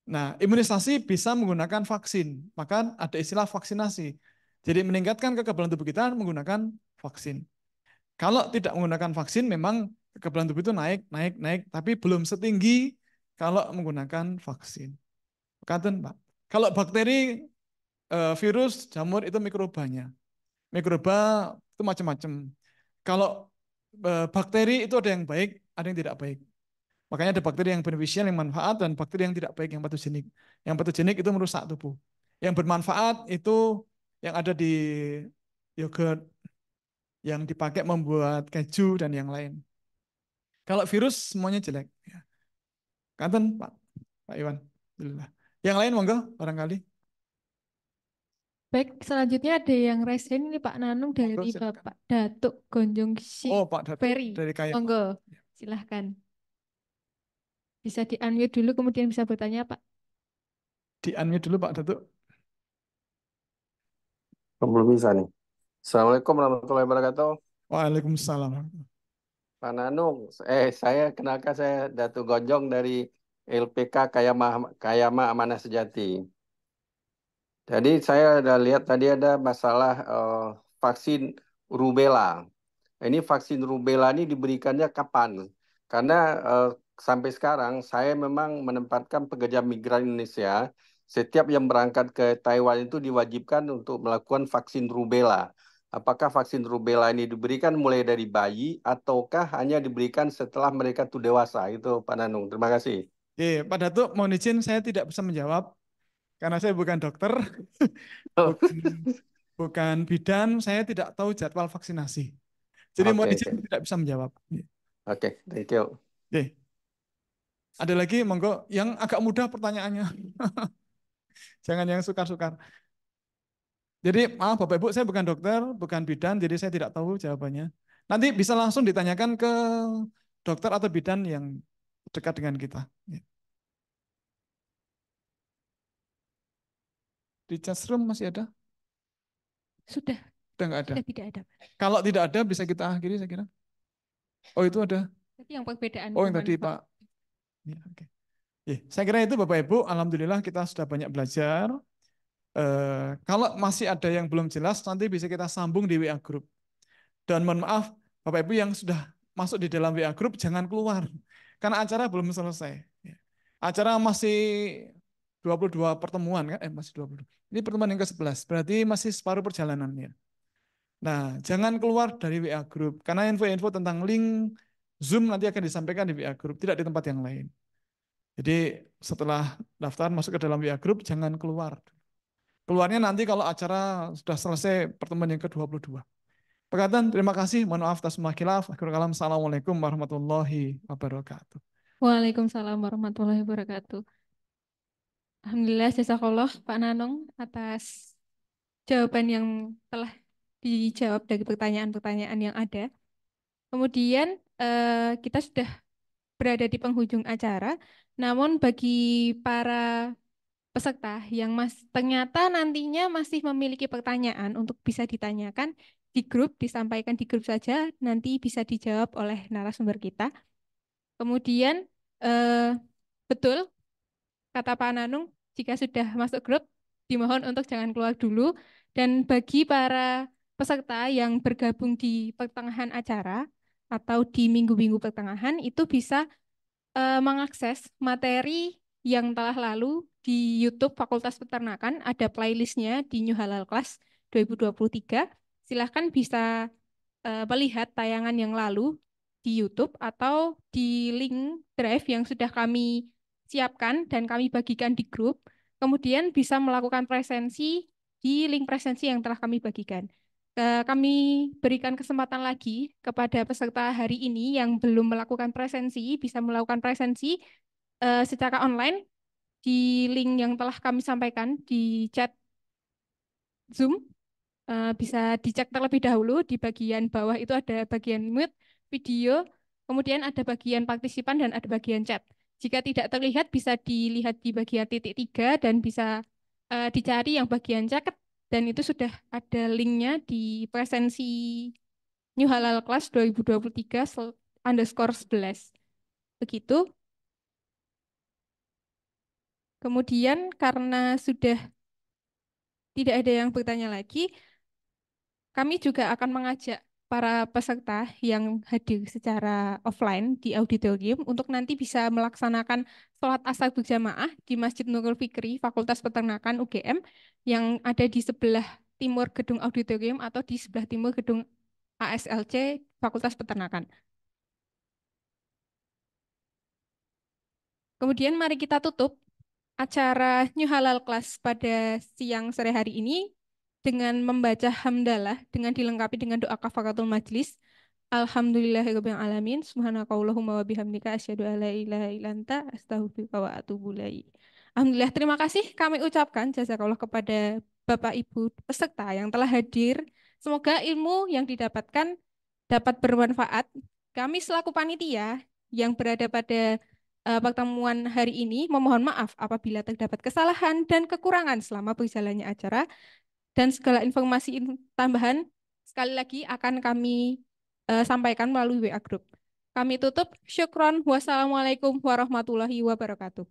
Nah, imunisasi bisa menggunakan vaksin. Maka ada istilah vaksinasi. Jadi meningkatkan kekebalan tubuh kita menggunakan vaksin. Kalau tidak menggunakan vaksin, memang kekebalan tubuh itu naik, tapi belum setinggi kalau menggunakan vaksin. Bukan, Pak. Kalau bakteri, virus, jamur itu mikrobanya. Mikroba itu macam-macam. Kalau bakteri itu ada yang baik, ada yang tidak baik. Makanya ada bakteri yang beneficial, yang manfaat, dan bakteri yang tidak baik, yang patogenik. Yang patogenik itu merusak tubuh. Yang bermanfaat itu yang ada di yogurt, yang dipakai membuat keju, dan yang lain. Kalau virus semuanya jelek. Kanten, Pak Iwan. Yang lain monggo, barangkali. Baik, selanjutnya ada yang raise hand ini Pak Nanung dari Bapak Datuk Gonjong Pak Datuk Ferry. dari Kaya. Monggo, silahkan. Bisa di-unmute dulu, kemudian bisa bertanya, Pak. Di-unmute dulu, Pak Datuk. Belum bisa nih. Assalamualaikum warahmatullahi wabarakatuh. Waalaikumsalam. Pak Nanung, kenalkan saya Datuk Gonjong dari LPK Kayama Amanah Sejati. Jadi saya udah lihat tadi ada masalah vaksin rubella. Ini vaksin rubella ini diberikannya kapan? Karena sampai sekarang saya memang menempatkan pekerja migran Indonesia, setiap yang berangkat ke Taiwan itu diwajibkan untuk melakukan vaksin rubella. Apakah vaksin rubella ini diberikan mulai dari bayi ataukah hanya diberikan setelah mereka tuh dewasa? Itu Pak Nanung. Terima kasih. Pak Datuk, mohon izin saya tidak bisa menjawab karena saya bukan dokter, bukan bidan, saya tidak tahu jadwal vaksinasi. Jadi mohon Oke, izin oke. tidak bisa menjawab. Oke, thank you. Oke. Ada lagi, monggo yang agak mudah pertanyaannya. Jangan yang sukar-sukar. Jadi maaf Bapak Ibu, saya bukan dokter, bukan bidan, jadi saya tidak tahu jawabannya. Nanti bisa langsung ditanyakan ke dokter atau bidan yang dekat dengan kita. Ya. Di chat room masih ada? Sudah, Sudah nggak ada. sudah tidak ada. Kalau tidak ada bisa kita akhiri saya kira. Oh itu ada. Jadi yang perbedaan Oh yang tadi bermanfaat. Pak. Ya, oke. Ya, saya kira itu Bapak Ibu, alhamdulillah kita sudah banyak belajar. Kalau masih ada yang belum jelas, nanti bisa kita sambung di WA Group. Dan mohon maaf, Bapak Ibu yang sudah masuk di dalam WA Group, jangan keluar. Karena acara belum selesai. Ya. Acara masih 22 pertemuan, kan? Masih 22. Ini pertemuan yang ke-11, berarti masih separuh perjalanannya. Nah, jangan keluar dari WA Group, karena info-info tentang link Zoom nanti akan disampaikan di WA Group, tidak di tempat yang lain. Jadi setelah daftar masuk ke dalam WA Group, jangan keluar. Keluarnya nanti kalau acara sudah selesai pertemuan yang ke-22. Perkataan terima kasih, mohon maaf atas semua khilaf. Akhirul kalam, assalamualaikum warahmatullahi wabarakatuh. Waalaikumsalam warahmatullahi wabarakatuh. Alhamdulillah, jazakallah Pak Nanung atas jawaban yang telah dijawab dari pertanyaan-pertanyaan yang ada. Kemudian kita sudah berada di penghujung acara, namun bagi para peserta yang ternyata nantinya masih memiliki pertanyaan untuk bisa ditanyakan di grup, disampaikan di grup saja, nanti bisa dijawab oleh narasumber kita. Kemudian betul kata Pak Nanung, jika sudah masuk grup, dimohon untuk jangan keluar dulu. Dan bagi para peserta yang bergabung di pertengahan acara atau di minggu-minggu pertengahan, itu bisa mengakses materi yang telah lalu di YouTube Fakultas Peternakan. Ada playlistnya di New Halal Class 2023. Silahkan bisa melihat tayangan yang lalu di YouTube atau di link drive yang sudah kami siapkan dan kami bagikan di grup. Kemudian bisa melakukan presensi di link presensi yang telah kami bagikan. Kami berikan kesempatan lagi kepada peserta hari ini yang belum melakukan presensi, bisa melakukan presensi secara online di link yang telah kami sampaikan di chat Zoom. Bisa dicek terlebih dahulu di bagian bawah itu ada bagian mute, video, kemudian ada bagian partisipan dan ada bagian chat. Jika tidak terlihat bisa dilihat di bagian titik 3 dan bisa dicari yang bagian chat dan itu sudah ada linknya di presensi New Halal Class 2023_11. Begitu. Kemudian karena sudah tidak ada yang bertanya lagi, kami juga akan mengajak para peserta yang hadir secara offline di auditorium untuk nanti bisa melaksanakan sholat asar berjamaah di Masjid Nurul Fikri, Fakultas Peternakan UGM, yang ada di sebelah timur gedung auditorium atau di sebelah timur gedung ASLC Fakultas Peternakan. Kemudian mari kita tutup acara New Halal Class pada siang sore hari ini dengan membaca hamdalah dengan dilengkapi dengan doa kafaratul majlis. Alhamdulillahirabbil alamin. Subhanakallahumma wa bihamdika asyhadu an la ilaha illa anta astaghfiruka wa atubu ilaik. Alhamdulillah, terima kasih kami ucapkan jazakallah kepada Bapak Ibu peserta yang telah hadir. Semoga ilmu yang didapatkan dapat bermanfaat. Kami selaku panitia yang berada pada pertemuan hari ini memohon maaf apabila terdapat kesalahan dan kekurangan selama berjalannya acara. Dan segala informasi tambahan sekali lagi akan kami sampaikan melalui WA Group. Kami tutup. Syukron. Wassalamualaikum warahmatullahi wabarakatuh.